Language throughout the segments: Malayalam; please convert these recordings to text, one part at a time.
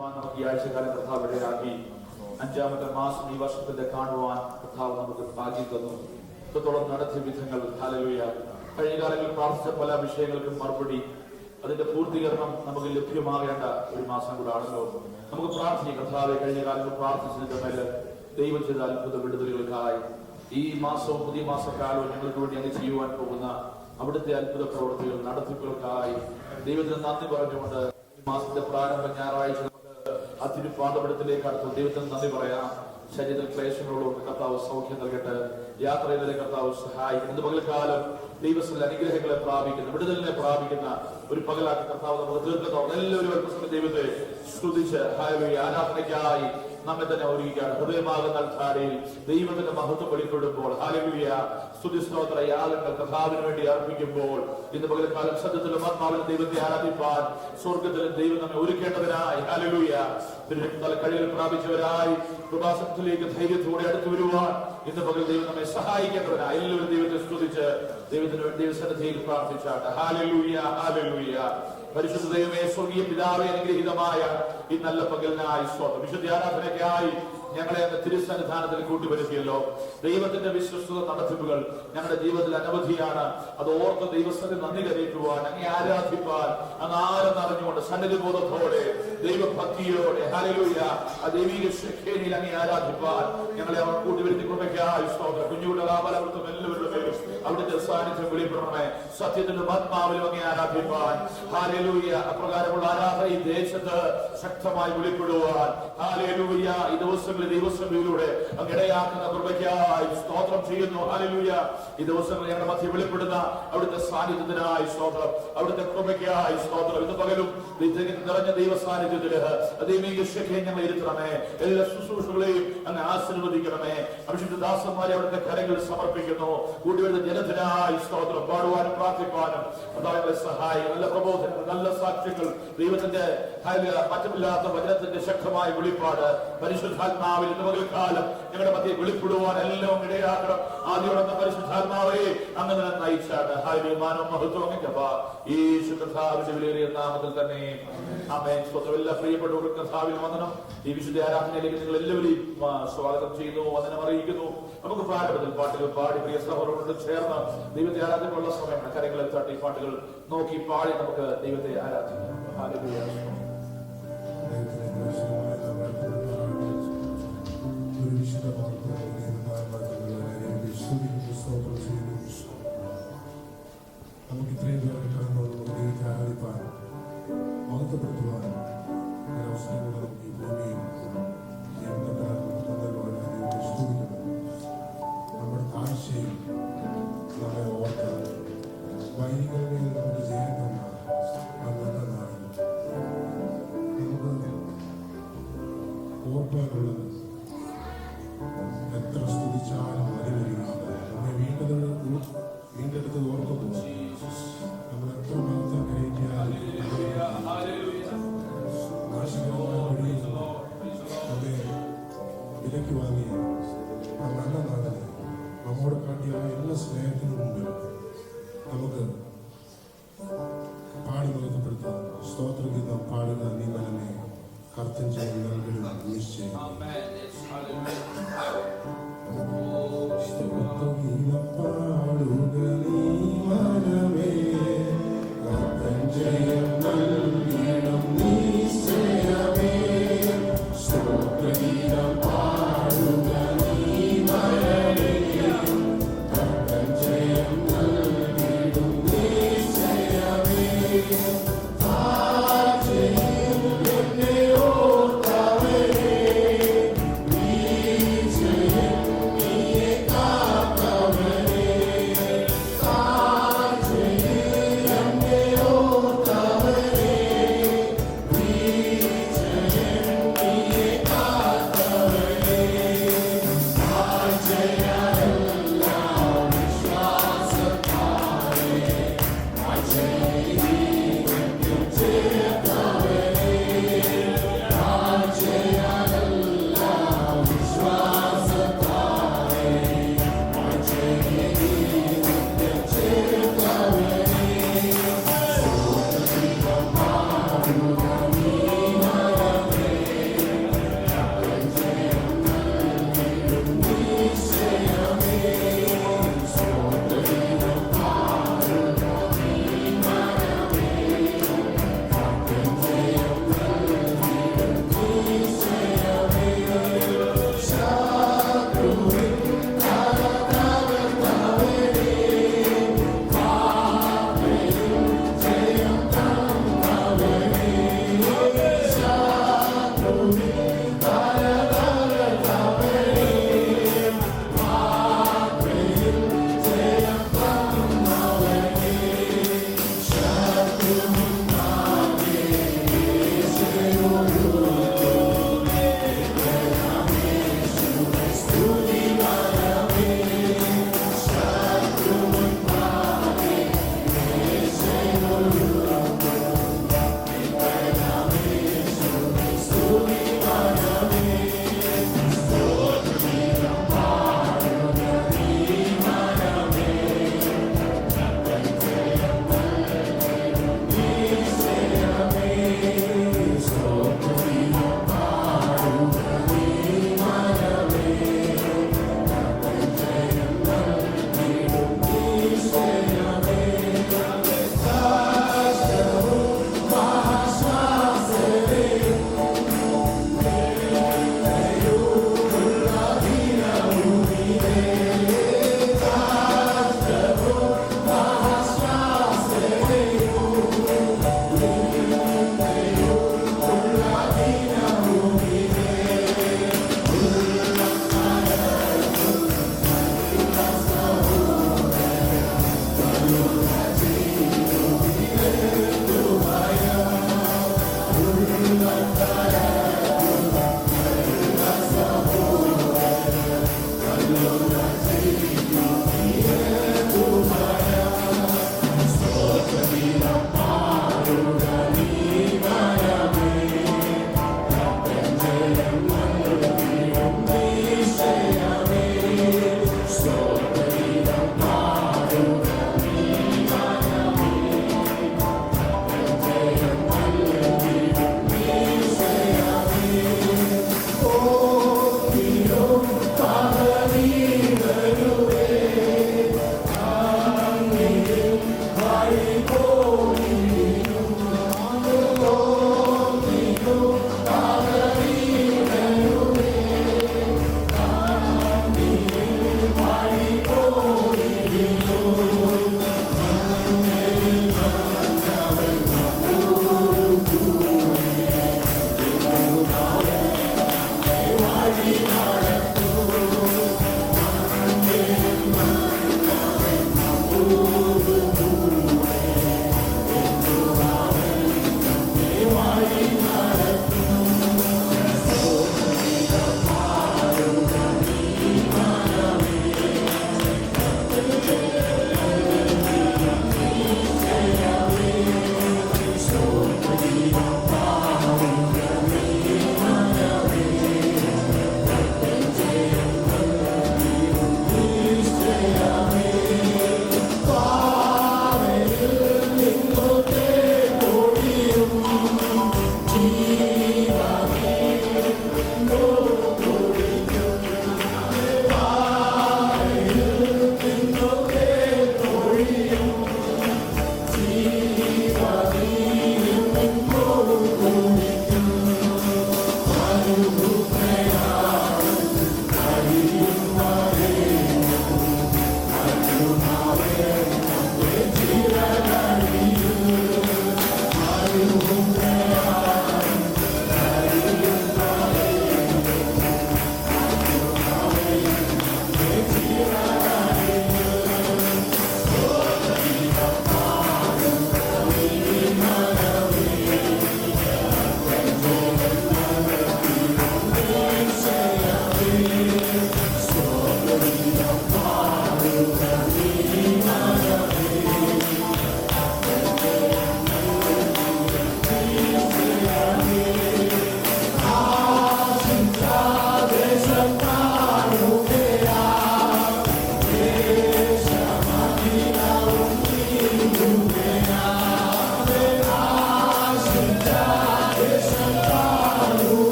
നമുക്ക് ഈ ആഴ്ചക്കാലം കർത്താവ് ഇടയാക്കി. 5-ാമത്തെ മാസം ഈ വർഷത്തിന്റെ കാണുവാൻ കർത്താവ് നമുക്ക് ഭാഗ്യം തന്നു. ഇത്രത്തോളം നടത്തിയ വിധങ്ങൾ ഹല്ലേലൂയ. കഴിഞ്ഞ കാലങ്ങളിൽ പ്രാർത്ഥിച്ച പല വിഷയങ്ങൾക്കും മറുപടി, അതിന്റെ പൂർത്തീകരണം നമുക്ക് ലഭ്യമാകേണ്ട ഒരു മാസം കൂടാണല്ലോ. നമുക്ക് പ്രാർത്ഥിക്കാം. കർത്താവെ, കഴിഞ്ഞ കാലങ്ങളിൽ പ്രാർത്ഥിച്ചതിന്റെ മേല് ദൈവം ചെയ്ത അത്ഭുത വിടുതലുകൾക്കായി ഈ മാസവും പുതിയ മാസക്കാലവും ഞങ്ങൾക്ക് വേണ്ടി അങ്ങ് ചെയ്യുവാൻ പോകുന്ന അവിടുത്തെ അത്ഭുത പ്രവർത്തികൾ നടത്തിപ്പുകൾക്കായി ദൈവത്തിന് നന്ദി പറഞ്ഞുകൊണ്ട് ഈ മാസത്തിന്റെ പ്രാരംഭ ഞായറാഴ്ച നമുക്ക് ആ തിരുപ്പാദപീഠത്തിലേക്ക് അടുത്ത് ദൈവത്തിന് നന്ദി പറയാം. ശരീരത്തിൽ ക്ലേശങ്ങളുള്ളവർക്ക് കർത്താവ് സൗഖ്യം നൽകട്ടെ. യാത്രയിലെ കർത്താവ് സഹായിക്കും. ഇന്ന് പകൽക്കാലം ദൈവത്തിന്റെ അനുഗ്രഹങ്ങളെ പ്രാപിക്കുന്ന, വിടുതലിനെ പ്രാപിക്കുന്ന ഒരു പകലാക്കി കർത്താവ് നമുക്ക് തീർക്കുന്നു. എല്ലാവരും അല്പസമയം ദൈവത്തെ സ്തുതിച്ച് ഹല്ലേലൂയ ആരാധനയ്ക്കായി നമ്മെ തന്നെ ഒരുക്കുകയാണ്. ഹൃദയമാകുന്ന അൽത്താരയിൽ ദൈവത്തിന്റെ മഹത്വം വെളിപ്പെടുമ്പോൾ ഹല്ലേലൂയ സ്തുതി സ്തോത്ര യാഗങ്ങൾ കർത്താവിന് വേണ്ടി അർപ്പിക്കുമ്പോൾ ഇന്ന് പകൽക്കാലം സത്യത്തിലും ആത്മാവിലും ദൈവത്തെ ആരാധിപ്പാൻ സ്വർഗത്തിലും ദൈവം നമ്മെ ഒരുക്കേണ്ടതിനായി ഹല്ലേലൂയ കഴിവുകൾ പ്രാപിച്ചവരായി കൃപാസനത്തിലേക്ക് ധൈര്യത്തോടെ അടുത്തു വരുവാൻ ഇന്ന് പകൽ ദൈവം നമ്മെ സഹായിക്കേണ്ടതിനായി എല്ലാവരും ദൈവത്തെ സ്തുതിച്ച് ദൈവത്തിന് വേണ്ടി ദൈവസന്നിധിയിൽ പ്രാർത്ഥിച്ചാട്ടെ. Hallelujah hallelujah. പരിശുദ്ധ ദൈവമേ, സ്വർഗീയ പിതാവേ, അനുഗ്രഹീതമായ ഈ നല്ല പകലിനായി സ്തോത്രം. വിശുദ്ധ ആരാധനയ്ക്കായി ഞങ്ങളെ അങ്ങ് തിരുസന്നിധാനത്തിൽ കൂട്ടിവരുത്തിയല്ലോ. ദൈവത്തിന്റെ വിശ്വസ്തത നടത്തിപ്പുകൾ ഞങ്ങളുടെ ജീവിതത്തിൽ അനവധിയാണ്. അത് ഓർത്ത് ദൈവസ്ഥ നന്ദി കരയിക്കുവാൻ, അങ്ങേ ആരാധിപ്പാൻ, അങ്ങ് ആരെന്നറിഞ്ഞുകൊണ്ട് സന്നിധിബോധത്തോടെ ദൈവഭക്തിയോടെ ഹല്ലേലൂയ ആ ദൈവിക ശക്തിയിൽ അങ്ങേ ആരാധിപ്പാൻ ഞങ്ങളെ അവർ കൂട്ടിവരുത്തിക്കൊണ്ടൊക്കെയായി സ്തോത്രം. കുഞ്ഞുങ്ങളുടെ കാവലവൃത്തം എല്ലാവരുടെ പേരും അവിടുത്തെ സാന്നിധ്യം വെളിപ്പെടണമേ. സത്യത്തിന്റെ ആത്മാവിലും അങ്ങേ ആരാധിപ്പാൻ ഹല്ലേലൂയ അപ്രകാരമുള്ള ആരാധന ഈ ദേശത്ത് ശക്തമായി വെളിപ്പെടുവാൻ ഹല്ലേലൂയ ഈ ദിവസങ്ങളിൽ ദൈവസഭയിലൂടെ അങ്ങിടയാക്കുന്ന കൃപയ്ക്കായി സ്തോത്രം ചെയ്യുന്നു. ഹല്ലേലൂയ ഈ ദിവസങ്ങളിൽ ഞങ്ങളുടെ മധ്യ വെളിപ്പെടുന്ന അവിടുത്തെ സാന്നിധ്യത്തിനായി സ്തോത്രം, അവിടുത്തെ കൃപയ്ക്കായി സ്തോത്രം. ഇന്ന് പകലും നിറഞ്ഞ ദൈവ സാന്നിധ്യത്തില് ദൈവിക ശക്തിയെ ഞങ്ങൾ ഇരുത്തണമേ. എല്ലാ ശുശ്രൂഷകളെയും അങ്ങ് ആശീർവദിക്കണമേ. അഭിഷിക്ത ദാസന്മാരെ അവിടുത്തെ കരങ്ങൾ സമർപ്പിക്കുന്നു. കൂടിവരുന്ന ജനത്തിനായി സ്തോത്രം പാടുവാനും പ്രാർത്ഥിപ്പാനും അതായത് സഹായം, നല്ല പ്രബോധനങ്ങൾ, നല്ല സാക്ഷ്യങ്ങൾ, ദൈവത്തിന്റെ മറ്റമില്ലാത്ത വചനത്തിന്റെ ശക്തമായ വെളിപ്പാട് പരിശുദ്ധാത്മാവിൽ ഇന്ന് പകൽക്കാലം ഞങ്ങളുടെ മധ്യേ വെളിപ്പെടുവാൻ എല്ലാം ഇടയാക്കണം. ആദ്യോടെ പരിശുദ്ധാത്മാവേ അങ്ങനെ നയിച്ചാണ്. ഹായ്മാനോ മഹത്വം ഈ കർത്താവിന്റെ വിലയേറിയ നാമത്തിൽ തന്നെ ആമേൻ. സ്വന്തം എല്ലാ പ്രിയപ്പെട്ടവർക്ക് കർത്താവിൽ വന്ദനം. ഈ വിശുദ്ധ ആരാധനയിലേക്ക് നിങ്ങൾ എല്ലാവരെയും സ്വാഗതം ചെയ്യുന്നു, വന്ദനം അറിയിക്കുന്നു. നമുക്ക് പ്രാരംഭത്തിൽ പാട്ടുകൾ പാടി പ്രിയ സഹോദരങ്ങളോട് ചേർന്ന് ദൈവത്തെ ആരാധനയുള്ള സമയം കരങ്ങളെ തട്ടി പാട്ടുകൾ നോക്കി പാടി നമുക്ക് ദൈവത്തെ ആരാധിക്കാം. ഹല്ലേലൂയ. നമുക്ക് ഇത്രയും പേരെ കടന്നു ദൈവത്തെ ആരാധിപ്പാൻ മഹത്വപ്പെടുത്തുവാൻ അവസരം കൊണ്ട് നമുക്ക് ഈ ഭൂമിയിൽ നമ്മുടെ താഴ്ചയും നമ്മളെ ഓർത്ത വൈദികളിൽ നമുക്ക് ജയം തന്ന അന്നത്തെ നാളിൽ നമുക്ക് ഓർപ്പാനുള്ളത് എത്ര സ്തുതിച്ചാലും മതി വരികയില്ല. നമ്മെ വീണ്ടെടുത്തത് ഓർക്കുമ്പോൾ നമ്മൾ എത്ര മാത്രം കഴിക്കാതെ നമ്മെ വിലയ്ക്ക് വാങ്ങിയ ആ നല്ല നാടിനെ നമ്മോട് കാട്ടിയ എല്ലാ സ്നേഹത്തിനു മുമ്പിൽ നമുക്ക് പാടി ബോധപ്പെടുത്താം. സ്തോത്രഗീതം പാടുക നീ മനമേ കർത്തൻ ചെയ്ത് നൽകലും നിശ്ചയം. സ്തോത്രഗീതം പാടുക നീ മനമേ കർത്തൻ ജയം നൽകണം നിശ്ചയമേ. സ്തോത്രഗീതം പാടുക നീ മനമേ കർത്തൻ ജയം നൽകണം നിശ്ചയമേ. Yeah.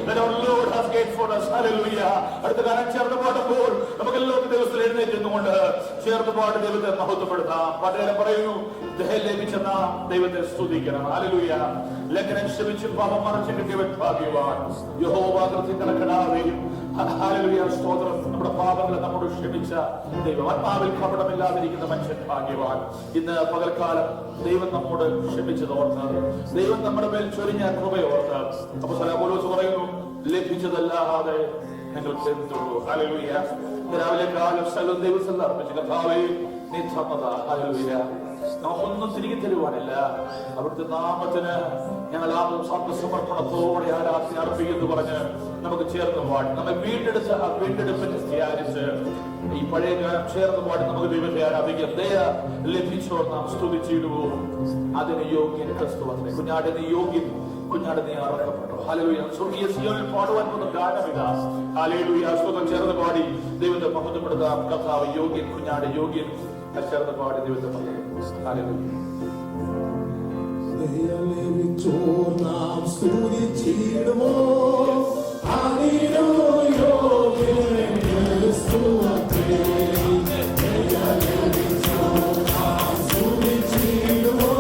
that our Lord has gained for us. Hallelujah. അടുത്ത കാലം ചേർന്ന് പാടുമ്പോൾ നമുക്ക് എല്ലാവർക്കും ദിവസത്തിൽ എഴുന്നേറ്റുകൊണ്ട് ചേർന്ന് പാട് ദൈവത്തെ മഹത്വപ്പെടുത്താം. പാട്ടുകാരൻ പറയുന്നു, ദയ ലഭിച്ചെന്ന ദൈവത്തെ സ്തുതിക്കണം. ഹല്ലേലൂയ. ലംഘനം ക്ഷമിച്ചും പാപം മറച്ചു കിട്ടിയവൻ ഭാഗ്യവാൻ. യഹോവ കൃത്യം കണക്കിടാതെയും ഹല്ലേലൂയ സ്തോത്രം നമ്മുടെ പാപങ്ങളെ നമ്മോട് ക്ഷമിച്ച ദൈവം, ആത്മാവിൽ കപടമില്ലാതിരിക്കുന്ന മനുഷ്യൻ ഭാഗ്യവാൻ. ഇന്ന് പകൽക്കാലം ദൈവം നമ്മോട് ക്ഷമിച്ചതോർത്ത്, ദൈവം നമ്മുടെ മേൽ ചൊരിഞ്ഞ കൃപയോർത്ത് അപ്പോസ്തലനായ പൗലോസ് പറയുന്നു, ലഭിച്ചതല്ലാതെ ഞങ്ങൾക്ക് എന്തുള്ളൂ. ഹല്ലേലൂയ. രാവിലെ കാലം സകലം ദൈവത്തിൽ അർപ്പിച്ചു. കർത്താവേ, നീ തന്നതാ. ഹല്ലേലൂയ. നമുക്കൊന്നും തിരികെ തരുവാനില്ല. അവിടുത്തെ നാമത്തിന് ഞങ്ങൾ ആത്മസമർപ്പണത്തോടെ ആരാധന അർപ്പിക്കുന്നു പറഞ്ഞ് നമുക്ക് ചേർന്ന് പാടി നമ്മൾ വീണ്ടെടുത്ത ആ വീണ്ടെടുപ്പിനെ ധ്യാനിച്ച് ഈ പഴയ കാലം ചേർന്ന് പാടി നമുക്ക് ദൈവത്തെ ആരാധിക്കാം. ദയ ലഭിച്ചോ നാം സ്തുതിച്ചിടുവോ. അതിന് യോഗ്യൻ ക്രിസ്തു അത്രേ. കുഞ്ഞാടിന് യോഗ്യൻ, കുഞ്ഞാടിനെ അറക്കപ്പെട്ടു. ഹല്ലേലൂയ. സ്വർഗീയ സിയോനിൽ പാടുവാൻ പോകുന്ന ഗാനമിതാ. ഹല്ലേലൂയ. സ്തുതി ചേർന്ന് പാടി ദൈവത്തെ മഹത്വപ്പെടുത്താം. കർത്താവ് യോഗ്യൻ, കുഞ്ഞാട് യോഗ്യൻ. ചേർന്ന് പാടി ദൈവത്തെ മഹത്വപ്പെടുത്താം. ഹല്ലേലൂയ. നാം സ്തുതിച്ചിടുമോ. Hallelujah. സ്തുതിച്ചിടുമോ.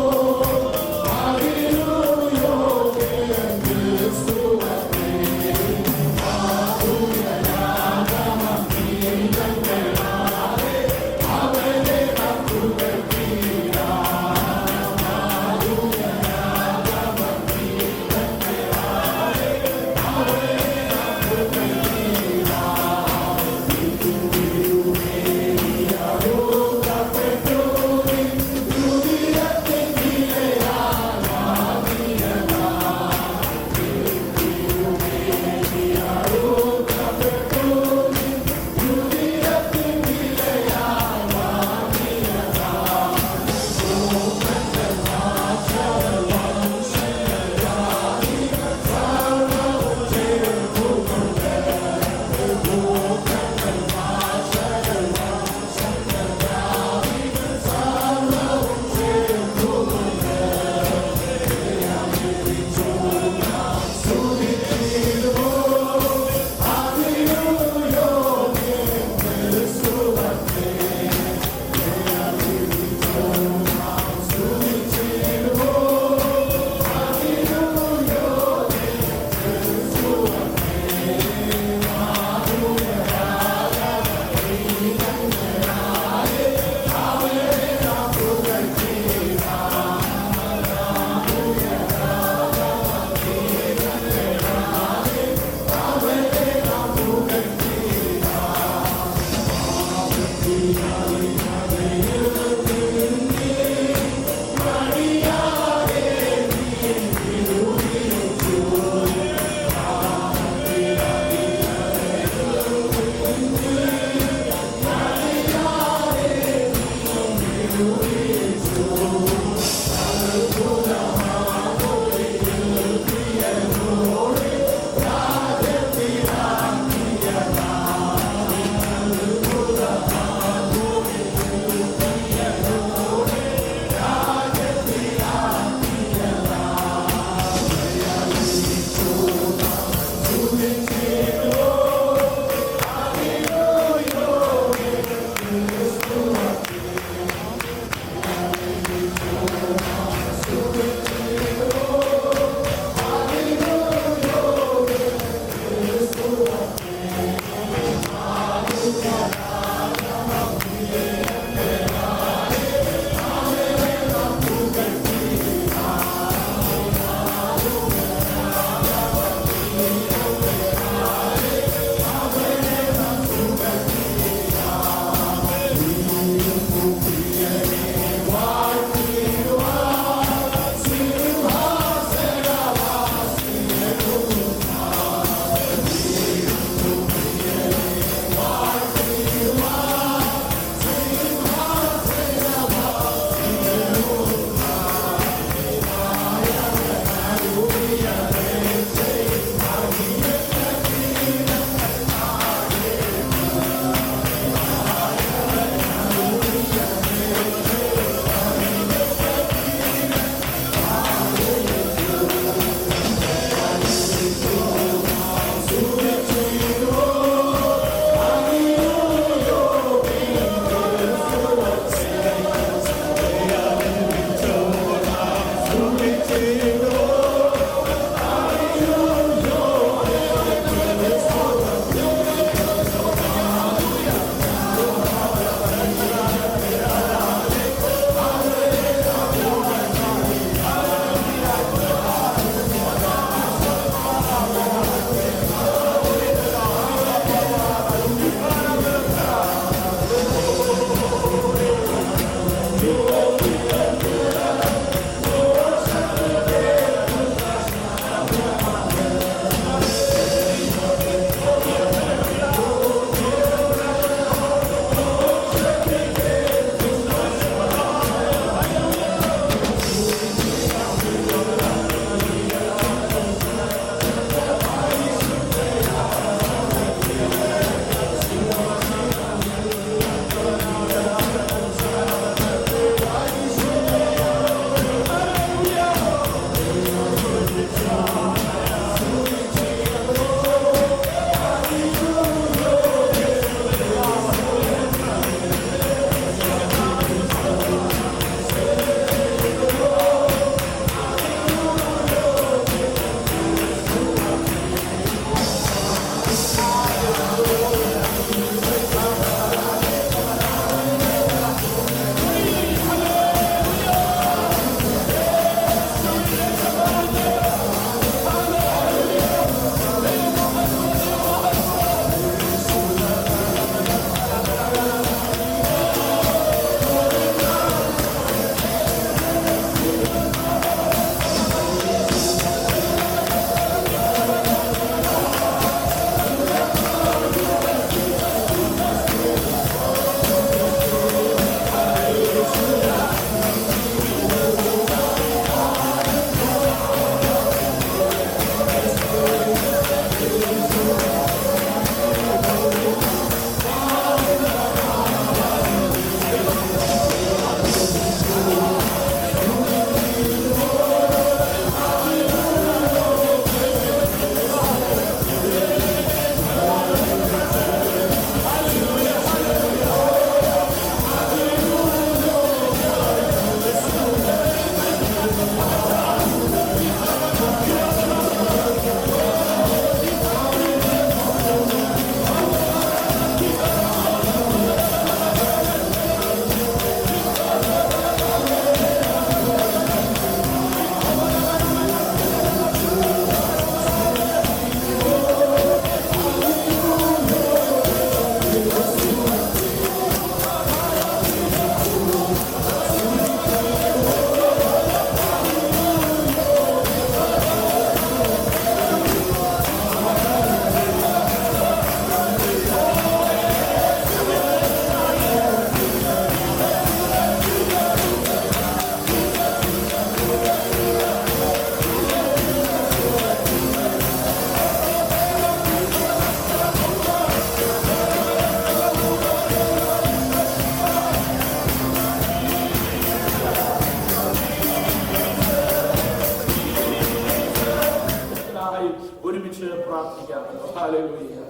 Hallelujah.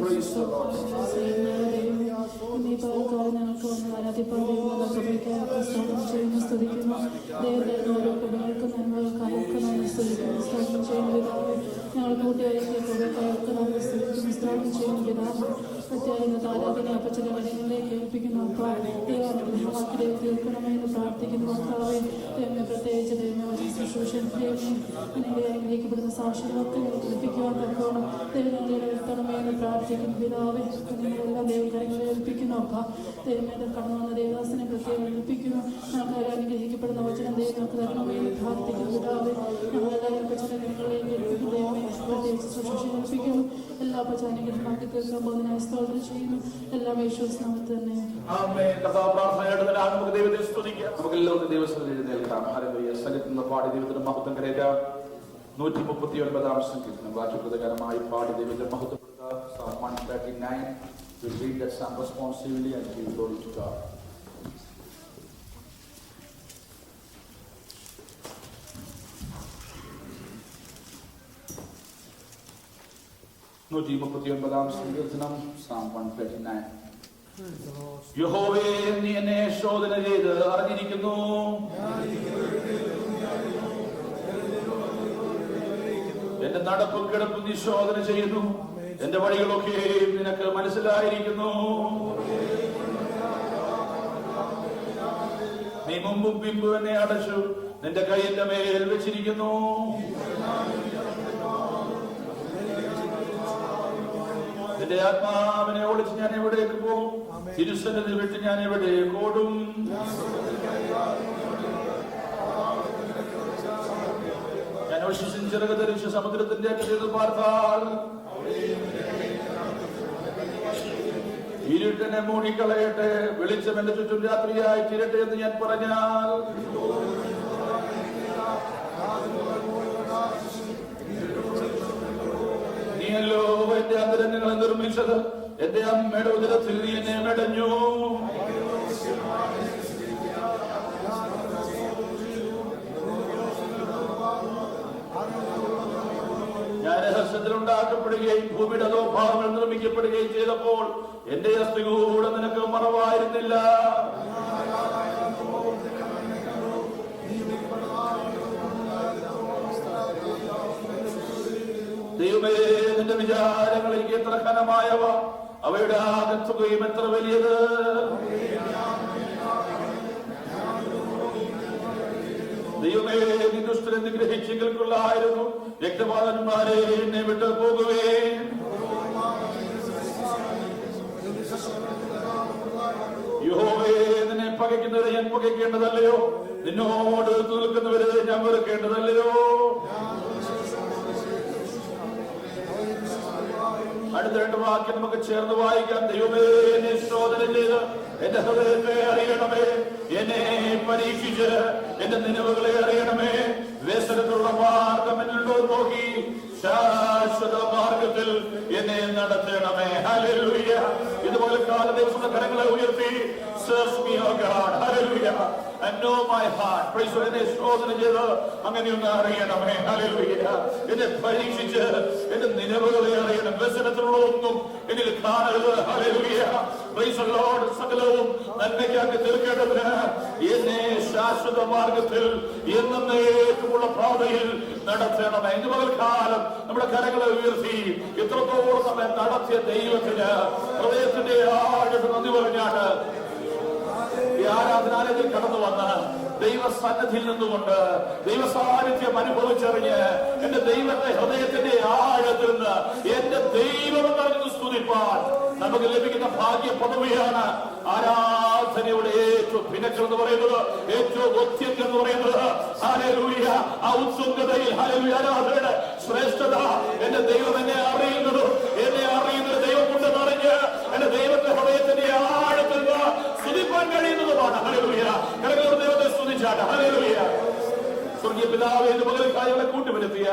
Praise the Lord. പ്രാർത്ഥിക്കുന്നു പിതാവേ, നിങ്ങളെല്ലാം ദൈവകാര്യങ്ങളെ ഏൽപ്പിക്കുന്നു. അപ്പ ദൈവമേത കടന്നു വന്ന ദേവദാസനെ പ്രത്യേകം ഏൽപ്പിക്കുന്നു. ഞങ്ങൾക്ക് അനുഗ്രഹിക്കപ്പെടുന്ന വചനം ദൈവങ്ങൾക്ക് തരണമെന്ന് പ്രാർത്ഥിക്കുന്നു പിതാവേ. ഞങ്ങളെല്ലാം ഏൽപ്പിച്ച നിങ്ങളെ ഏൽപ്പിക്കുന്നു ദൈവമേ. പ്രത്യേകിച്ച് ശുശ്രൂഷ ഏൽപ്പിക്കുന്നു. എല്ലാ പച്ചാനുഗ്രഹമാക്കി തീർക്കാൻ പോകുന്നതിനായി സ്തോത്രം ചെയ്യുന്നു. എല്ലാം യേശുനാമത്തിൽ തന്നെ. ആമേൻ. പ്രാർത്ഥനയുടെ നമുക്ക് ദൈവത്തെ സ്തുതിക്കാം. നമുക്ക് എല്ലാവർക്കും ദൈവത്തിൽ എഴുന്നേൽക്കാം. ഹല്ലേലൂയ. സന്നിധിയിൽ പാടി ദൈവത്തിന്റെ മഹത്വം കരയറ്റാം. 139 സങ്കീർത്തനം വാക്യപ്രകാരമായി പാടി ദൈവത്തിന്റെ മഹത്വപ്പെടുത്തുക. Psalm 139. We read that psalm responsively and give glory to God. സങ്കീർത്തനം Psalm 139. യഹോവേ, നീ എന്നെ ശോധന ചെയ്ത് അറിഞ്ഞിരിക്കുന്നു. എന്റെ നടപ്പും കിടപ്പും നീ ശോധന ചെയ്യുന്നു. എന്റെ വഴികളൊക്കെ നിനക്ക് മനസ്സിലായിരിക്കുന്നു. നീ മുമ്പും പിമ്പും എന്നെ അടച്ചു. നിന്റെ കൈ എന്റെ മേൽ വെച്ചിരിക്കുന്നു. നിന്റെ ആത്മാവിനെ ഒളിച്ച് ഞാൻ എവിടേക്ക് പോകും? തിരുസന്നിധി വിട്ട് ഞാൻ എവിടേക്ക് ഓടും? ഞാൻ ചിറക് ധരിച്ച് സമുദ്രത്തിന്റെ അറ്റത്ത് പാർത്താൽ ഇരുട്ടിനെ മൂടിക്കളയട്ടെ. വെളിച്ചം എന്റെ ചുറ്റും രാത്രിയായി ചിരട്ടെ എന്ന് ഞാൻ പറഞ്ഞാൽ നീയല്ലോ എന്റെ അന്തരംഗങ്ങളെ നിർമ്മിച്ചത്. എന്റെ അമ്മയുടെ ഉദരത്തിൽ നീ എന്നെ മെടഞ്ഞു. ഞാൻ രഹസ്യത്തിലുണ്ടാക്കപ്പെടുകയും ഭൂമിയുടെ അധോഭാഗങ്ങൾ നിർമ്മിക്കപ്പെടുകയും ചെയ്തപ്പോൾ എന്റെ അസ്ഥി കൂടെ നിനക്ക് മറവായിരുന്നില്ല. ദൈവമേ, നിന്റെ വിചാരങ്ങൾ എനിക്ക് എത്ര ഘനമായവ, അവയുടെ ആകത്തുകയും എത്ര വലിയത്. ദൈവമേ, നീ ദുഷ്ടനെ നിഗ്രഹിച്ചെങ്കിൽ കൊള്ളായിരുന്നു. രക്തപാതന്മാരെ എന്നെ വിട്ടു പോകുവേ. യഹോവേ, നിന്നെ പകയ്ക്കുന്നവരെ ഞാൻ പകയ്ക്കേണ്ടതല്ലയോ? നിന്നോട് നിൽക്കുന്നവരെ ഞാൻ വെറുക്കേണ്ടതല്ലയോ? അടുത്ത 2 വാക്യം നമുക്ക് ചേർന്ന് വായിക്കാം. ദൈവമേ, എന്നെ ശോധന ചെയ്ത് എന്റെ ഹൃദയത്തെ അറിയണമേ. എന്നെ പരീക്ഷിച്ച് എന്റെ നിലവുകളെ അറിയണമേ. വ്യസനത്തിലുള്ള മാർഗം എന്നോട് നോക്കി ശാശ്വത മാർഗത്തിൽ എന്നെ നടത്തണമേ. ഹല്ലേലൂയ. ഇതുപോലെ കാല ദിവസങ്ങളുടെ കരങ്ങളെ ഉയർത്തി search me, O God. Hallelujah. And know my heart. Praise the Lord. എന്നെ ശോധന ചെയ്ത് അങ്ങനെയൊന്ന് അറിയണമേ. ഹല്ലേലൂയ. എന്നെ പരീക്ഷിച്ച് എന്റെ നിലവുകളെ അറിയണം. വ്യസനത്തിലുള്ള ഒന്നും എന്നിൽ കാണരുത്. ഹല്ലേലൂയ. Praise the Lord. സകലവും നന്മയ്ക്കാക്കി തീർക്കേണ്ടതിന് എന്നെ ശാശ്വത മാർഗത്തിൽ എന്നേക്കുമുള്ള പാതയിൽ നടത്തണമേ. ഇന്ന് പകൽക്കാലം നമ്മുടെ കരങ്ങളെ ഉയർത്തി ഇത്രത്തോളം നമ്മെ നടത്തിയ ദൈവത്തിന് ഹൃദയത്തിന്റെ ആഴത്തിൽ നന്ദി പറഞ്ഞാണ് ഈ ആരാധനാലയത്തിൽ കടന്നു വന്ന് ദൈവസന്നിധിയിൽ നിന്നുകൊണ്ട് ദൈവസാന്നിധ്യം അനുഭവിച്ചറിഞ്ഞ് എന്റെ ദൈവത്തെ ഹൃദയത്തിന്റെ ആഴത്തിൽ നിന്ന് എന്റെ ദൈവം എന്നറിഞ്ഞു സ്തുതിപ്പാൻ നമുക്ക് ലഭിക്കുന്ന ഭാഗ്യ പദവിയാണ് ആരാധനയുടെ ഏറ്റവും പിന്നക്കൾ എന്ന് പറയുന്നത്, ഏറ്റവും ഒത്യങ്കം എന്ന് പറയുന്നത്. ഹല്ലേലൂയ. ആ ഉത്സുംഗതയിൽ ഹല്ലേലൂയ ആരാധനയുടെ ശ്രേഷ്ഠത എന്റെ ദൈവം എന്നെ അറിയുന്നത്, എന്നെ അറിയുന്നത് ദൈവം കൊണ്ടെന്ന് അറിഞ്ഞ് എന്റെ ദൈവത്തെ ഹൃദയത്തിന്റെ ആഴത്തിൽ നിന്ന് സ്തുതിപ്പാൻ കഴിയുന്നതുമാണ്. ഹല്ലേലൂയ. ദൈവത്തെ സ്തുതിച്ചാട്ടെ. ഹല്ലേലൂയ. സ്വർഗീയ പിതാവേ, ഇന്ന് പകൽ കാര്യങ്ങളെ കൂട്ടിവരുത്തിയ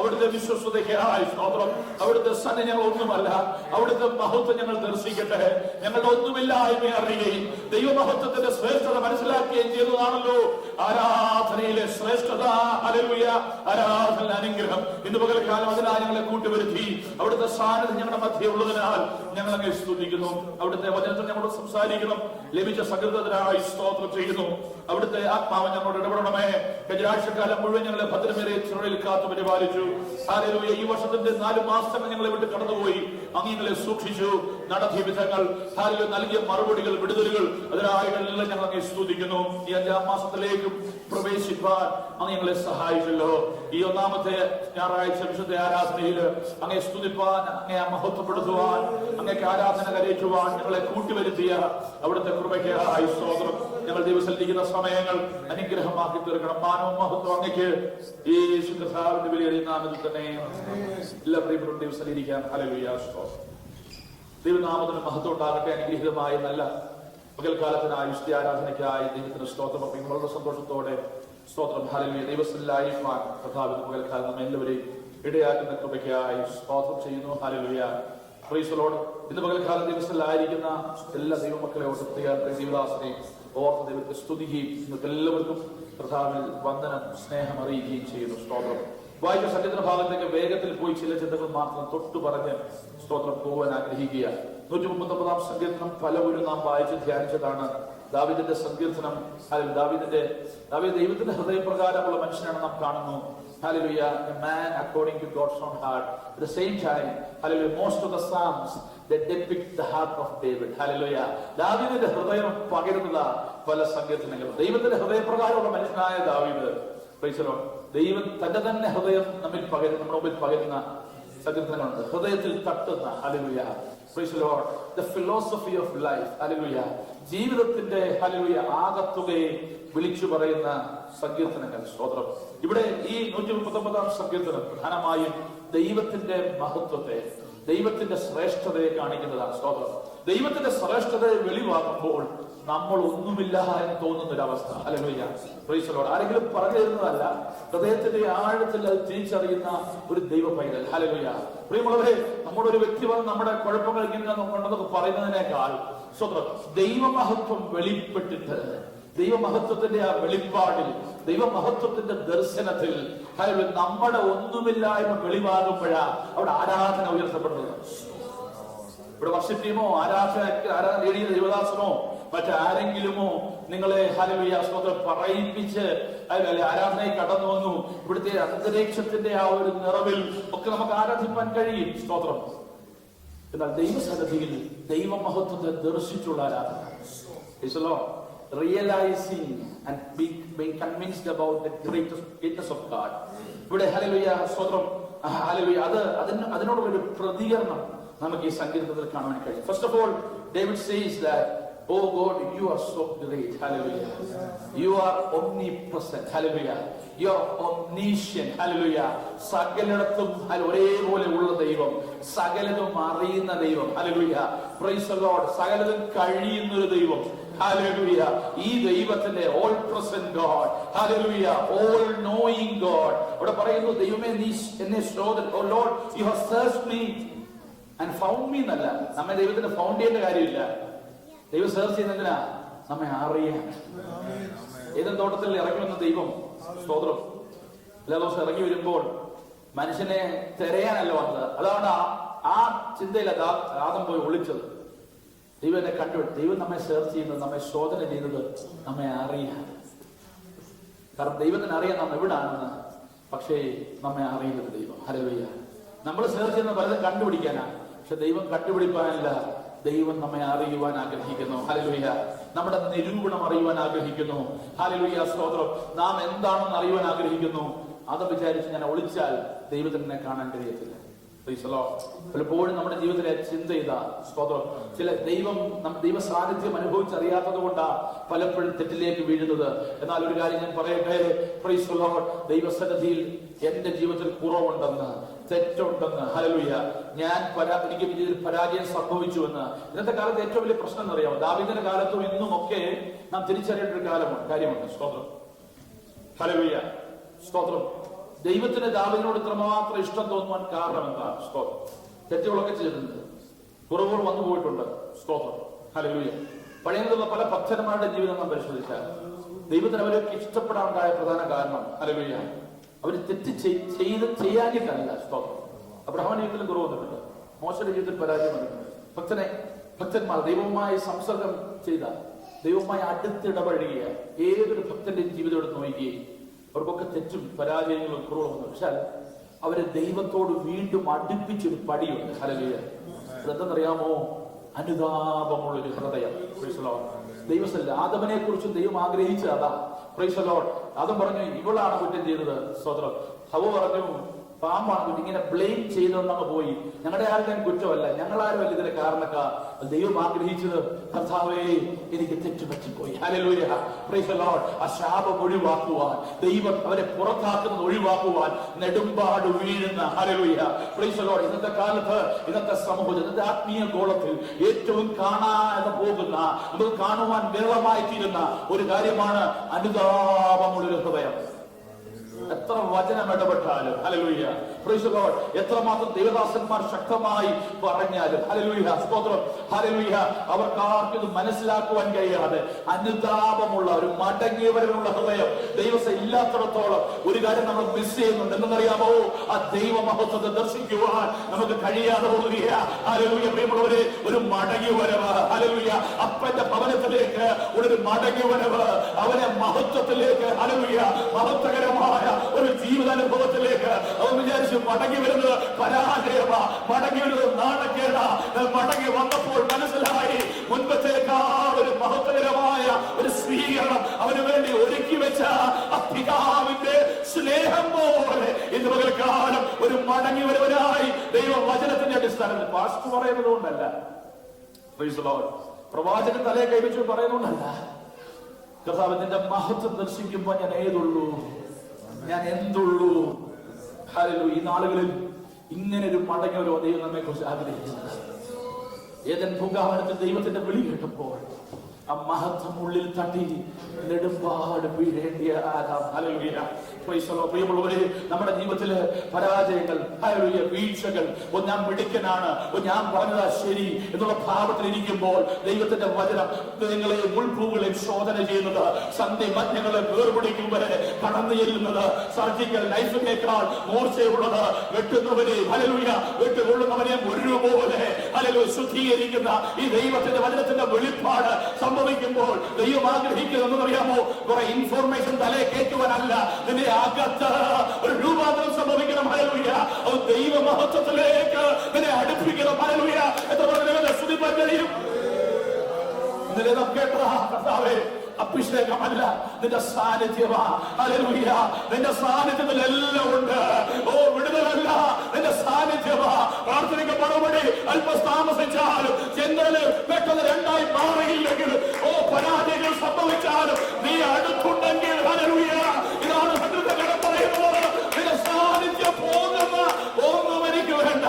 അവിടുത്തെ വിശ്വസ്തതയ്ക്കായി സ്തോത്രം. അവിടുത്തെ സന്നി ഞങ്ങൾ ഒന്നുമല്ല, അവിടുത്തെ മഹത്വം ഞങ്ങൾ ദർശിക്കട്ടെ. ഞങ്ങളുടെ ഒന്നുമില്ലായ്മ അറിയുകയും ദൈവമഹത്വത്തിന്റെ ശ്രേഷ്ഠത മനസ്സിലാക്കുകയും ചെയ്തതാണല്ലോ ആരാധനയിലെ ശ്രേഷ്ഠത. ഹല്ലേലൂയ, ആരാധന അനുഗ്രഹം. ഇന്ന് പകൽക്കാലം അതിനായി ഞങ്ങളെ കൂട്ടുവരുത്തി അവിടുത്തെ സാന്നിധ്യം ഞങ്ങളുടെ മധ്യേ ഉള്ളതിനാൽ ഞങ്ങൾ അങ്ങ് സ്തുതിക്കുന്നു. അവിടുത്തെ വചനത്തിൽ ഞങ്ങളോട് സംസാരിക്കണം. ലഭിച്ച സകൃതത്തിനായി സ്തോത്രം ചെയ്യുന്നു. അവിടുത്തെ ആത്മാവ് ഞങ്ങളോട് ഇടപെടണമേ. കഴിഞ്ഞാഴ്ചക്കാലം മുഴുവൻ ഞങ്ങളെ ഭദ്രമേറിയ ചിറയിൽ കാത്തു പരിപാലിച്ചു. ഹല്ലേലൂയ, ഈ വർഷത്തിന്റെ 4 മാസങ്ങൾ ഞങ്ങളെ വിട്ട് കടന്നുപോയി. അങ്ങ് ഞങ്ങളെ സൂക്ഷിച്ചു. നടത്തിയ വിധങ്ങൾ, ഹല്ലേലൂയ, നൽകിയ മറുപടികൾ, വിടുതലുകൾ, അതിനായിട്ടെല്ലാം ഞങ്ങൾ അങ്ങ് സ്തുതിക്കുന്നു. ഈ 5ാം മാസത്തിലേക്കും പ്രവേശിക്കാൻ അങ്ങ് ഞങ്ങളെ സഹായിച്ചല്ലോ. ഈ 1ാമത്തെ ഞായറാഴ്ച വിശുദ്ധ ആരാധനയിൽ അങ്ങേ സ്തുതിപ്പാൻ, അങ്ങേ മഹത്വപ്പെടുത്തുവാൻ, അങ്ങേക്ക് ആരാധന കരയിക്കുവാൻ ഞങ്ങളെ കൂട്ടിവരുത്തിയ അവിടുത്തെ കൃപയ്ക്കായി സ്തോത്രം. ഞങ്ങൾ ദിവസത്തിരിക്കുന്ന സമയങ്ങൾ അനുഗ്രഹമാക്കി തീർക്കണം. മാനവും മഹത്വം അങ്ങേക്ക് ഈ കർത്താവിന്റെ വിലയേറിയ നാമത്തിൽ തന്നെ. എല്ലാ പ്രിയപ്പെട്ട ദിവസത്തിലിരിക്കാൻ. ഹല്ലേലൂയ, സ്തോത്രം. ദൈവനാമത്തിന് മഹത്വം ഉണ്ടാകട്ടെ. അനുഗ്രഹീതമായ നല്ല പകൽക്കാലത്തിനായി വിശുദ്ധ ആരാധനയ്ക്കായി ദൈവത്തിന് സ്തോത്രം. വളരെ സന്തോഷത്തോടെ സ്തോത്രം. ഹല്ലേലൂയ, ദൈവസ്ഥലായിരിക്കാൻ കർത്താവിന്റെ പകൽക്കാലം നമ്മെ എല്ലാവരെയും ഇടയാക്കുന്ന കൃപയ്ക്കായി സ്തോത്രം ചെയ്യുന്നു. Hallelujah, praise the Lord. ഇന്ന് പകൽക്കാലം ദിവസത്തിലായിരിക്കുന്ന എല്ലാ ദൈവമക്കളെ ദൈവദാസനെ ഓർത്ത് ദൈവത്തെ സ്തുതിക്കുകയും നിങ്ങൾക്ക് എല്ലാവർക്കും കർത്താവിൽ വന്ദനം, സ്നേഹം അറിയിക്കുകയും ചെയ്യുന്നു. സ്തോത്രം. വായിച്ച സങ്കീർത്തന ഭാഗത്തേക്ക് വേഗത്തിൽ പോയി ചില ചിന്തകൾ മാത്രം തൊട്ടു പറഞ്ഞ് സ്തോത്രം പോകാൻ ആഗ്രഹിക്കുക. 139-ാം സങ്കീർത്തനം പലവരും നാം വായിച്ച് ധ്യാനിച്ചതാണ്. ദാവീദിന്റെ സങ്കീർത്തനം. ദാവീദ് ദൈവത്തിന്റെ ഹൃദയപ്രകാരമുള്ള മനുഷ്യനാണ് നാം കാണുന്നു. Hallelujah, a man according to God's own heart. At the same time, hallelujah, most of the psalms that depict the heart of David. Hallelujah, ദാവീദിന്റെ ഹൃദയം പകരുന്ന പല സങ്കീർത്തനങ്ങളും. ദൈവത്തിന്റെ ഹൃദയപ്രകാരമുള്ള മനുഷ്യനായ ദാവീദ്, പ്രൈസ് ദി ലോർഡ്, ദൈവം തന്റെ തന്നെ ഹൃദയം നമ്മുടെ മുമ്പിൽ പകരുന്ന സങ്കീർത്തനങ്ങളുണ്ട്. ഹൃദയത്തിൽ തട്ടുന്ന, hallelujah, praise the Lord, the philosophy of life. Hallelujah, ജീവിതത്തിന്റെ, ഹല്ലേലൂയ, ആകത്തുകയെ വിളിച്ചു പറയുന്ന സങ്കീർത്തനങ്ങൾ. സ്തോത്രം. ഇവിടെ ഈ 139-ാം സങ്കീർത്തനം പ്രധാനമായും ദൈവത്തിന്റെ മഹത്വത്തെ, ദൈവത്തിന്റെ ശ്രേഷ്ഠതയെ കാണിക്കുന്നതാണ്. സ്തോത്രം. ദൈവത്തിന്റെ ശ്രേഷ്ഠതയെ വെളിവാക്കുമ്പോൾ നമ്മൾ ഒന്നുമില്ല എന്ന് തോന്നുന്നൊരവസ്ഥ. ഹല്ലേലൂയ, പ്രൈസ് ദി ലോർഡ്. ആരെങ്കിലും പറഞ്ഞു തരുന്നതല്ല, ഹൃദയത്തിന്റെ ആഴത്തിൽ അത് തിരിച്ചറിയുന്ന ഒരു ദൈവ പൈതൽ. ഹല്ലേലൂയ. പ്രിയമുള്ളവരെ, നമ്മുടെ ഒരു വ്യക്തി വന്ന് നമ്മുടെ കുഴപ്പങ്ങൾ ഇങ്ങനെ ഉണ്ടെന്നൊക്കെ പറയുന്നതിനേക്കാൾ സ്വന്തം ദൈവമഹത്വം വെളിപ്പെട്ടിട്ട്, ദൈവമഹത്വത്തിന്റെ ആ വെളിപ്പാടിൽ, ദൈവമഹത്വത്തിന്റെ ദർശനത്തിൽ നമ്മുടെ ഒന്നുമില്ലായ്മ വെളിവാകുമ്പോഴാ അവിടെ ആരാധന ഉയർത്തപ്പെടുന്നത്. ഇവിടെ വർഷിപ്പ് ടീമോ ആരാധന ദൈവദാസനോ മറ്റാരെങ്കിലുമോ നിങ്ങളെ ഹല്ലേലൂയ സ്തോത്രം പറയിപ്പിച്ച് ആരാധനയിൽ കടന്നു വന്നു. ഇവിടുത്തെ അന്തരീക്ഷത്തിന്റെ ആ ഒരു നിറവിൽ ഒക്കെ നമുക്ക് ആരാധിപ്പാൻ കഴിയും. സ്തോത്രം. എന്നാൽ ദൈവസന്നിധിയിൽ ദൈവമഹത്വത്തെ ദർശിച്ചുള്ള ആരാധന, realizing and being convinced about the greatness of God. ഇവിടെ ഹല്ലേലൂയ സ്തോത്രം, ഹല്ലേലൂയ, അതിനോടുള്ള ഒരു പ്രതികരണം നമുക്ക് ഈ സങ്കീർത്തനത്തിൽ കാണാൻ കഴിയും. First of all, David says that, oh God, you are so great. Hallelujah. You are omnipresent. Hallelujah. You are omniscient. Hallelujah. സകലയിടത്തും ഒരേപോലെ ഉള്ള ദൈവം, സകലതും അറിയുന്ന ദൈവം. Hallelujah. Praise the Lord. സകലതും കഴിയുന്ന ഒരു ദൈവം. Hallelujah. ഈ ദൈവത്തിന്റെ all present God. Hallelujah. All knowing God. അവിടെ പറയുന്നു, ദൈവമേ നീ എന്നെ ശോധന, oh Lord, you have searched me and found me എന്നല്ല. നമ്മെ ദൈവത്തിന് ഫൗണ്ട് ചെയ്യേണ്ട കാര്യമില്ല. ദൈവം സെർച്ച് ചെയ്യുന്നതിനാ നമ്മെ അറിയാൻ. ഏതൻ തോട്ടത്തിൽ ഇറങ്ങി വന്ന ദൈവം, സ്തോത്രം, എല്ലാ ദിവസം ഇറങ്ങി വരുമ്പോൾ മനുഷ്യനെ തിരയാനല്ല വന്നത്. അതാണ് ആ ചിന്തയിൽ ആദം പോയി ഒളിച്ചത്. ദൈവം എന്നെ കണ്ടുപിടി. ദൈവം നമ്മെ സെർച്ച് ചെയ്യുന്നത്, നമ്മെ ശോധന ചെയ്യുന്നത് നമ്മെ അറിയാൻ. കാരണം ദൈവത്തിന് അറിയാൻ നാം എവിടാണെന്ന്, പക്ഷേ നമ്മെ അറിയുന്നത് ദൈവം. ഹല്ലേലൂയ. നമ്മൾ സെർച്ച് ചെയ്യുന്ന പലതും കണ്ടുപിടിക്കാനാണ്, പക്ഷെ ദൈവം കണ്ടുപിടിപ്പാനല്ല. ദൈവം നമ്മെ അറിയുവാൻ ആഗ്രഹിക്കുന്നു. ഹല്ലേലൂയ. നമ്മുടെ നിരൂപണം അറിയുവാൻ ആഗ്രഹിക്കുന്നു. ഹല്ലേലൂയ, സ്തോത്രം. നാം എന്താണെന്ന് അറിയുവാൻ ആഗ്രഹിക്കുന്നു. അത് വിചാരിച്ച് ഞാൻ ഒളിച്ചാൽ ദൈവത്തിനെ കാണാൻ കഴിയത്തില്ല. പലപ്പോഴും നമ്മുടെ ജീവിതത്തിലെ ചിന്ത ഇതാ, സ്തോത്രം, ചില ദൈവ സാന്നിധ്യം അനുഭവിച്ചറിയാത്തത് കൊണ്ടാണ് പലപ്പോഴും തെറ്റിലേക്ക് വീഴുന്നത്. എന്നാൽ ഒരു കാര്യം ഞാൻ പറയട്ടെ, പ്രൈസ് ദി ലോർഡ്, ദൈവസന്നിധിയിൽ എന്റെ ജീവിതത്തിൽ കുറവുണ്ടെന്ന്, തെറ്റുണ്ടെന്ന്, ഹല്ലേലൂയ, എനിക്ക് ജീവിതത്തിൽ പരാജയം സംഭവിച്ചുവെന്ന്. ഇന്നത്തെ കാലത്ത് ഏറ്റവും വലിയ പ്രശ്നം എന്നറിയാമോ? ദാവീദിന്റെ കാലത്തും ഇന്നും ഒക്കെ നാം തിരിച്ചറിയേണ്ട ഒരു കാര്യമുണ്ട്. സ്തോത്രം, ഹല്ലേലൂയ, സ്തോത്രം. ദൈവത്തിന് ദാവീദിനോട് ഇത്രമാത്രം ഇഷ്ടം തോന്നുവാൻ കാരണം എന്താണ്? സ്തോത്രം. തെറ്റുകളൊക്കെ ചെയ്തിട്ടുണ്ട്, കുറവുകൾ വന്നു പോയിട്ടുണ്ട്. സ്തോത്രം. ഹല്ലേലൂയ. പഴയ നിയമത്തിലുള്ള പല ഭക്തന്മാരുടെ ജീവിതം നാം പരിശോധിച്ചാൽ ദൈവത്തിന് അവരൊക്കെ ഇഷ്ടപ്പെടാനുണ്ടായ പ്രധാന കാരണം ഹല്ലേലൂയ അവർ തെറ്റ് ചെയ്യാനിട്ടല്ല. സ്തോത്രം. അബ്രഹാമിന്റെ ജീവിതത്തിൽ കുറവ് വന്നിട്ടുണ്ട്, മോശയുടെ ജീവിതത്തിൽ പരാജയം വന്നിട്ടുണ്ട്. ഭക്തന്മാർ ദൈവവുമായി സംസർഗം ചെയ്ത, ദൈവവുമായി അടുത്തിടപഴകിയ ഏതൊരു ഭക്തന്റെ ജീവിതം എടുത്ത് നോക്കുകയും അവർക്കൊക്കെ തെറ്റും പരാജയങ്ങളും കുറവും വന്നു. പക്ഷേ അവരെ ദൈവത്തോട് വീണ്ടും അടുപ്പിച്ചൊരു പടിയുണ്ട്. ഹല്ലേലൂയ. അതെന്തെന്നറിയാമോ? അനുതാപമുള്ളൊരു ഹൃദയം. Praise the Lord. ദൈവസല്ല ആദമനെ കുറിച്ചും ദൈവം ആഗ്രഹിച്ചത് അതാ. Price the Lord. ആദം പറഞ്ഞു ഇവളാണ് കുറ്റം ചെയ്തത്. സ്തോത്രം. ഹവ്വ പറഞ്ഞു പാമ്പാണ്. ഇങ്ങനെ ബ്ലെയിം ചെയ്തുകൊണ്ടങ്ങ് പോയി. ഞങ്ങളുടെ ആരുടെയും കുറ്റമല്ല, ഞങ്ങളാരുമല്ല ഇതിന്റെ കാരണക്കാർ. ദൈവം ആഗ്രഹിച്ചത് കർത്താവേ എനിക്ക് തെറ്റുപറ്റിപ്പോയി. ഹല്ലേലൂയ. Praise the Lord. ആ ശാപം ഒഴിവാക്കുവാൻ, ദൈവം അവരെ പുറത്താക്കുന്നത് ഒഴിവാക്കുവാൻ നെടുമ്പാട് വീഴുന്ന ഹല്ലേലൂയ. Praise the Lord. ഇന്നത്തെ കാലത്ത്, ഇന്നത്തെ സമൂഹത്തിൽ, ഇന്നത്തെ ആത്മീയ ഗോളത്തിൽ ഏറ്റവും കാണാതെ പോകുന്ന, നമുക്ക് കാണുവാൻ വിരളമായി തീരുന്ന ഒരു കാര്യമാണ് അനുതാപമുള്ളൊരു ഹൃദയം. എത്ര വചനം ഇടപെട്ടാലും ഹല്ലേലൂയ. Praise the Lord. എത്രമാത്രം ദൈവദാസന്മാർ ശക്തമായി പറഞ്ഞാലും ഹല്ലേലൂയ. സ്തോത്രം. ഹല്ലേലൂയ. അവർക്കാർക്കും ഇത് മനസ്സിലാക്കുവാൻ കഴിയാതെ അനുതാപമുള്ള ഒരു മടങ്ങിയവരുള്ള ഹൃദയം ദൈവത്തെ ഇല്ലാത്തിടത്തോളം ഒരു കാര്യം നമ്മൾ മിസ് ചെയ്യുന്നുണ്ട്. എന്തെന്നറിയാമോ? ആ ദൈവ മഹത്വത്തെ ദർശിക്കുവാൻ നമുക്ക് കഴിയാതെ പോവുക. ഹല്ലേലൂയ. പ്രിയമുള്ളവരെ, ഒരു മടങ്ങി വരവ്. ഹല്ലേലൂയ. അപ്പന്റെ ഭവനത്തിലേക്ക് ഒരു മടങ്ങി വരവ്, അവനെ മഹത്വത്തിലേക്ക്, ഹല്ലേലൂയ, മഹത്വകരമായ ഒരു ജീവിതാനുഭവത്തിലേക്ക് അവൻ വിചാരിച്ചു മടങ്ങി വരുന്നത് പരാജയമാ, മടങ്ങി വരുന്നത് നാണക്കേടാ. മടങ്ങി വന്നപ്പോൾ മനസ്സിലായി മുൻപത്തേക്കാൾ ഒരു മഹത്വകരമായ ഒരു സ്വീകരണം അവന് വേണ്ടി ഒരുക്കി വെച്ച പിതാവിന്റെ സ്നേഹം പോലെ ഇന്ന് പകൽക്കാലം ഒരു മടങ്ങി വരുവനായി ദൈവ വചനത്തിന്റെ അടിസ്ഥാനത്തിൽ പാസ്റ്റർ പറയുന്നത് കൊണ്ടല്ല, പ്രവാചകൻ തലയെ കൈവച്ചു പറയുന്നതുകൊണ്ടല്ല, കർത്താവിന്റെ മഹത്വം ദർശിക്കുമ്പോൾ ഞാൻ ഏതുള്ളൂ, ഞാൻ എന്തുള്ളൂ. ഹല്ലേലൂയ. ഈ നാളുകളിൽ ഇങ്ങനെ ഒരു മടങ്ങിയൊരു ദൈവം നമ്മെ കുറിച്ച് ആഗ്രഹിക്കുന്നത്. ഏതൻ പൂങ്കാവനത്തിൽ ദൈവത്തിന്റെ വിളി കേട്ടപ്പോൾ ആ മഹത്വം ഉള്ളിൽ തട്ടി നെടുമ്പാട് വീഴേണ്ടിയ ആദാം. ഹല്ലേലൂയ. Praise the Lord. പ്രിയമുള്ളവരെ, നമ്മുടെ ജീവിതത്തില് പരാജയങ്ങൾ, ഹല്ലേലൂയ, വീഴ്ചകൾ, ഞാൻ മിടുക്കനാണ്, ഞാൻ പറഞ്ഞതാ ശരി എന്നുള്ള ഭാവത്തിൽ ഇരിക്കുമ്പോൾ ദൈവത്തിന്റെ വചനം നിങ്ങളെ മുൾപൂകളെ ശോധന ചെയ്യുന്നത്, സന്ധിമജ്ഞങ്ങളെ വേർപിടിക്കും വരെ കടന്നു ചെല്ലുന്നത്, സർജിക്കൽ ലൈഫിനേക്കാൾ മൂർച്ചയുള്ളത്, വെട്ടുന്നവനെ, ഹല്ലേലൂയ, വെട്ടുകൊള്ളുന്നവനെ ഒരുപോലെ ഹല്ലേലൂയ ശുദ്ധീകരിക്കുന്ന ഈ ദൈവത്തിന്റെ വചനത്തിന്റെ വെളിപ്പാട് സംഭവിക്കുമ്പോൾ ദൈവം ആഗ്രഹിക്കുന്നത് അറിയാമോ? കുറെ ഇൻഫോർമേഷൻ തലയെ കയറ്റുവാനല്ല, നിന്റെ അകത്ത് ഒരു രൂപാന്തരം സംഭവിക്കണം. ഹല്ലേലൂയ. ദൈവ മഹത്വത്തിലേക്ക് നിന്നെ അടുപ്പിക്കണം. ഹല്ലേലൂയ. എന്ന് പറഞ്ഞ സ്തുതിപ്പാൻ കഴിയും. ഇന്നലെ നാം കേട്ടതാ, കർത്താവേ അഭിഷേകമല്ല, നിന്റെ സാന്നിധ്യമാ. ഹല്ലേലൂയ. നിന്റെ സാന്നിധ്യത്തിൽ എല്ലാം ഉണ്ട്. ഓ, വിടുതലല്ല, നിന്റെ സാന്നിധ്യമാ. പ്രാർത്ഥനയ്ക്ക് മറുപടി അല്പം താമസിച്ചാലും, ചെങ്കടല് പെട്ടെന്ന് രണ്ടായി മാറിയില്ലെങ്കിൽ, ഓ, പരാജയങ്ങൾ സംഭവിച്ചാലും നീ അടുത്തുണ്ടെങ്കിൽ, ഹല്ലേലൂയ, ഇതാണ് സകൃതകടം പറയുന്നത്. നിന്റെ സാന്നിധ്യം പോകുന്നവ എനിക്ക് വേണ്ട.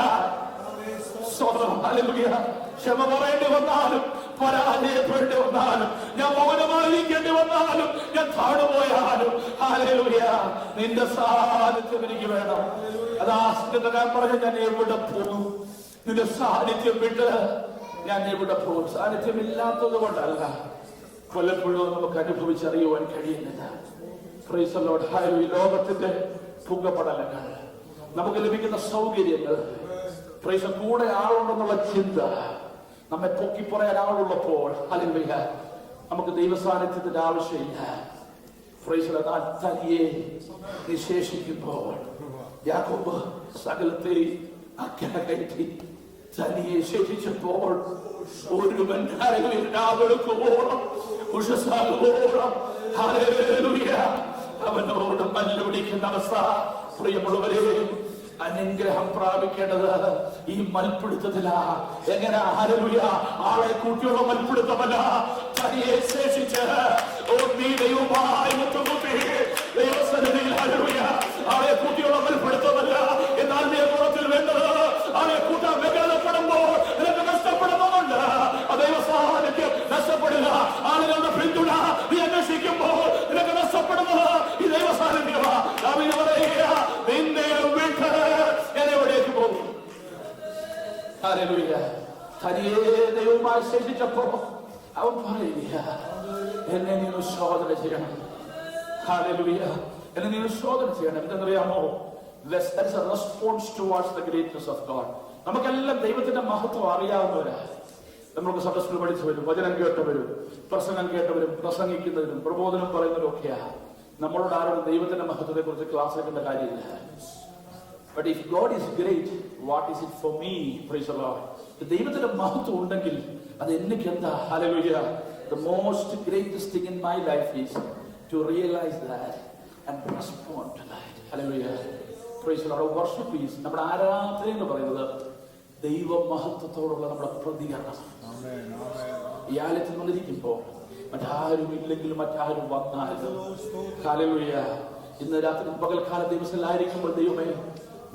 ഹല്ലേലൂയ. ക്ഷമ പറയേണ്ടി വന്നാലും, പരാജയപ്പെടേണ്ടി വന്നാലും, ഞാൻ മൗനമായിരിക്കേണ്ടി വന്നാലും, ഞാൻ താണുപോയാലും, ഹല്ലേലൂയ, നിന്റെ സാന്നിധ്യം എനിക്ക് വേണം. അതാ ഞാൻ പറഞ്ഞു, ഞാൻ എവിടെ പോകും? നിന്റെ സാന്നിധ്യം വിട്ട് ഞാൻ എവിടെ പോകും? സാന്നിധ്യം ഇല്ലാത്തത് കൊണ്ടല്ല, പലപ്പോഴും നമുക്ക് അനുഭവിച്ചറിയുവാൻ കഴിയുന്നില്ല. Price the Lord. ഹല്ലേലൂയ. ലോകത്തിന്റെ പുകപടലങ്ങൾ, നമുക്ക് ലഭിക്കുന്ന സൗകര്യങ്ങൾ, പ്രൈസ് കൂടെ ആളുണ്ടെന്നുള്ള ചിന്ത, നമ്മെ പൊക്കി പറയാൻ ആളുള്ളപ്പോൾ, ഹല്ലേലൂയ, നമുക്ക് ദൈവസാന്നിധ്യത്തിന്റെ ആവശ്യമില്ല. Price the Lord. തനിയെ നിശേഷിക്കുമ്പോൾ യാക്കോബ് സകലത്തെ അക്കരെ കയറ്റി തനിയെ ശേഷിച്ചപ്പോൾ ഒരുവൻ രാവെളുക്കുവോളം ഉഷസാകുവോളം, ഹല്ലേലൂയ, അവനോട് മല്ലുപിടിക്കുന്ന അവസ്ഥ. പ്രിയമുള്ളവരെ, അനുഗ്രഹം പ്രാപിക്കേണ്ടത് ഈ മൽപ്പിടുത്തത്തിലാ. എങ്ങനെ? ഹല്ലേലൂയ. ആളെ കൂട്ടിയുള്ള മൽപ്പിടുത്തമല്ല, തനിയെ ശേഷിച്ച് നീ ദൈവമായി മുട്ടുകുത്തി ദൈവസന്നിധിയിൽ, ഹല്ലേലൂയ, ആളെ കൂട്ടിയുള്ള മൽപ്പിടുത്തമല്ല. എന്നാൽ നീ പുറത്തിൽ വേണ്ടത് ആളെ കൂട്ടാൻ വ്യഗ്രതപ്പെടുമ്പോൾ നിനക്ക് നഷ്ടപ്പെടുന്നുണ്ട്. ദൈവസാന്നിധ്യം നഷ്ടപ്പെടുക, ആളുകളുടെ പിന്തുണ നീ അന്വേഷിക്കുമ്പോൾ നിനക്ക് നഷ്ടപ്പെടുന്നത് ഈ ദൈവസാന്നിധ്യമാണ്. പറയുക, ഹല്ലേലൂയ. തനിയെ ദൈവവുമായി ശേഷിച്ചപ്പോ അവൻ പറയുക, എന്നെ നീ ശോധന ചെയ്യണം. ഹല്ലേലൂയ. എന്നെ നീ ശോധന ചെയ്യണം. എന്തെന്നറിയാമോ? That's a response towards the greatness of God. നമുക്കെല്ലാം ദൈവത്തിന്റെ മഹത്വം അറിയാവുന്നവരാ. നമുക്ക് സദസ്സിൽ പഠിച്ചു വരും, വചനം കേട്ടവരും, പ്രസംഗം കേട്ടവരും, പ്രസംഗിക്കുന്നവരും, പ്രബോധനം പറയുന്നവരും ഒക്കെയാ. നമ്മളോട് ആരോടും ദൈവത്തിന്റെ മഹത്വത്തെ കുറിച്ച് ക്ലാസ് എടുക്കേണ്ട കാര്യമില്ല. But if God is great, what is it for me? Praise the Lord. ദൈവത്തിന്റെ മഹത്വം ഉണ്ടെങ്കിൽ അത് എനിക്ക് എന്താ? Hallelujah. The most greatest thing in my life is to realize that and respond to that. Hallelujah. Praise the Lord. Worship is നമ്മുടെ ആരാധന എന്ന് പറയുന്നത് ദൈവ മഹത്വത്തോടുള്ള നമ്മുടെ പ്രതികരണം. ഈ ആലയത്തിൽ വന്നിരിക്കുമ്പോൾ മറ്റാരും ഇല്ലെങ്കിലും മറ്റാരും വന്നാലും ഹല്ലേലൂയ. ഇന്ന് രാത്രി പകൽക്കാല ദിവസത്തിലായിരിക്കുമ്പോൾ ദൈവമേ,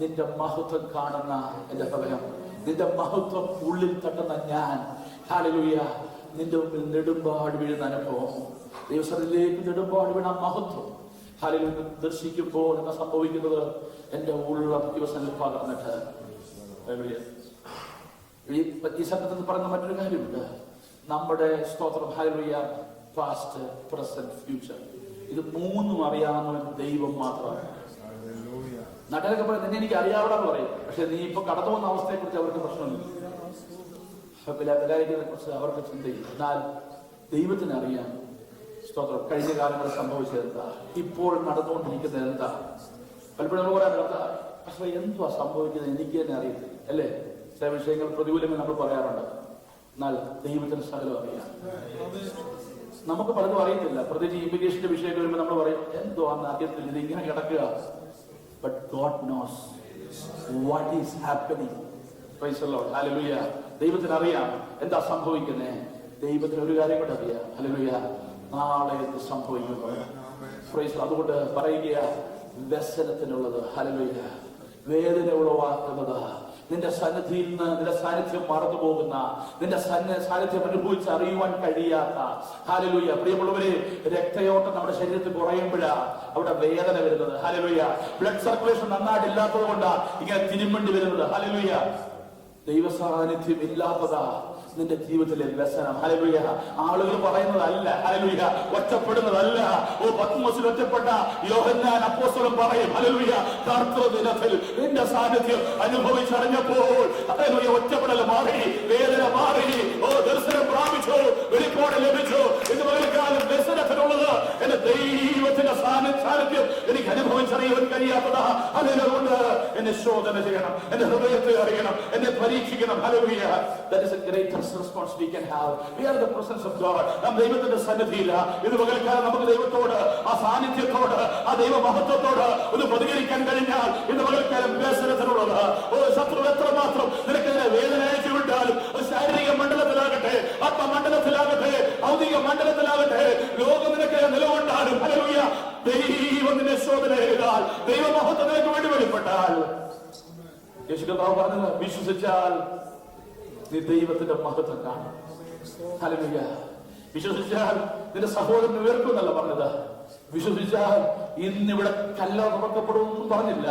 നിന്റെ മഹത്വം കാണുന്ന എന്റെ ഹൃദയം, നിന്റെ മഹത്വം ഉള്ളിൽ തട്ടുന്ന ഞാൻ, ഹല്ലേലൂയ, നിന്റെ മുമ്പിൽ നെടുമ്പാട് വീഴുന്ന അനുഭവം, ദൈവസന്നിധിയിലേക്ക് നെടുമ്പാട് വീണ മഹത്വം ഹല്ലേലൂയ ദർശിക്കുമ്പോൾ എന്താ സംഭവിക്കുന്നത്? എന്റെ ഉള്ളം ദിവസങ്ങളിൽ പകർന്നിട്ട് ഈ സംഘത്തിൽ പറയുന്ന മറ്റൊരു കാര്യമുണ്ട്. നമ്മുടെ സ്തോത്രം ഹല്ലേലൂയ, പാസ്റ്റ്, പ്രസന്റ്, ഫ്യൂച്ചർ, ഇത് മൂന്നും അറിയാവുന്നവൻ ദൈവം മാത്രമാണ്. നാട്ടുകാരൊക്കെ പറയും, നിന്നെ എനിക്ക് അറിയാവണമെന്ന് പറയും. പക്ഷെ നീ ഇപ്പൊ കടന്നു പോകുന്ന അവസ്ഥയെ കുറിച്ച് അവർക്ക് പ്രശ്നമില്ല, കുറിച്ച് അവർക്ക് ചിന്തയില്ല. എന്നാൽ ദൈവത്തിന് അറിയാം സ്തോത്രം കഴിഞ്ഞ കാലങ്ങളിൽ സംഭവിച്ചത് എന്താ, ഇപ്പോൾ നടന്നുകൊണ്ടിരിക്കുന്നത് എന്താ. പലപ്പോഴും നമ്മൾ പറയാൻ പക്ഷെ എന്തുവാ സംഭവിക്കുന്നത് എനിക്ക് തന്നെ അറിയത്തില്ല, അല്ലേ? ചില വിഷയങ്ങൾ പ്രതികൂലമെന്ന് നമ്മൾ പറയാറുണ്ട്. എന്നാൽ ദൈവത്തിന് സകലം അറിയാം. നമുക്ക് പലതും അറിയത്തില്ല. പ്രത്യേകിച്ച് ഇമിഗ്രേഷന്റെ വിഷയമൊക്കെ വരുമ്പോൾ നമ്മൾ പറയും, എന്തോ അന്ന് അറിയത്തില്ല, ഇത് ഇങ്ങനെ കിടക്കുക. But God knows what is happening. Praise the Lord. Hallelujah. ദൈവത്തിന് അറിയാം എന്താ സംഭവിക്കുന്നത്. ദൈവത്തിന് ഒരു കാര്യം കൂടെ അറിയാം. ഹല്ലേലൂയ, നാളെ എന്ത് സംഭവിക്കുന്നു. Praise the Lord. അതുകൊണ്ട് പറയുക, വ്യസനത്തിനുള്ളത്, ഹല്ലേലൂയ, വേദന ഉളവാക്കുന്നത്, നിന്റെ സന്നിധിയിൽ നിന്ന് നിന്റെ സാന്നിധ്യം മറന്നു പോകുന്ന, നിന്റെ സാന്നിധ്യം അനുഭവിച്ച് അറിയുവാൻ കഴിയാത്ത, ഹല്ലേലൂയ, പ്രിയമുള്ളവരെ, രക്തയോട്ടം നമ്മുടെ ശരീരത്തിൽ കുറയുമ്പോഴാണ് അവിടെ വേദന വരുന്നത്. ഹല്ലേലൂയ. ബ്ലഡ് സർക്കുലേഷൻ നന്നായിട്ടില്ലാത്തത് കൊണ്ടാണ് ഇങ്ങനെ തിരുമ്പണ്ടി വരുന്നത്. ഹല്ലേലൂയ. ദൈവ സാന്നിധ്യം ഇല്ലാത്തതാ നിന്റെ ജീവിതത്തിലെ വ്യസനം. ഹല്ലേലൂയ. ആളുകൾ പറയുന്നതല്ല, ഹല്ലേലൂയ, ഒറ്റപ്പെടുന്നതല്ല. പത്മോസിൽ ഒറ്റപ്പെട്ട യോഹന്നാൻ അപ്പോസ്തലൻ പറയും, ഹല്ലേലൂയ, കർത്തൃദിനത്തിൽ നിന്റെ സാന്നിധ്യം അനുഭവിച്ചറിഞ്ഞപ്പോൾ ഹല്ലേലൂയ, ഒറ്റപ്പെടൽ മാറി, വേദന മാറി, ദർശനം പ്രാപിച്ചു, വെളിപ്പാട് ലഭിച്ചു. ഇത് പകൽക്കാലം വ്യസനത്തിനുള്ളത് എന്റെ ദൈവത്തിന്റെ സാന്നിധ്യം എനിക്ക് അനുഭവിച്ചറിയാൻ കഴിയാത്തതാ. അതുകൊണ്ട് എന്നെ ശോധന ചെയ്യണം, എന്റെ ഹൃദയത്തെ അറിയണം, എന്നെ പരീക്ഷിക്കണം. Hallelujah. That is a greatest response we can have. We are the presence of God. നാം ദൈവത്തിന്റെ സന്നിധിയില്ല. ഇത് പകൽക്കാലം നമുക്ക് ദൈവത്തോട്, ആ സാന്നിധ്യത്തോട്, ആ ദൈവ മഹത്വത്തോട് ഒന്ന് പ്രതികരിക്കാൻ കഴിഞ്ഞാൽ ഇന്ന് പകൽക്കാലം വ്യസനത്തിനുള്ളത്. ശത്രു എത്രമാത്രം നിനക്കെതിരെ വേദന അയച്ചു വിട്ടാലും, ശാരീരിക മണ്ഡലത്തിലാകട്ടെ, ആത്മമണ്ഡലത്തിലാകട്ടെ, ഭൗതിക മണ്ഡലത്തിലാകട്ടെ, ലോകം നിനക്ക് നിലകൊണ്ടാലും, ഹല്ലേലൂയ, ദൈവം നിന്നെ ശോധന ചെയ്താൽ, ദൈവ മഹത്വം നിനക്ക് വേണ്ടി വെളിപ്പെട്ടാൽ, യേശു കർത്താവ് പറഞ്ഞത്, വിശ്വസിച്ചാൽ നീ ദൈവത്തിന്റെ മഹത്വം കാണും. ഹല്ലേലൂയ. വിശ്വസിച്ചാൽ നിന്റെ സഹോദരൻ ഉയർക്കുമെന്നല്ല പറഞ്ഞത്. വിശ്വസിച്ചാൽ ഇന്നിവിടെ കല്ല തുറക്കപ്പെടുമെന്നും പറഞ്ഞില്ല.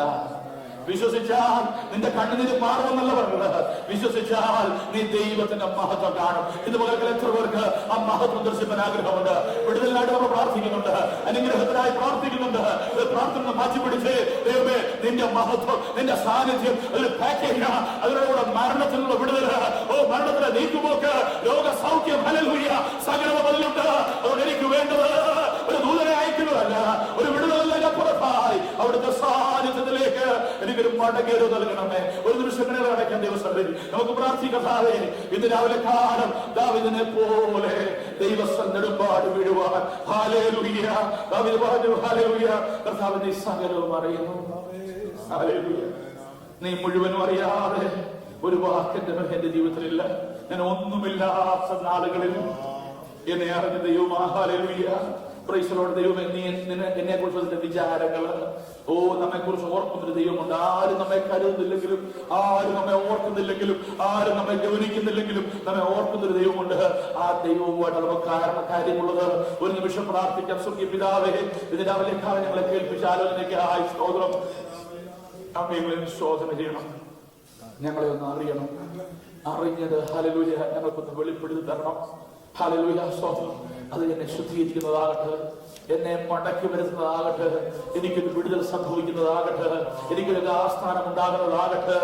വിശ്വസിച്ചാൽ നിന്റെ കണ്ണുനീര് മാറുമെന്നല്ല പറഞ്ഞത്. വിശ്വസിച്ചാൽ നീ ദൈവത്തിന്റെ മഹത്വം കാണും. ഇത് മുതൽ എത്ര പേർക്ക് ആ മഹത്വം ദർശിക്കാൻ ആഗ്രഹമുണ്ട്? വിടുതലിനായിട്ട് നമ്മൾ പ്രാർത്ഥിക്കുന്നുണ്ട്, അനുഗ്രഹത്തിനായി പ്രാർത്ഥിക്കുന്നുണ്ട്. പ്രാർത്ഥന മാറ്റിപ്പിടിച്ച്, ദൈവമേ, നിന്റെ മഹത്വം, നിന്റെ സാന്നിധ്യം ഒരു പാക്കേജാണ്. അതിനോട് മരണത്തിനുള്ള വിടുതൽ, മരണത്തിലെ നീക്കുപോക്ക്, രോഗസൗഖ്യം, ഹല്ലേലൂയ, സകലവും അതിലുണ്ട്. അതുകൊണ്ട് എനിക്ക് വേണ്ടത് ഒരു ദൂതനെ അയക്കുന്നതല്ല, ഒരു വിടുതലപ്പുറത്തായി അവിടുത്തെ സാന്നിധ്യത്തിലേക്ക് എനിക്കൊരു മടങ്ങേറ് നൽകണമേ. ഒരു നിമിഷം അടയ്ക്കാൻ ദിവസങ്ങളിൽ നമുക്ക് പ്രാർത്ഥിക്കാതെ ഇന്ന് രാവിലെ കാലം ദാവീദിനെ പോലെ ദൈവസ്ഥ നെടുമ്പാട് വീഴുവാൻ. ഹല്ലേലൂയ. ദാവീദ് പറഞ്ഞു, ഹല്ലേലൂയ, കർത്താവ് നീ സകലവും അറിയുന്നു. ഹല്ലേലൂയ. നീ മുഴുവനും അറിയാതെ ഒരു വാക്കിന്റെ എന്റെ ജീവിതത്തിലില്ല. ഞാൻ ഒന്നുമില്ലാത്ത നാളുകളിൽ എന്നെ അറിഞ്ഞ ദൈവമാ. ഹല്ലേലൂയ. Praise the Lord. ദൈവമേ, നീ എന്നെ കുറിച്ച് വിചാരങ്ങള്, നമ്മെ കുറിച്ച് ഓർക്കുന്നൊരു ദൈവമുണ്ട്. ആരും നമ്മെ കരുതുന്നില്ലെങ്കിലും, ആരും നമ്മെ ഓർക്കുന്നില്ലെങ്കിലും, ആരും നമ്മെ ഗൗനിക്കുന്നില്ലെങ്കിലും നമ്മെ ഓർക്കുന്നൊരു ദൈവമുണ്ട്. ആ ദൈവവുമായിട്ട് നമുക്ക് കാര്യമുള്ളത്. ഒരു നിമിഷം പ്രാർത്ഥിക്കാം. സ്വർഗീയ പിതാവേ, ഇതിന്റെ അവലേക്കാലം ഞങ്ങളെ കേൾപ്പിച്ച ആലോചനയ്ക്ക് സ്തോത്രം. അമ്മയെങ്കിലും ശോധന ചെയ്യണം. ഞങ്ങളെ ഒന്ന് അറിയണം. അറിഞ്ഞത് ഹല്ലേലൂയ ഞങ്ങൾക്കൊന്ന് വെളിപ്പെടുത്തി തരണം. ഹല്ലേലൂയ സ്തോത്രം. അത് എന്നെ ശുദ്ധീകരിക്കുന്നതാകട്ടെ, എന്നെ മടക്കി വരുന്നതാകട്ടെ, എനിക്കൊരു വിടുതൽ സംഭവിക്കുന്നതാകട്ടെ, എനിക്കൊരു ആസ്ഥാനം ഉണ്ടാകുന്നതാകട്ടെ.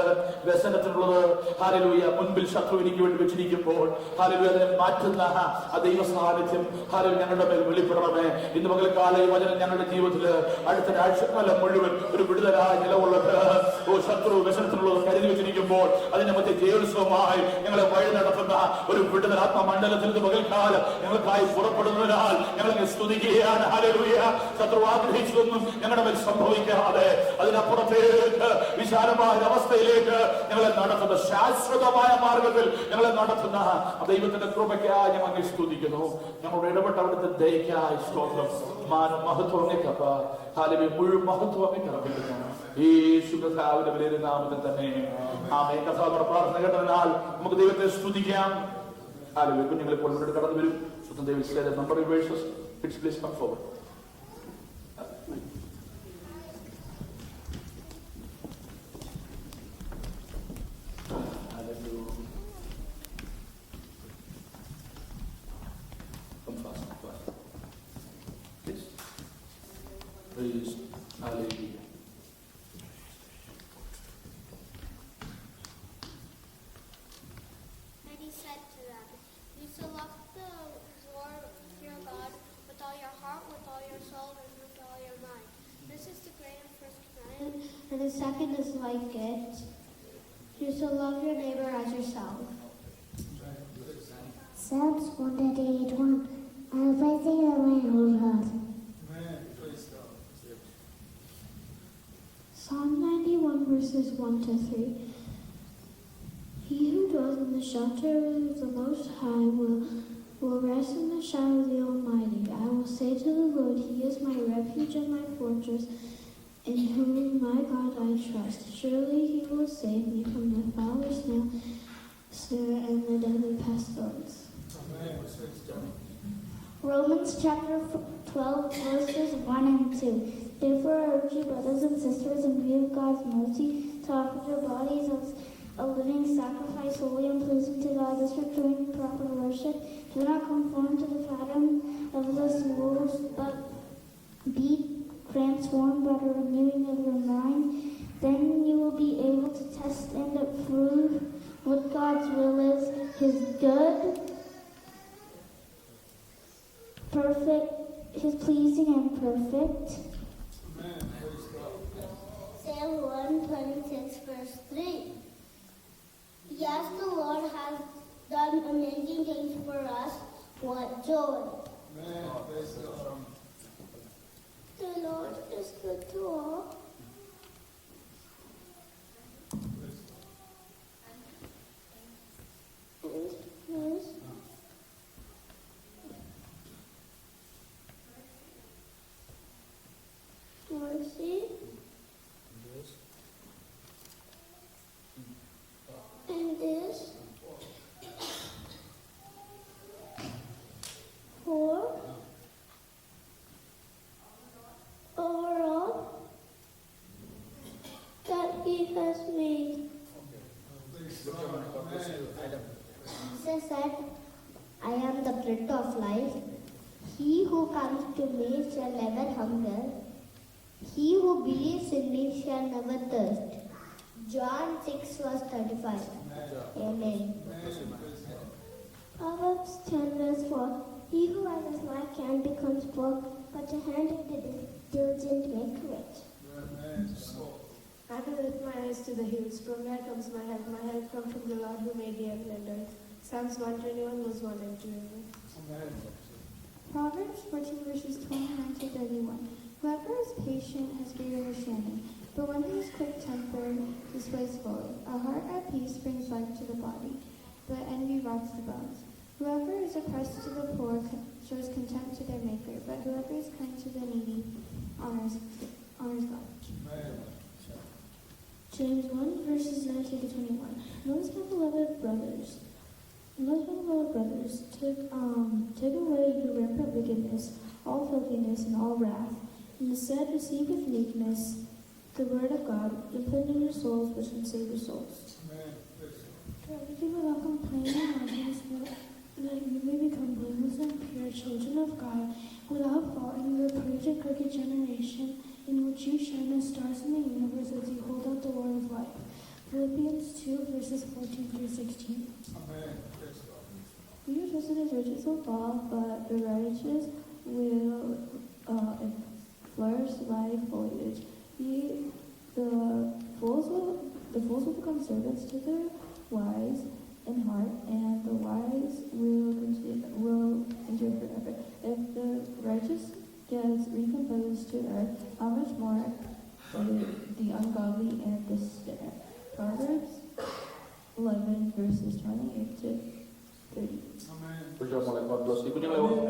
വ്യസനത്തിനുള്ളത് ഹല്ലേലൂയ മുൻപിൽ ശത്രു എനിക്ക് വേണ്ടി വെച്ചിരിക്കുമ്പോൾ ഹല്ലേലൂയ അതിനെ മാറ്റുന്ന ആ ദൈവ സാന്നിധ്യം ഹല്ലേലൂയ ഞങ്ങളുടെ മേൽ വെളിപ്പെടണമേ. ഇന്ന് പകൽക്കാല ഈ വചനം ഞങ്ങളുടെ ജീവിതത്തിൽ അടുത്ത ആഴ്ചക്കാലം മുഴുവൻ ഒരു വിടുതലായി നിലകൊള്ളട്ടെ. ശത്രു വ്യസനത്തിനുള്ളത് കരുതി വെച്ചിരിക്കുമ്പോൾ അതിനെ മറ്റേ ജയോത്സവമായി ഞങ്ങളെ വഴി നടത്തുന്ന ഒരു വിടുതൽ ആത്മമണ്ഡലത്തിൽ ഇത് പകൽക്കാലം ഞങ്ങൾക്കായി പുറപ്പെടുന്നതിനാൽ ഞങ്ങളെ സ്തുതിക്കുകയാണ്. ഹല്ലേലൂയ. ശത്രു ആഗ്രഹിച്ചതൊന്നും ഞങ്ങളുടെ മേൽ സംഭവിക്കാതെ അതിനപ്പുറത്തേക്ക് വിശാലമായ അവസ്ഥയിലേക്ക് ഞങ്ങളെ നടത്തുന്ന ശാശ്വതമായ മാർഗത്തിൽ ഞങ്ങളെ നടത്തുന്ന ദൈവത്തിന്റെ കൃപയ്ക്കായി ഞങ്ങൾ അങ്ങ് സ്തുതിക്കുന്നു. ഞങ്ങളോട് ഇടപെട്ട അവിടുത്തെ ദയക്കായി സ്തോത്രം. മാനം മഹത്വം അങ്ങേക്കപ്പ. ഹല്ലേലൂയ. മുഴുവൻ മഹത്വം അങ്ങേക്കർപ്പിക്കുന്നു. യേശുവിന്റെ വലിയ നാമത്തിൽ തന്നെ ആമേൻ. കർത്താവിന്റെ പ്രാർത്ഥന കേട്ടതിനാൽ നമുക്ക് ദൈവത്തെ സ്തുതിക്കാം. ഹല്ലേലൂയ. കുഞ്ഞുങ്ങളെ ഇപ്പോൾ മുന്നോട്ട് കടന്നു വരും. സ്വന്തം ദൈവത്തിലെ number verses please come forward. Hallelujah. Come fast, come fast. Please. Praise. Hallelujah. And he said to them, "You shall love the Lord your God with all your heart, with all your soul, and with all your mind. This is the great and first commandment. And the second is like it. You shall love your neighbor as yourself." Psalms 138:1. I will praise thee with my whole heart. Psalm 91 verses 1 to 3. He who dwells in the shelter of the Most High will rest in the shadow of the Almighty. I will say to the Lord, He is my refuge and my fortress, in whom my God I trust. Surely He will save me from the fowler's snare and the deadly pestilence. Romans chapter 12 verses 1 and 2. Therefore I urge you, brothers and sisters, in view of God's mercy, to offer your bodies as a living sacrifice, holy and pleasing to God. This your true and proper worship. Do not conform to the pattern of this world, but be transformed by the renewing of your mind. Then you will be able to test and approve what God's will is, His good, perfect, His pleasing and perfect. Psalm 126 verse 3. Yes, the Lord has done amazing things for us. What joy! The Lord is good to all. And His mercy and this for overall that He has made. Jesus said, I am the bread of life. He who comes to me shall never hunger. He who believes in me shall never thirst. John 6 verse 35. Amen. Proverbs 10 verse 4. He who has a small can becomes poor, but the hand of the diligent make rich. I will lift my eyes to the hills. From where comes my help? My help comes from the Lord who made the heaven and earth. Psalms 121 verse 1 and 2. Proverbs 14 verses 29 to 31. Whoever is patient has great understanding, but one who is quick-tempered displays folly. A heart at peace brings life to the body, but envy rots the bones. Whoever is oppressed to the poor shows contempt to their maker, but whoever is kind to the needy honors God. James 1 verses 19 to 21. Most my beloved brothers, take away your rampant wickedness, all filthiness, and all wrath, and instead receive with meekness The Word of God, implant in your souls, which can save your souls. For everything without complaining and arguments, that you may become blameless and pure, children of God, without fault in your proved and crooked generation, in which you shine as stars in the universe as you hold out the word of life. Philippians 2, verses 14 through 16. Amen. For your trust is riches will fall, but the righteous will flourish like foliage. The fools will become servants to their wise in heart, and the wise will endure forever. If the righteous gets recomposed to earth, how much more the ungodly and the sinner? Proverbs 11 verses 28 to 30.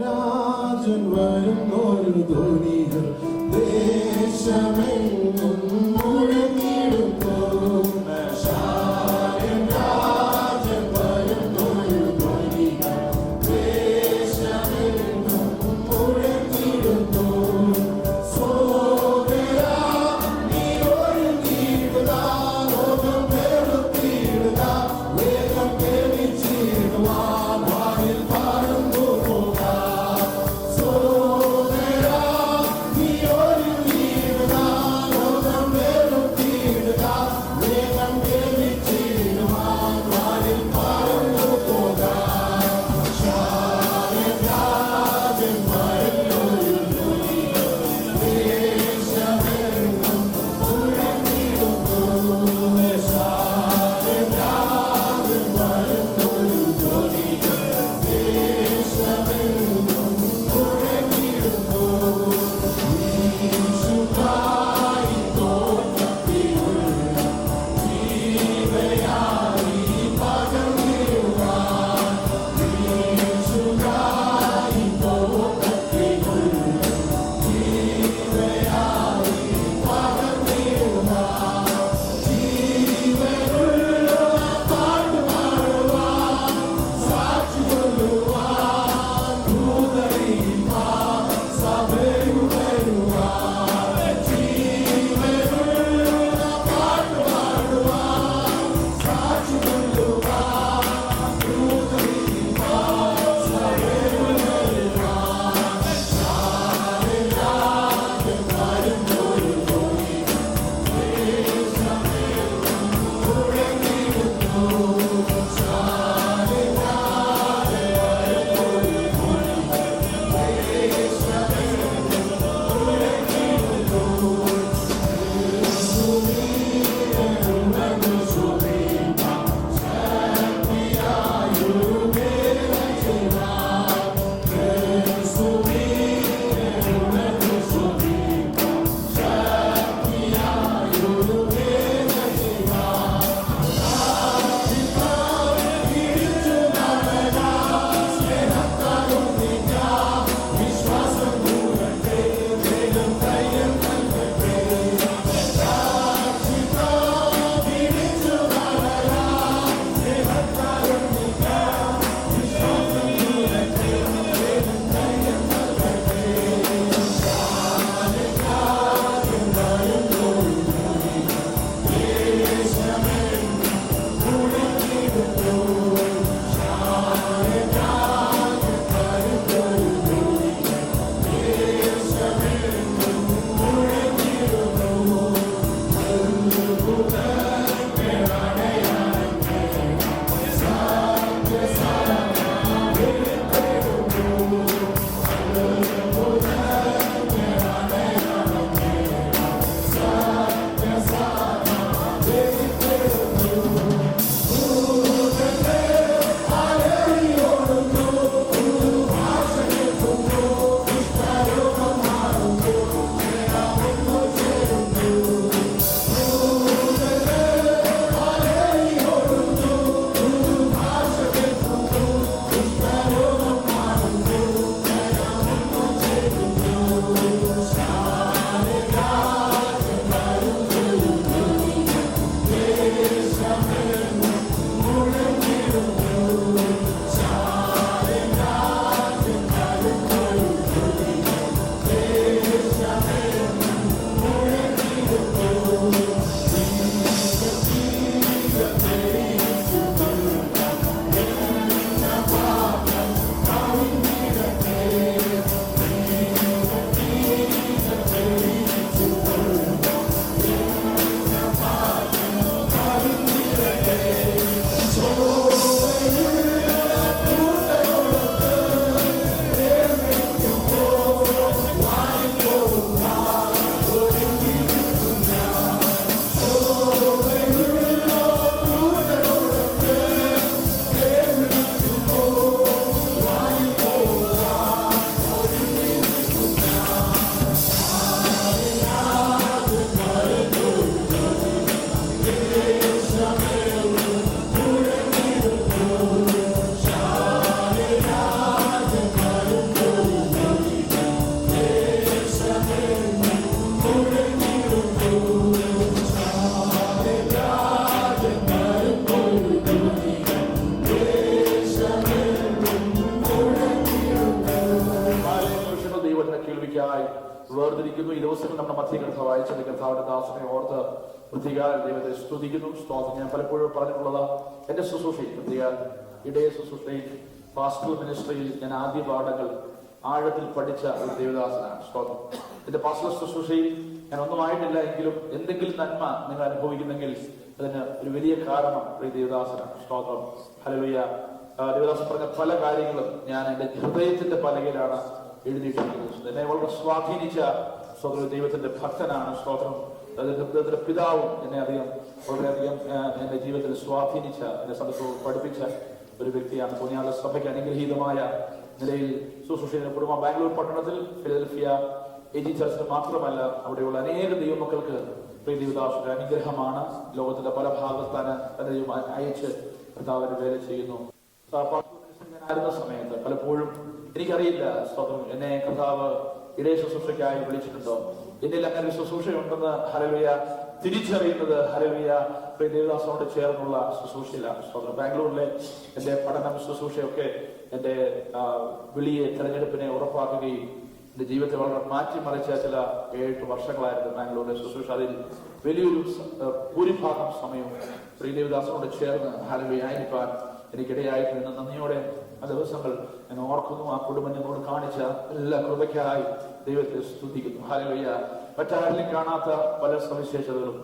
Rajan വരുന്നൊരു ധ്വനികൾ ദേശമെങ്ങും മുഴങ്ങിടുന്നു. രാജൻ വരുന്നൊരു ധ്വനികൾ ദേശമെങ്ങും മുഴങ്ങിടുന്നു. സോദരാ, നീ ഒരുങ്ങിടുക, ലോകം വെറുത്തിടുക, വേഗം ക്ഷമിച്ചിടുവാൻ വാനിൽ പറന്നു പോകാം. സോദരാ, നീ ഒരുങ്ങിടുക, ലോകം വെറുത്തിടുക, വേഗം ക്ഷമിച്ചിടുവാൻ വാനിൽ പറന്നു പോകാം. രാജൻ വരുന്നൊരു ധ്വനികൾ ദേശമെങ്ങും മുഴങ്ങിടുന്നു. രാജൻ വരുന്നൊരു ധ്വനികൾ ദേശമെങ്ങും മുഴങ്ങിടുന്നു. യേശുവായി തോറ്റത്തിലുള്ള ജീവയായി പകർന്നിടുവാൻ. യേശുവായി തോറ്റത്തിലുള്ള ജീവയായി പകർന്നിടുവാൻ. ജീവനുള്ള പാട്ട് പാടുവാൻ ഇരിക്കുന്നു. ഈ ദിവസങ്ങൾ നമ്മുടെ മധ്യ കർത്താവ് അയച്ചത് കർത്താവിന്റെ ദാസനെ ഓർത്ത് പ്രത്യേക ദൈവത്തെ സ്തുതിക്കുന്നു. സ്തോത്രം. ഞാൻ പലപ്പോഴും പറഞ്ഞിട്ടുള്ളത് എന്റെ ശുശ്രൂഷയിൽ, പ്രത്യേക ഇടയ ശുശ്രൂഷയിൽ, പാസ്റ്റൽ മിനിസ്ട്രിയിൽ ഞാൻ ആദ്യ പാഠങ്ങൾ ആഴത്തിൽ പഠിച്ച ഒരു ദേവദാസനാണ്. സ്തോത്രം. എന്റെ പാസ്റ്റൽ ശുശ്രൂഷയിൽ ഞാൻ ഒന്നുമായിട്ടില്ല എങ്കിലും എന്തെങ്കിലും നന്മ നിങ്ങൾ അനുഭവിക്കുന്നെങ്കിൽ അതിന് ഒരു വലിയ കാരണം ഈ ദേവദാസനാണ്. സ്തോത്രം. ഹല്ലേലൂയ. ദേവദാസൻ പറഞ്ഞ പല കാര്യങ്ങളും ഞാൻ എന്റെ ഹൃദയത്തിന്റെ പലകയിലാണ് എഴുതിയിട്ടിരിക്കുന്നത്. എന്നെ വളരെ സ്വാധീനിച്ച സ്തോത്രം ദൈവത്തിന്റെ ഭക്തനാണ്. സ്തോത്രം. അദ്ദേഹത്തിന്റെ പിതാവും എന്നെ വളരെയധികം എന്റെ ജീവിതത്തിൽ സ്വാധീനിച്ച, എന്നെ സംബന്ധിച്ച് പഠിപ്പിച്ച ഒരു വ്യക്തിയാണ്. പുണ്യാള സഭയ്ക്ക് അനുഗ്രഹീതമായ നിലയിൽ ശുശ്രൂഷയുടെ കുടുംബം ബാംഗ്ലൂർ പട്ടണത്തിൽ ഫിലഡൽഫിയ AG ചർച്ചിൽ മാത്രമല്ല അവിടെയുള്ള അനേക ദൈവമക്കൾക്ക് ദേവദാസന്റെ അനുഗ്രഹമാണ്. ലോകത്തിന്റെ പല ഭാഗത്താണ് ദൈവം അയച്ച് കർത്താവിന്റെ വേല ചെയ്യുന്നു. ആയിരുന്ന സമയത്ത് പലപ്പോഴും എനിക്കറിയില്ല സ്തോത്രം എന്നെ കർത്താവ് ഇടയ ശുശ്രൂഷയ്ക്കായി വിളിച്ചിട്ടുണ്ടോ, എന്നിൽ അങ്ങനെ ഒരു ശുശ്രൂഷയുണ്ടെന്ന് ഹല്ലേലൂയ തിരിച്ചറിയുന്നത് ഹല്ലേലൂയ ദേവദാസനോട് ചേർന്നുള്ള ശുശ്രൂഷയിലാണ്. സ്തോത്രം. ബാംഗ്ലൂരിലെ എന്റെ പഠനം ശുശ്രൂഷയൊക്കെ എന്റെ വിളിയെ തെരഞ്ഞെടുപ്പിനെ ഉറപ്പാക്കുകയും എന്റെ ജീവിതത്തെ വളരെ മാറ്റിമറിച്ച ചില 7 വർഷങ്ങളായിരുന്നു ബാംഗ്ലൂരിലെ ശുശ്രൂഷ. അതിൽ വലിയൊരു ഭൂരിഭാഗം സമയവും ദേവദാസനോട് ചേർന്ന് ഹല്ലേലൂയ ആയിരിക്കാൻ എനിക്കിടയായിട്ട് നന്ദിയോടെ ആ ദിവസങ്ങൾ ഞാൻ ഓർക്കുന്നു. ആ കുടുംബം ഞങ്ങളോട് കാണിച്ച എല്ലാ കൃപയ്ക്കായി ദൈവത്തെ സ്തുതിക്കുന്നു. ഹല്ലേലൂയ. മറ്റാരിലും കാണാത്ത പല സവിശേഷതകളും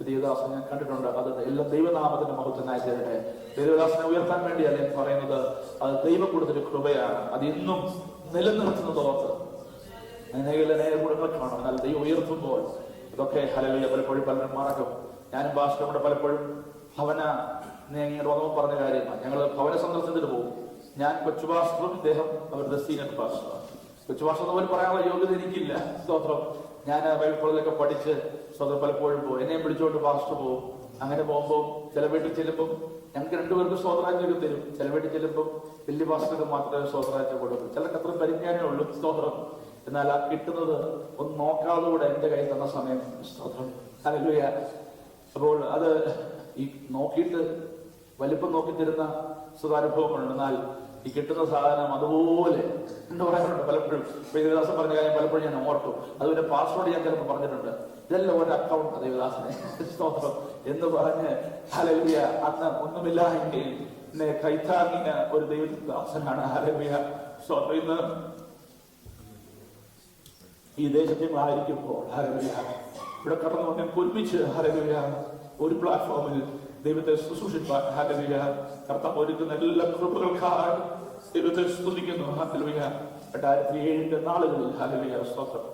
ദേവദാസൻ ഞാൻ കണ്ടിട്ടുണ്ട്. അത് എല്ലാം ദൈവനാമത്തിന്റെ മഹത്വനായി തീരട്ടെ. ദേവദാസനെ ഉയർത്താൻ വേണ്ടിയല്ല ഞാൻ പറയുന്നത്, അത് ദൈവം കൊടുത്തൊരു കൃപയാണ്. അത് ഇന്നും നിലനിർത്തുന്നത് ഓർത്ത് അനേക കുടുംബങ്ങൾ കാണും. എന്നാൽ ദൈവം ഉയർത്തുമ്പോൾ ഇതൊക്കെ ഹല്ലേലൂയ പലപ്പോഴും പലരും മറക്കും. ഞാനും ഭാഷയുടെ പലപ്പോഴും ഭവന വന്നപ്പോൾ പറഞ്ഞ കാര്യമാണ്. ഞങ്ങൾ ഭവന സന്ദർശനത്തിന് പോകും. ഞാൻ കൊച്ചു ഭാഷകളും ഇദ്ദേഹം അവരുടെ സീനിയർ ഭാഷകളാണ്. കൊച്ചു ഭാഷ പോലും പറയാനുള്ള യോഗ്യത എനിക്കില്ല. സ്തോത്രം. ഞാൻ ബൈബിൾ കോളേജിലൊക്കെ പഠിച്ച് സ്വന്തം പലപ്പോഴും പോകും. എന്നെയും വിളിച്ചോണ്ട് പാസ്റ്റർ പോകും. അങ്ങനെ പോകുമ്പോൾ ചില വീട്ടിൽ ചെല്ലുമ്പോൾ ഞങ്ങൾക്ക് 2 പേർക്ക് സ്വതന്ത്രാജ്ഞയൊക്കെ തരും. ചില വീട്ടിൽ ചെല്ലുമ്പോൾ വലിയ പാസ്റ്റർക്ക് മാത്രമേ സ്വതന്ത്രാജ്ഞ കൊടുക്കും. ചിലർക്ക് അത്ര പരിജ്ഞാനമേ ഉള്ളൂ. സ്തോത്രം. എന്നാൽ ആ കിട്ടുന്നത് ഒന്ന് നോക്കാതെ കൂടെ എന്റെ കയ്യിൽ തന്ന സമയം. സ്തോത്രം. ഹല്ലേലൂയ. അപ്പോൾ അത് ഈ നോക്കിയിട്ട് വലിപ്പം നോക്കി തരുന്ന സുഖാനുഭവങ്ങളുണ്ട്. എന്നാൽ ഈ കിട്ടുന്ന സാധനം അതുപോലെ എന്താ പറയാറുണ്ട് പലപ്പോഴും. ദേവദാസൻ പറഞ്ഞ കാര്യം പലപ്പോഴും ഞാൻ ഓർക്കും. അതുപോലെ പാസ്വേഡ് ഞാൻ ചിലപ്പോൾ പറഞ്ഞിട്ടുണ്ട്. ഇതെല്ലാം ഒരു അക്കൗണ്ട് ദേവദാസനെ സ്തോത്രം എന്ന് പറഞ്ഞ് ഹല്ലേലൂയ. അന്ന് ഒന്നുമില്ല എങ്കിൽ എന്നെ കൈത്താങ്ങിയ ഒരു ദൈവദാസനാണ്. ഹല്ലേലൂയ. സ്തോത്രം. ഇന്ന് ഈ ദേശത്തെ ആയിരിക്കുമ്പോൾ ഹല്ലേലൂയ ഇവിടെ കടന്നു വന്ന് ഒരുമിച്ച് ഹല്ലേലൂയ ഒരു പ്ലാറ്റ്ഫോമിൽ ദൈവത്തെ ശുശ്രൂഷിപ്പാൻ ഹല്ലേലൂയ കർത്താവ് ഒരുക്കുന്ന എല്ലാ കൃപകൾക്കായി ദൈവത്തെ സ്തുതിക്കുന്നു. ഹല്ലേലൂയ. 2007 നാളുകളിൽ ഹല്ലേലൂയ സ്തോത്രം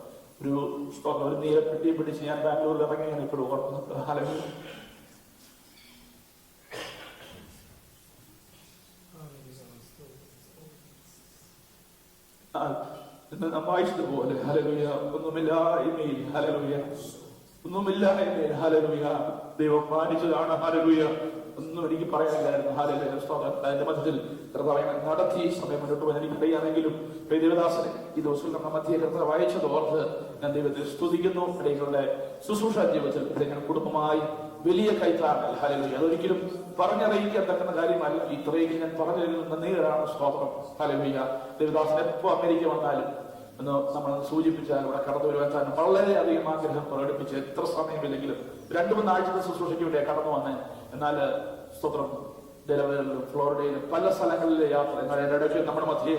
ഒരു നീലപ്പെട്ടി പിടിച്ച് ഞാൻ ബാംഗ്ലൂരിൽ ഇറങ്ങിയാണ് ഇപ്പോഴും ഓർക്കുന്നത്. ഹല്ലേലൂയ. ഇന്ന് നാം വായിച്ചതുപോലെ ഹല്ലേലൂയ ഒന്നുമില്ലായ്മയിൽ ഹല്ലേലൂയ ഒന്നുമില്ലായ്മയിൽ ഹല്ലേലൂയ ദൈവം മാനിച്ചതാണ്. ഹല്ലേലൂയ. ഒന്നും എനിക്ക് പറയാനില്ലായിരുന്നു. ഹല്ലേലൂയ സ്തോത്രം. അതിന്റെ മധ്യത്തിൽ കർത്താവ് നടത്തി സമയം മുന്നോട്ട് പോകാൻ എനിക്കറിയാമെങ്കിലും ദേവദാസനെ ഈ ദിവസം നമ്മുടെ മധ്യ കർത്താവ് വായിച്ചത് ഓർത്ത് ഞാൻ ദൈവത്തെ സ്തുതിക്കുന്നു. ഇടയ്ക്കുള്ള ശുശ്രൂഷ ജീവിതത്തിൽ ഞാൻ കുടുംബമായി വലിയ കൈത്താങ്ങൽ ഹല്ലേലൂയ. അതൊരിക്കലും പറഞ്ഞറിയിക്കാൻ തക്കുന്ന കാര്യമല്ല. ഇത്രയും ഞാൻ പറഞ്ഞു തരുന്ന നന്ദിയാണ്. സ്തോത്രം. ഹല്ലേലൂയ. ദേവദാസൻ എപ്പോൾ അമേരിക്ക വന്നാലും എന്ന് നമ്മൾ സൂചിപ്പിച്ചാൽ ഇവിടെ കടന്നു വരുവാൻ വളരെയധികം ആഗ്രഹം പ്രകടിപ്പിച്ച് എത്ര സമയമില്ലെങ്കിലും 2-3 ആഴ്ചത്തെ ശുശ്രൂഷയ്ക്ക് വേണ്ടിയാണ് കടന്നു വന്നേ. എന്നാൽ സ്തോത്രം ഡെലവറിലും ഫ്ലോറിഡയിലും പല സ്ഥലങ്ങളിലെ യാത്ര. എന്നാൽ ഇടയ്ക്ക് നമ്മുടെ മധ്യേ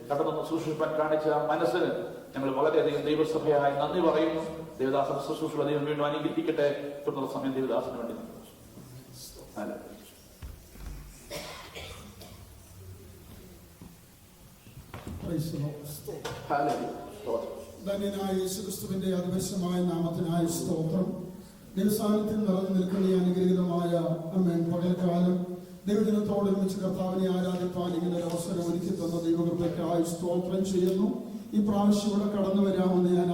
കടന്നു ശുശ്രൂഷിപ്പാൻ കാണിച്ച മനസ്സിന് ഞങ്ങൾ വളരെയധികം ദൈവസഭയായി നന്ദി പറയുന്നു. ദേവദാസൻ ശുശ്രൂഷ ദൈവം വീണ്ടും അനുഗ്രഹിക്കട്ടെ. തുടർന്നുള്ള സമയം ദേവദാസന് വേണ്ടി ധന്യനായ യേശുക്രിസ്തുവിന്റെ അതിപരിശമായ നാമത്തിനായ സ്തോത്രം. ദൈവസാന്നിധ്യം നിറഞ്ഞു നിൽക്കുന്ന ഈ അനുഗ്രഹീതമായ പകൽക്കാലം ദൈവജനത്തോടൊരുമിച്ച് കർത്താവിനെ ആരാധിപ്പാൻ ഇങ്ങനെ ഒരു അവസരം ഒരുക്കി തന്ന ദൈവകൃപയ്ക്കായി സ്തോത്രം ചെയ്യുന്നു. ഈ പ്രാവശ്യം ഇവിടെ കടന്നു വരാമെന്ന് ഞാൻ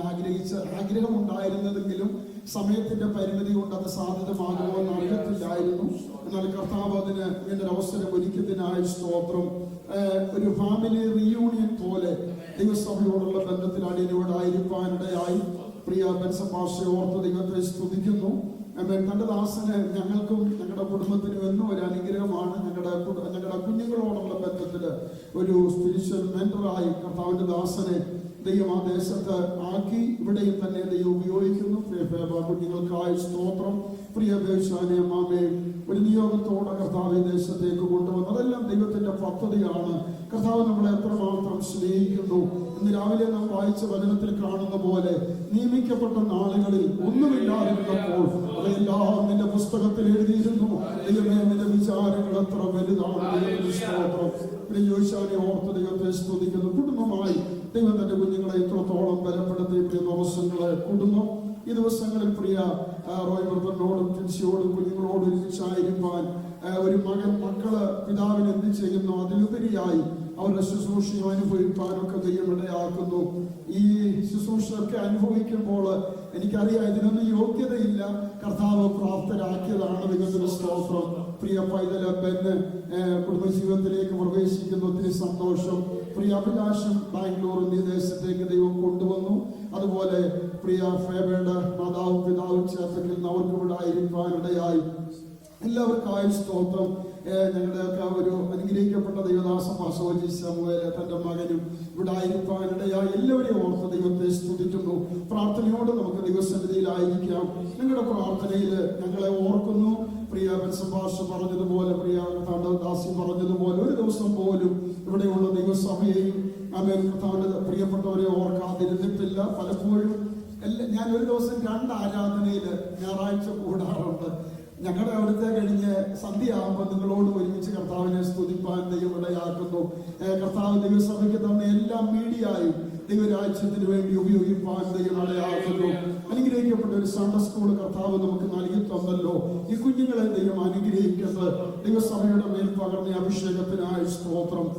ആഗ്രഹമുണ്ടായിരുന്നതെങ്കിലും സമയത്തിന്റെ പരിമിതി കൊണ്ട് അത് സാധ്യതമാകുമെന്ന് അറിയത്തില്ലായിരുന്നു. എന്നാൽ കർത്താവ് അതിന് ഇങ്ങനൊരു അവസരം ഒരുക്കിയതിനായി സ്തോത്രം. ഒരു ഫാമിലി റീയൂണിയൻ പോലെ ദൈവസഭയോടുള്ള ബന്ധത്തിൽ അടിയനോടായിരിക്കാനിടയായി പ്രിയ ബെൻസപ്പാഷെ ഓർത്ത് ദൈവത്തെ സ്തുതിക്കുന്നു. തന്റെ ദാസന് ഞങ്ങൾക്കും ഞങ്ങളുടെ കുടുംബത്തിനും എന്നും ഒരു അനുഗ്രഹമാണ്. ഞങ്ങളുടെ കുഞ്ഞുങ്ങളോടുള്ള ബന്ധത്തില് ഒരു സ്പിരിച്വൽ മെന്ററായി കർത്താവിന്റെ ദാസനെ ദൈവം ആ ദേശത്ത് ആക്കി. ഇവിടെയും തന്നെ ദൈവം ഉപയോഗിക്കുന്നു. കുഞ്ഞുങ്ങൾക്കായി സ്തോത്രം. പ്രിയ ബേശാനെ മാമയും ഒരു നിയോഗത്തോടെ കർത്താവ് ദേശത്തേക്ക് കൊണ്ടുവന്നു. അതെല്ലാം ദൈവത്തിന്റെ പദ്ധതിയാണ്. കർത്താവ് നമ്മളെ എത്രമാത്രം സ്നേഹിക്കുന്നു. ഇന്ന് രാവിലെ നാം വായിച്ച വചനത്തിൽ കാണുന്ന പോലെ നിയമിക്കപ്പെട്ട നാളുകളിൽ ഒന്നുമില്ലാതിരുന്നപ്പോൾ അതെല്ലാം നിന്റെ പുസ്തകത്തിൽ എഴുതിയിരുന്നു. ദൈവമേ, നിന്റെ വിചാരങ്ങൾ എത്ര വലുതാണ്. ദൈവത്തിന്റെ സ്തോത്രം. പ്രിയ യോശാനെ ഓർത്ത് ദൈവത്തെ സ്തുതിക്കുന്നു. കുടുംബമായി ദൈവം തന്റെ കുഞ്ഞുങ്ങളെ ഇത്രത്തോളം ബലപ്പെടുത്തി. പ്രിയ ദിവസങ്ങളെ കുടുംബം ഈ ദിവസങ്ങളിൽ പ്രിയ റോയ് ബ്രദറിനോടും ടിൻസിയോടും കുഞ്ഞുങ്ങളോടും ഒരുമിച്ചായിരിക്കാൻ ഒരു മക്കള് പിതാവിന് എന്ത് ചെയ്യുന്നു അതിലുപരിയായി അവരുടെ ശുശ്രൂഷയും അനുഭവിക്കാനൊക്കെ ദൈവം ഇടയാക്കുന്നു. ഈ ശുശ്രൂഷയൊക്കെ അനുഭവിക്കുമ്പോൾ എനിക്കറിയാം ഇതിനൊന്നും യോഗ്യതയില്ല, കർത്താവ് പ്രാപ്തരാക്കിയതാണ്. ദൈവത്തിന്റെ സ്തോത്രം. പ്രിയ പൈതൽ ബെന്ന് കുടുംബജീവിതത്തിലേക്ക് പ്രവേശിക്കുന്ന ഒത്തിരി സന്തോഷം. പ്രിയ അഭിലാഷം ബാംഗ്ലൂർ ഈ ദേശത്തേക്ക് ദൈവം കൊണ്ടുവന്നു. അതുപോലെ പ്രിയ ഫേബയുടെ മാതാവും പിതാവും ചേർത്തക്കിൽ അവർക്ക് ഇവിടെ ആയിരിക്കാനിടയായി. എല്ലാവർക്കായും സ്തോത്രം. ഞങ്ങളുടെയൊക്കെ ഒരു അനുഗ്രഹിക്കപ്പെട്ട ദൈവദാസ പാസോജി സാമുവേൽ തന്റെ മകനും ഇവിടെ ആയിരിക്കാനിടയായി. എല്ലാവരെയും ഓർത്ത് ദൈവത്തെ സ്തുതിക്കുന്നു. പ്രാർത്ഥനയോട് നമുക്ക് ദൈവസന്നിധിയിലായിരിക്കാം. നിങ്ങളുടെ പ്രാർത്ഥനയിൽ ഞങ്ങളെ ഓർക്കുന്നു. പ്രിയ ബൻസഭാഷ പറഞ്ഞതുപോലെ, പ്രിയ ദാസി പറഞ്ഞതുപോലെ, ഒരു ദിവസം പോലും ഇവിടെയുള്ള ദൈവസഭയെയും കർത്താവിന്റെ പ്രിയപ്പെട്ടവരെ ഓർക്കാതിരുന്നിട്ടില്ല. പലപ്പോഴും ഞാൻ ഒരു ദിവസം 2 ആരാധനയിൽ ഞായറാഴ്ച കൂടാറുണ്ട്. ഞങ്ങളുടെ അവിടുത്തെ കഴിഞ്ഞ് സന്ധ്യയാകുമ്പോൾ നിങ്ങളോട് ഒരുമിച്ച് കർത്താവിനെ സ്തുതിപ്പാൻ ദൈവം ഇടയാക്കുന്നു. കർത്താവ് ദൈവസഭയ്ക്ക് തന്ന എല്ലാ മീഡിയയും ദൈവരാജ്യത്തിന് വേണ്ടി ഉപയോഗിപ്പാൻ ദൈവം ഇടയാക്കുന്നു. അനുഗ്രഹിക്കപ്പെട്ട ഒരു സൺഡേ സ്കൂൾ കർത്താവ് നമുക്ക് നൽകി തന്നല്ലോ. ഈ കുഞ്ഞുങ്ങളെ ദൈവം അനുഗ്രഹിക്കുന്നത് ദൈവസഭയുടെ മേൽ പകർന്ന അഭിഷേകത്തിനായി സ്തോത്രം.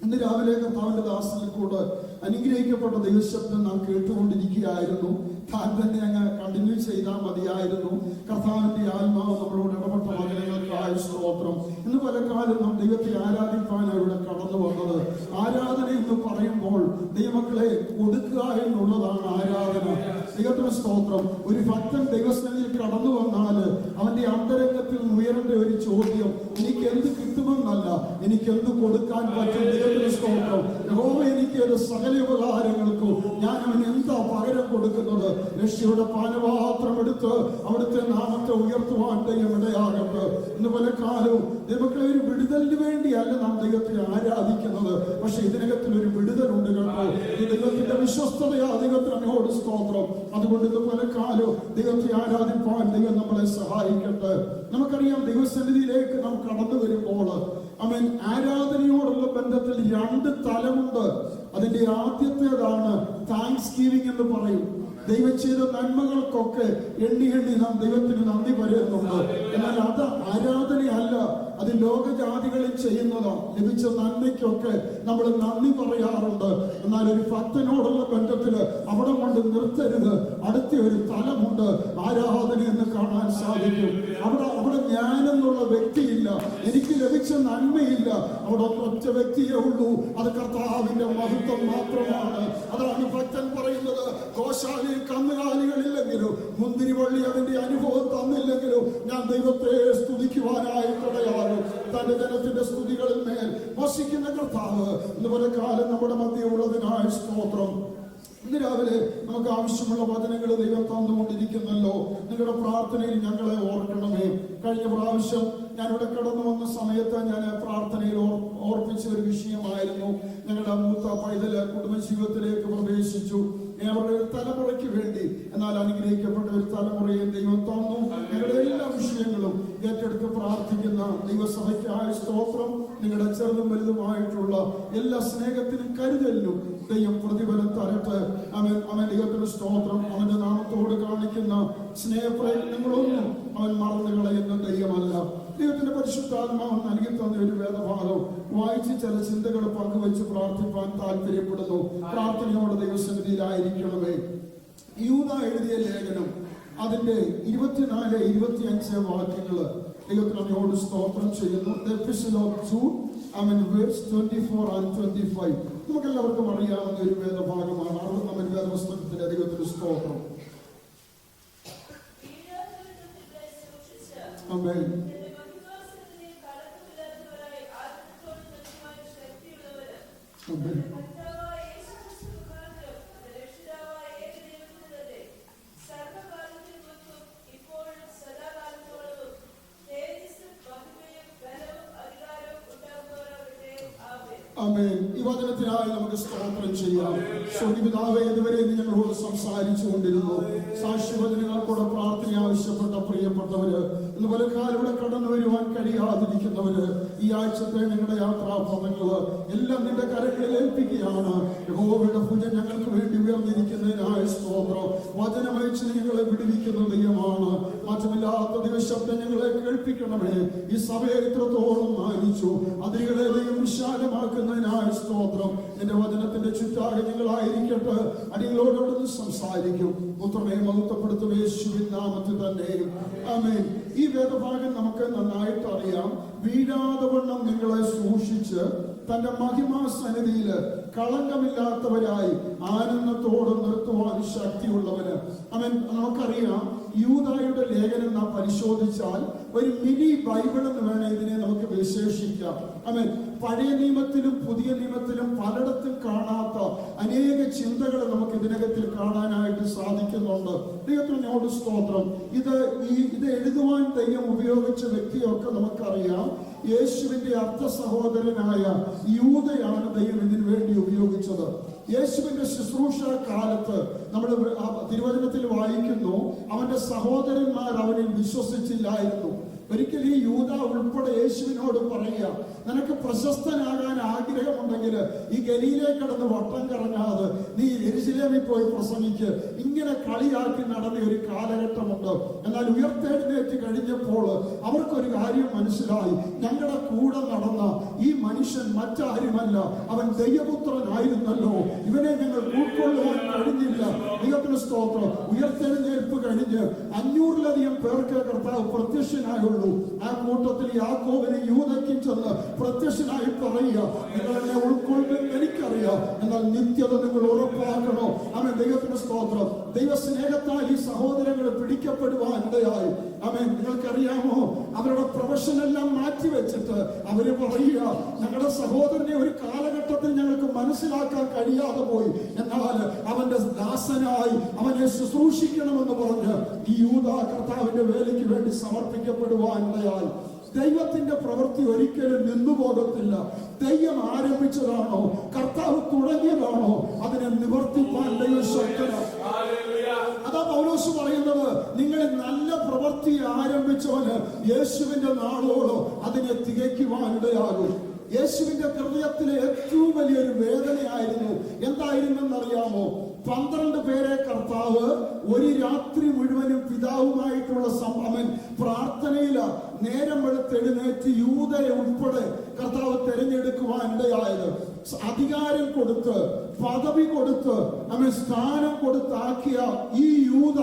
ഇന്ന് രാവിലെ കർത്താവിന്റെ ദാസനിൽ കൂടെ അനുഗ്രഹിക്കപ്പെട്ട ദൈവശബ്ദം നാം കേട്ടുകൊണ്ടിരിക്കുകയായിരുന്നു. താൻ തന്നെ അങ്ങ് കണ്ടിന്യൂ ചെയ്താൽ മതിയായിരുന്നു. കർത്താവിന്റെ ആത്മാവ് നമ്മളോട് ഇടപെട്ട വചനങ്ങൾക്കായി സ്തോത്രം. ഇന്ന് പല കാലം നാം ദൈവത്തെ ആരാധിക്കാനാണ് ഇവിടെ കടന്നു വന്നത്. ആരാധന എന്ന് പറയുമ്പോൾ ദൈവമക്കളെ കൊടുക്കുക എന്നുള്ളതാണ് ആരാധന. ദൈവത്തിന് സ്തോത്രം. ഒരു ഭക്തൻ ദൈവസന്നിധിയിൽ കടന്നു വന്നാൽ അവന്റെ അന്തരംഗത്തിൽ ഉയരേണ്ട ഒരു ചോദ്യം എനിക്ക് എന്ത് കിട്ടുമെന്നല്ല, എനിക്ക് എന്ത് കൊടുക്കാൻ പറ്റും. ദൈവത്തിന് സ്തോത്രം. യഹോവ എനിക്ക് ഒരു സകല ഉപകാരങ്ങൾക്കും ഞാൻ അവന് എന്താ പകരം കൊടുക്കുന്നത്? രക്ഷയുടെ പാനപാത്രം എടുത്ത് അവിടുത്തെ നാമത്തെ ഉയർത്തുവാൻ ദൈവം ഇടയാകട്ടെ. ഇന്ന് പല കാലവും ദൈവമക്കളെ ഒരു വിടുതലിന് വേണ്ടിയല്ല നാം ദൈവത്തെ ആരാധിക്കുന്നത്. പക്ഷെ ഇതിനകത്തിൽ ഒരു വിടുതലുണ്ട് കേട്ടോ. ഈ ദൈവത്തിന്റെ വിശ്വസ്തതയാ ദൈവത്തിന് അങ്ങോട്ട് സ്തോത്രം. അതുകൊണ്ട് ഇത് പല കാലവും ദൈവത്തെ ആരാധിപ്പാൻ ദൈവം നമ്മളെ സഹായിക്കട്ടെ. നമുക്കറിയാം ദൈവസന്നിധിയിലേക്ക് നാം കടന്നു വരുമ്പോൾ ആരാധനയോടുള്ള ബന്ധത്തിൽ 2 തലമുണ്ട്. അതിന്റെ ആദ്യത്തേതാണ് താങ്ക്സ് ഗിവിംഗ് എന്ന് പറയും. ദൈവം ചെയ്ത നന്മകൾക്കൊക്കെ എണ്ണി നാം ദൈവത്തിന് നന്ദി പറയുന്നുണ്ട്. എന്നാൽ അത് ആരാധനയല്ല, അത് ലോകജാതികളിൽ ചെയ്യുന്നതാണ്. ലഭിച്ച നന്മയ്ക്കൊക്കെ നമ്മൾ നന്ദി പറയാറുണ്ട്. എന്നാൽ ഒരു ഭക്തനോടുള്ള ബന്ധത്തില് അവിടെ കൊണ്ട് നിർത്തരുത്. അടുത്ത ഒരു തലമുണ്ട് ആരാധന എന്ന് കാണാൻ സാധിക്കും. അവിടെ ഞാനെന്നുള്ള വ്യക്തിയില്ല, എനിക്ക് ലഭിച്ച നന്മയില്ല. അവിടെ ഒറ്റ വ്യക്തിയേ ഉള്ളൂ, അത് കർത്താവിന്റെ മഹത്വം മാത്രമാണ്. അതാണ് ഭക്തൻ പറയുന്നത്. ഗോശാലയിൽ കന്നുകാലികളില്ലെങ്കിലും മുന്തിരിവള്ളി അതിന്റെ അനുഭവം തന്നില്ലെങ്കിലും ഞാൻ ദൈവത്തെ സ്തുതിക്കുവാനായിട്ടിടയാകും. തന്റെ ജനത്തിന്റെ സ്തുതികളിൽ മേൽ വസിക്കുന്ന കർത്താവ് ഇന്ന് പല കാലം നമ്മുടെ മധ്യേ ഉള്ളതിനായി സ്തോത്രം. ഇന്ന് രാവിലെ നമുക്ക് ആവശ്യമുള്ള വചനങ്ങൾ ദൈവം തന്നുകൊണ്ടിരിക്കുന്നല്ലോ. നിങ്ങളുടെ പ്രാർത്ഥനയിൽ ഞങ്ങളെ ഓർക്കണമേ. കഴിഞ്ഞ പ്രാവശ്യം ഞാനിവിടെ കടന്നു വന്ന സമയത്ത് ഞാൻ പ്രാർത്ഥനയിൽ ഓർപ്പിച്ച ഒരു വിഷയമായിരുന്നു. ഞങ്ങളുടെ മൂത്ത പൈതല് കുടുംബജീവിതത്തിലേക്ക് പ്രവേശിച്ചു. അവരുടെ ഒരു തലമുറയ്ക്ക് വേണ്ടി എന്നാൽ അനുഗ്രഹിക്കപ്പെട്ട ഒരു തലമുറയെ ദൈവം തന്നു. ഞങ്ങളുടെ എല്ലാ വിഷയങ്ങളും ഏറ്റെടുത്ത് പ്രാർത്ഥിക്കുന്ന ദൈവസഭയ്ക്കായ സ്തോത്രം. നിങ്ങളുടെ ചെറുതും വലുതുമായിട്ടുള്ള എല്ലാ സ്നേഹത്തിനും കരുതലിനും ദൈവം പ്രതിഫലം തരട്ടെ. അവൻ ദൈവത്തിന്റെ സ്തോത്രം. അവന്റെ നാമത്തോട് കാണിക്കുന്ന സ്നേഹപ്രയത്നങ്ങളൊന്നും അവൻ മറന്നു കളയുന്ന ദൈവമല്ല. ദൈവത്തിന്റെ പരിശുദ്ധാത്മാവ് നൽകി തന്ന ഒരു വേദഭാഗം വായിച്ച് ചില ചിന്തകൾ പങ്കുവെച്ച് പ്രാർത്ഥിപ്പാൻ താല്പര്യപ്പെടുന്നു. പ്രാർത്ഥനയോടെ ദൈവസന്നിധിയിലായിരിക്കണമേ. യൂദ എഴുതിയ ലേഖനം അതിന്റെ 24-25 വാക്യങ്ങള് ദൈവത്തിനോട് സ്തോത്രം ചെയ്യുന്നു. The Epistle of Jude, verse 24 and 25. നമുക്കെല്ലാവർക്കും അറിയാവുന്ന ഒരു വേദഭാഗമാണ്. നമ്മുടെ വേദപുസ്തകത്തിന്റെ ദൈവത്തിന്റെ സ്തോത്രം. ആമേൻ. ആമേൻ. ഈ വചനത്തിനായി നമുക്ക് സ്തോത്രം ചെയ്യാം. സ്വർഗ്ഗപിതാവേ, ഇതുവരെ നീ ഞങ്ങളോട് സംസാരിച്ചു കൊണ്ടിരുന്നു. സാക്ഷ്യവചനങ്ങൾക്കൂടെ പ്രാർത്ഥന ആവശ്യപ്പെട്ട പ്രിയപ്പെട്ടവര്, ഇതുപോലെ കാലൂടെ കടന്നു വരുവാൻ കഴിയാതിരിക്കുന്നവര്, ഈ ആഴ്ചത്തെ ഞങ്ങളുടെ യാത്രാപഥങ്ങള് എല്ലാം നിന്റെ കരങ്ങളിൽ ഏൽപ്പിക്കുകയാണ്. യഹോവയുടെ പൂജ ഞങ്ങൾക്ക് വേണ്ടി ഉയർന്നിരിക്കുന്നതിനായ സ്തോത്രം. വചനമയച്ച് ഞങ്ങളെ വിടുവിക്കുന്ന ദൈവമാണ്. മാറ്റമില്ലാത്ത ദൈവശബ്ദം ഞങ്ങളെ കേൾപ്പിക്കണമേ. ഈ സഭയെ ഇത്രത്തോളം മാനിച്ചു അതിരുകളെ ദൈവം വിശാലമാക്കുന്നതിനായ സ്തോത്രം. എന്റെ വചനത്തിന്റെ ചുറ്റാകെ ഞങ്ങളായിരിക്കട്ടെ. അടികളോട് അവിടുന്ന് സംസാരിക്കും. പുത്രനെ മഹത്വപ്പെടുത്തും യേശുവിൻ നാമത്തിൽ തന്നെ. ആമേൻ. ഈ വേദഭാഗം നമുക്ക് നന്നായിട്ട് അറിയാം. വീഴാതെ വണ്ണം നിങ്ങളെ സൂക്ഷിച്ച് തന്റെ മഹിമാ സന്നിധിയില് കളങ്കമില്ലാത്തവരായി ആനന്ദത്തോടെ നിർത്തുവാൻ ശക്തിയുള്ളവന്. അവൻ നമുക്കറിയാം, യൂദായുടെ ലേഖനം നാം പരിശോധിച്ചാൽ ഒരു മിനി ബൈബിൾ എന്ന് വേണം ഇതിനെ നമുക്ക് വിശേഷിക്കാം. അവൻ പഴയ നിയമത്തിലും പുതിയ നിയമത്തിലും പലയിടത്തും കാണാത്ത അനേക ചിന്തകൾ നമുക്ക് ഇതിനകത്തിൽ കാണാനായിട്ട് സാധിക്കുന്നുണ്ട്. ദൈവത്തിനോട് സ്തോത്രം. ഇത് എഴുതുവാൻ ദൈവം ഉപയോഗിച്ച വ്യക്തിയൊക്കെ നമുക്കറിയാം. യേശുവിന്റെ അർത്ഥ സഹോദരനായ യൂദയാണ് ദൈവം ഇതിനു വേണ്ടി ഉപയോഗിച്ചത്. യേശുവിന്റെ ശുശ്രൂഷ കാലത്ത് നമ്മൾ തിരുവചനത്തിൽ വായിക്കുന്നു, അവന്റെ സഹോദരന്മാർ അവനിൽ വിശ്വസിച്ചില്ലായിരുന്നു. ഒരിക്കൽ ഈ യൂദ ഉൾപ്പെടെ യേശുവിനോട് പറയുക, നിനക്ക് പ്രശസ്തനാകാൻ ആഗ്രഹമുണ്ടെങ്കിൽ ഈ ഗലീലയിൽ കിടന്ന് വട്ടം കറങ്ങാതെ നീ യെരുശലേമിൽ പോയി പ്രസംഗിക്ക്. ഇങ്ങനെ കളിയാക്കി നടന്ന ഒരു കാലഘട്ടമുണ്ട്. എന്നാൽ ഉയർത്തെഴുന്നേറ്റ് കഴിഞ്ഞപ്പോൾ അവർക്കൊരു കാര്യം മനസ്സിലായി. ഞങ്ങളുടെ കൂടെ നടന്ന ഈ മനുഷ്യൻ മറ്റാരുമല്ല, അവൻ ദൈവപുത്രനായിരുന്നല്ലോ. ഇവനെ ഞങ്ങൾ ഉൾക്കൊള്ളുവാൻ കഴിഞ്ഞില്ല. ദൈവത്തിന് സ്തോത്രം. ഉയർത്തെഴുന്നേൽപ്പ് കഴിഞ്ഞ് 500-ലധികം പേർക്ക് കർത്താവ് പ്രത്യക്ഷനായുള്ളൂ. ആ കൂട്ടത്തിൽ യാക്കോബിനെ യൂദയ്ക്കും ചെന്ന് പ്രത്യക്ഷനായി പറയുക, നിങ്ങൾ എന്നെ ഉൾക്കൊള്ളും എനിക്കറിയാം, എന്നാൽ നിത്യത നിങ്ങൾ ഉറപ്പാക്കണോ. അവൻ ദൈവത്തിന് സ്തോത്രം. ദൈവസ്നേഹത്താൽ ഈ സഹോദരങ്ങൾ പിടിക്കപ്പെടുവാൻ ഇടയായി. അവൻ നിങ്ങൾക്കറിയാമോ, അവരുടെ പ്രൊഫഷനെല്ലാം മാറ്റിവെച്ചിട്ട് അവര് പറയുക, ഞങ്ങളുടെ സഹോദരനെ ഒരു കാലഘട്ടത്തിൽ ഞങ്ങൾക്ക് മനസ്സിലാക്കാൻ കഴിയാതെ പോയി, എന്നാൽ അവന്റെ ദാസനായി അവനെ ശുശ്രൂഷിക്കണമെന്ന് പറഞ്ഞ് ഈ യൂദാ കർത്താവിന്റെ വേലയ്ക്ക് വേണ്ടി സമർപ്പിക്കപ്പെടുവാൻ ഇടയായി. ദൈവത്തിന്റെ പ്രവൃത്തി ഒരിക്കലും നിന്നുപോകത്തില്ല. ദൈവം ആരംഭിച്ചതാണോ, കർത്താവ് തുടങ്ങിയതാണോ, അതിനെ നിവർത്തിപ്പാൻ ദൈവം ശക്തനാണ്. അതാ പൗലോസ് പറയുന്നത്, നിങ്ങൾ നല്ല പ്രവൃത്തി ആരംഭിച്ചവന് യേശുവിന്റെ നാളോടോ അതിനെ തികയ്ക്കുവാൻ ഇടയാകും. യേശുവിന്റെ ഹൃദയത്തിലെ ഏറ്റവും വലിയൊരു വേദനയായിരുന്നു. എന്തായിരുന്നെന്നറിയാമോ? 12 പേരെ കർത്താവ് ഒരു രാത്രി മുഴുവനും പിതാവുമായിട്ടുള്ള അവൻ പ്രാർത്ഥനയില നേരം വെളുത്തെഴുന്നേറ്റ് യൂദയെ ഉൾപ്പെടെ കർത്താവ് തെരഞ്ഞെടുക്കുവാൻ ഇടയായത്. അധികാരം കൊടുത്ത്, പദവി കൊടുത്ത്, അവൻ സ്ഥാനം കൊടുത്താക്കിയ ഈ യൂദ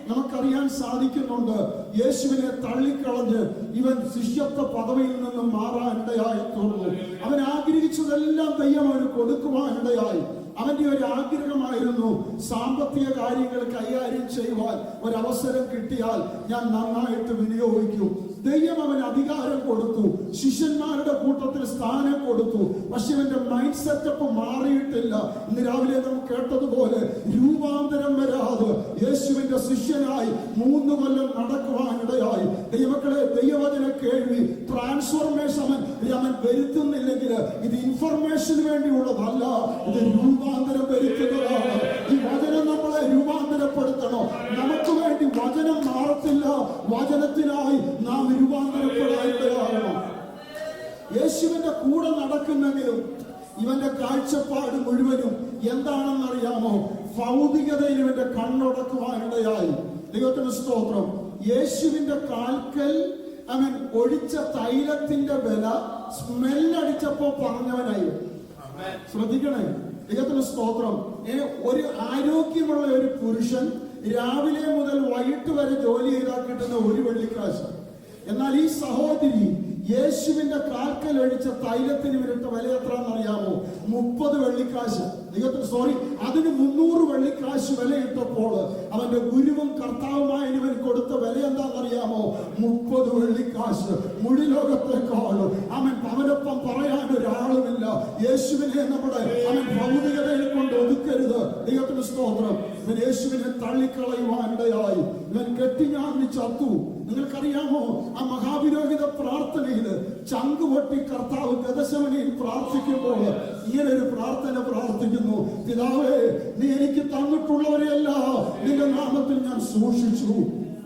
നമുക്കറിയാൻ സാധിക്കുന്നുണ്ട്. യേശുവിനെ തള്ളിക്കളഞ്ഞ് ഇവൻ ശിഷ്യത്വ പദവിയിൽ നിന്നും മാറാനിടയായി തീർന്നു. അവൻ ആഗ്രഹിച്ചതെല്ലാം ദൈവം അവന് കൊടുക്കുവാനിടയായി. അവന്റെ ഒരു ആഗ്രഹമായിരുന്നു, സാമ്പത്തിക കാര്യങ്ങൾ കൈകാര്യം ചെയ്യുവാൻ ഒരവസരം കിട്ടിയാൽ ഞാൻ നന്നായിട്ട് വിനിയോഗിക്കും. ദൈവം അവന് അധികാരം കൊടുത്തു, ശിഷ്യന്മാരുടെ കൂട്ടത്തിൽ സ്ഥാനം കൊടുത്തു. പക്ഷെ ഇവന്റെ മൈൻഡ് സെറ്റപ്പ് മാറിയിട്ടില്ല. ഇന്ന് രാവിലെ നാം കേട്ടതുപോലെ രൂപാന്തരം വരാതെ യേശുവിന്റെ ശിഷ്യനായി 3 കൊല്ലം നടക്കുവാനിടയായി. ദൈവമക്കളെ, ദൈവവചന കേൾവി ട്രാൻസ്ഫോർമേഷൻ അവൻ വരുത്തുന്നില്ലെങ്കിൽ ഇത് ഇൻഫർമേഷന് വേണ്ടിയുള്ളതല്ല, ഇത് രൂപാന്തരം വരുത്തുന്നതാണ്. ഈ വചനം നമ്മളെ രൂപാന്തരപ്പെടുത്തണോ. നമുക്ക് വേണ്ടി വചനം മാറത്തില്ല, വചനത്തിനായി നാം രൂപാന്തരപ്പെടാനിടയാകണം. യേശുവിന്റെ കൂടെ നടക്കുന്നെങ്കിലും ഇവന്റെ കാഴ്ചപ്പാട് മുഴുവനും എന്താണെന്നറിയാമോ? ഭൗതികതയിൽ ഇവന്റെ കണ്ണുടക്കുവാനിടയായി. ദൈവത്തിന് സ്തോത്രം. യേശുവിന്റെ കാൽക്കൽ അവൻ ഒഴിച്ച തൈലത്തിന്റെ വില സ്മെല്ലടിച്ചപ്പോ പറഞ്ഞവനായി. ശ്രദ്ധിക്കണേ, ദൈവത്തിന് സ്തോത്രം. ഒരു ആരോഗ്യമുള്ള ഒരു പുരുഷൻ രാവിലെ മുതൽ വൈകിട്ട് വരെ ജോലി ചെയ്താൽ കിട്ടുന്ന 1 വെള്ളിക്കാശ്. എന്നാൽ ഈ സഹോദരി യേശുവിന്റെ കാൽക്കൽ ഒഴിച്ച തൈലത്തിന് ഇവരിട്ട വില എത്രയെന്നറിയാമോ? 30 വെള്ളിക്കാശ്. അതിന് 300 വെള്ളിക്കാശ് വിലയിട്ടപ്പോൾ അവന്റെ ഗുരുവും കർത്താവുമായ ഇവൻ കൊടുത്ത വില എന്താണെന്നറിയാമോ? 30 വെള്ളിക്കാശ്. മുഴി ലോകത്തെക്കാളും അവനൊപ്പം പറയാൻ ഒരാളുമില്ല. യേശുവിനെ നമ്മുടെ അവൻ ഭൗതികതയിൽ കൊണ്ട് ഒതുക്കരുത്. ദൈവത്തിന് സ്തോത്രം. ഇവൻ യേശുവിനെ തള്ളിക്കളയുവാനിടയായി. ഇവൻ കെട്ടിഞ്ഞാഞ്ഞ് ചത്തു. നിങ്ങൾക്കറിയാമോ, ആ മഹാപുരോഹിത പ്രാർത്ഥനയിൽ ചങ്കുപൊട്ടി കർത്താവ് ഗെത്സമനിയിൽ പ്രാർത്ഥിക്കുമ്പോൾ ഇങ്ങനെ ഒരു പ്രാർത്ഥന പ്രാർത്ഥിക്കുന്നു: പിതാവേ, നീ എനിക്ക് തന്നിട്ടുള്ളവരെയെല്ലാം നിന്റെ നാമത്തിൽ ഞാൻ സൂക്ഷിച്ചു.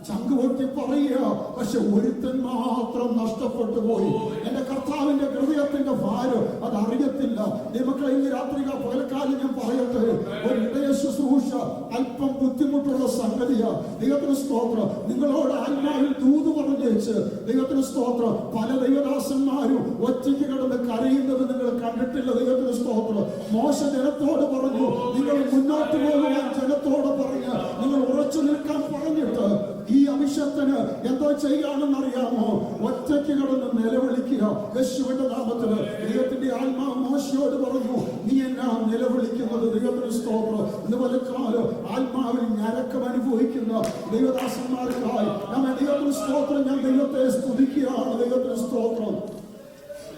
ചങ്കുപൊട്ടി പറയുക, പക്ഷെ ഒരുത്തൻ മാത്രം നഷ്ടപ്പെട്ടു പോയി. എന്റെ കർത്താവിന്റെ ഹൃദയത്തിന്റെ ഭാരം അത് അറിയത്തില്ല. മക്കളെ, ഇന്ന് രാത്രി പകൽക്കാലം ഞാൻ പറയട്ടെ, ഒരു ഇടയ ശുശ്രൂഷ അല്പം ബുദ്ധിമുട്ടുള്ള സംഗതിയാ. ദൈവത്തിന് സ്തോത്രം. നിങ്ങളോട് ആത്മാവിൽ ദൂത് പറഞ്ഞേച്ച് ദൈവത്തിന് സ്തോത്രം പല ദൈവദാസന്മാരും ഒറ്റയ്ക്ക് കിടന്ന് കരയുന്നത് നിങ്ങൾ കണ്ടിട്ടില്ല. ദൈവത്തിന് സ്തോത്രം. മോശ ജനത്തോട് പറഞ്ഞു, നിങ്ങൾ മുന്നോട്ട് പോകുവാൻ ജനത്തോട് പറഞ്ഞ് നിങ്ങൾ ഉറച്ചു നിൽക്കാൻ പറഞ്ഞിട്ട് ഈ അഭിഷത്തിന് എന്തോ ചെയ്യാണെന്നറിയാമോ? ഒറ്റയ്ക്ക് കിടന്ന് നിലവിളിക്കുക യേശുവിന്റെ നാമത്തില്. ദൈവത്തിന്റെ ആത്മാവ് മോശയോട് പറഞ്ഞു, നീ എന്നാ നിലവിളിക്കുന്നത്? ദൈവത്തിന് സ്തോത്രം. ഇതുപോലെ കാലം ആത്മാവിൽ ഞരക്കം അനുഭവിക്കുന്ന ദൈവദാസന്മാർക്കായി ദൈവത്തിന് സ്തോത്രം. ഞാൻ ദൈവത്തെ സ്തുതിക്കുകയാണ്. ദൈവത്തിന് സ്തോത്രം.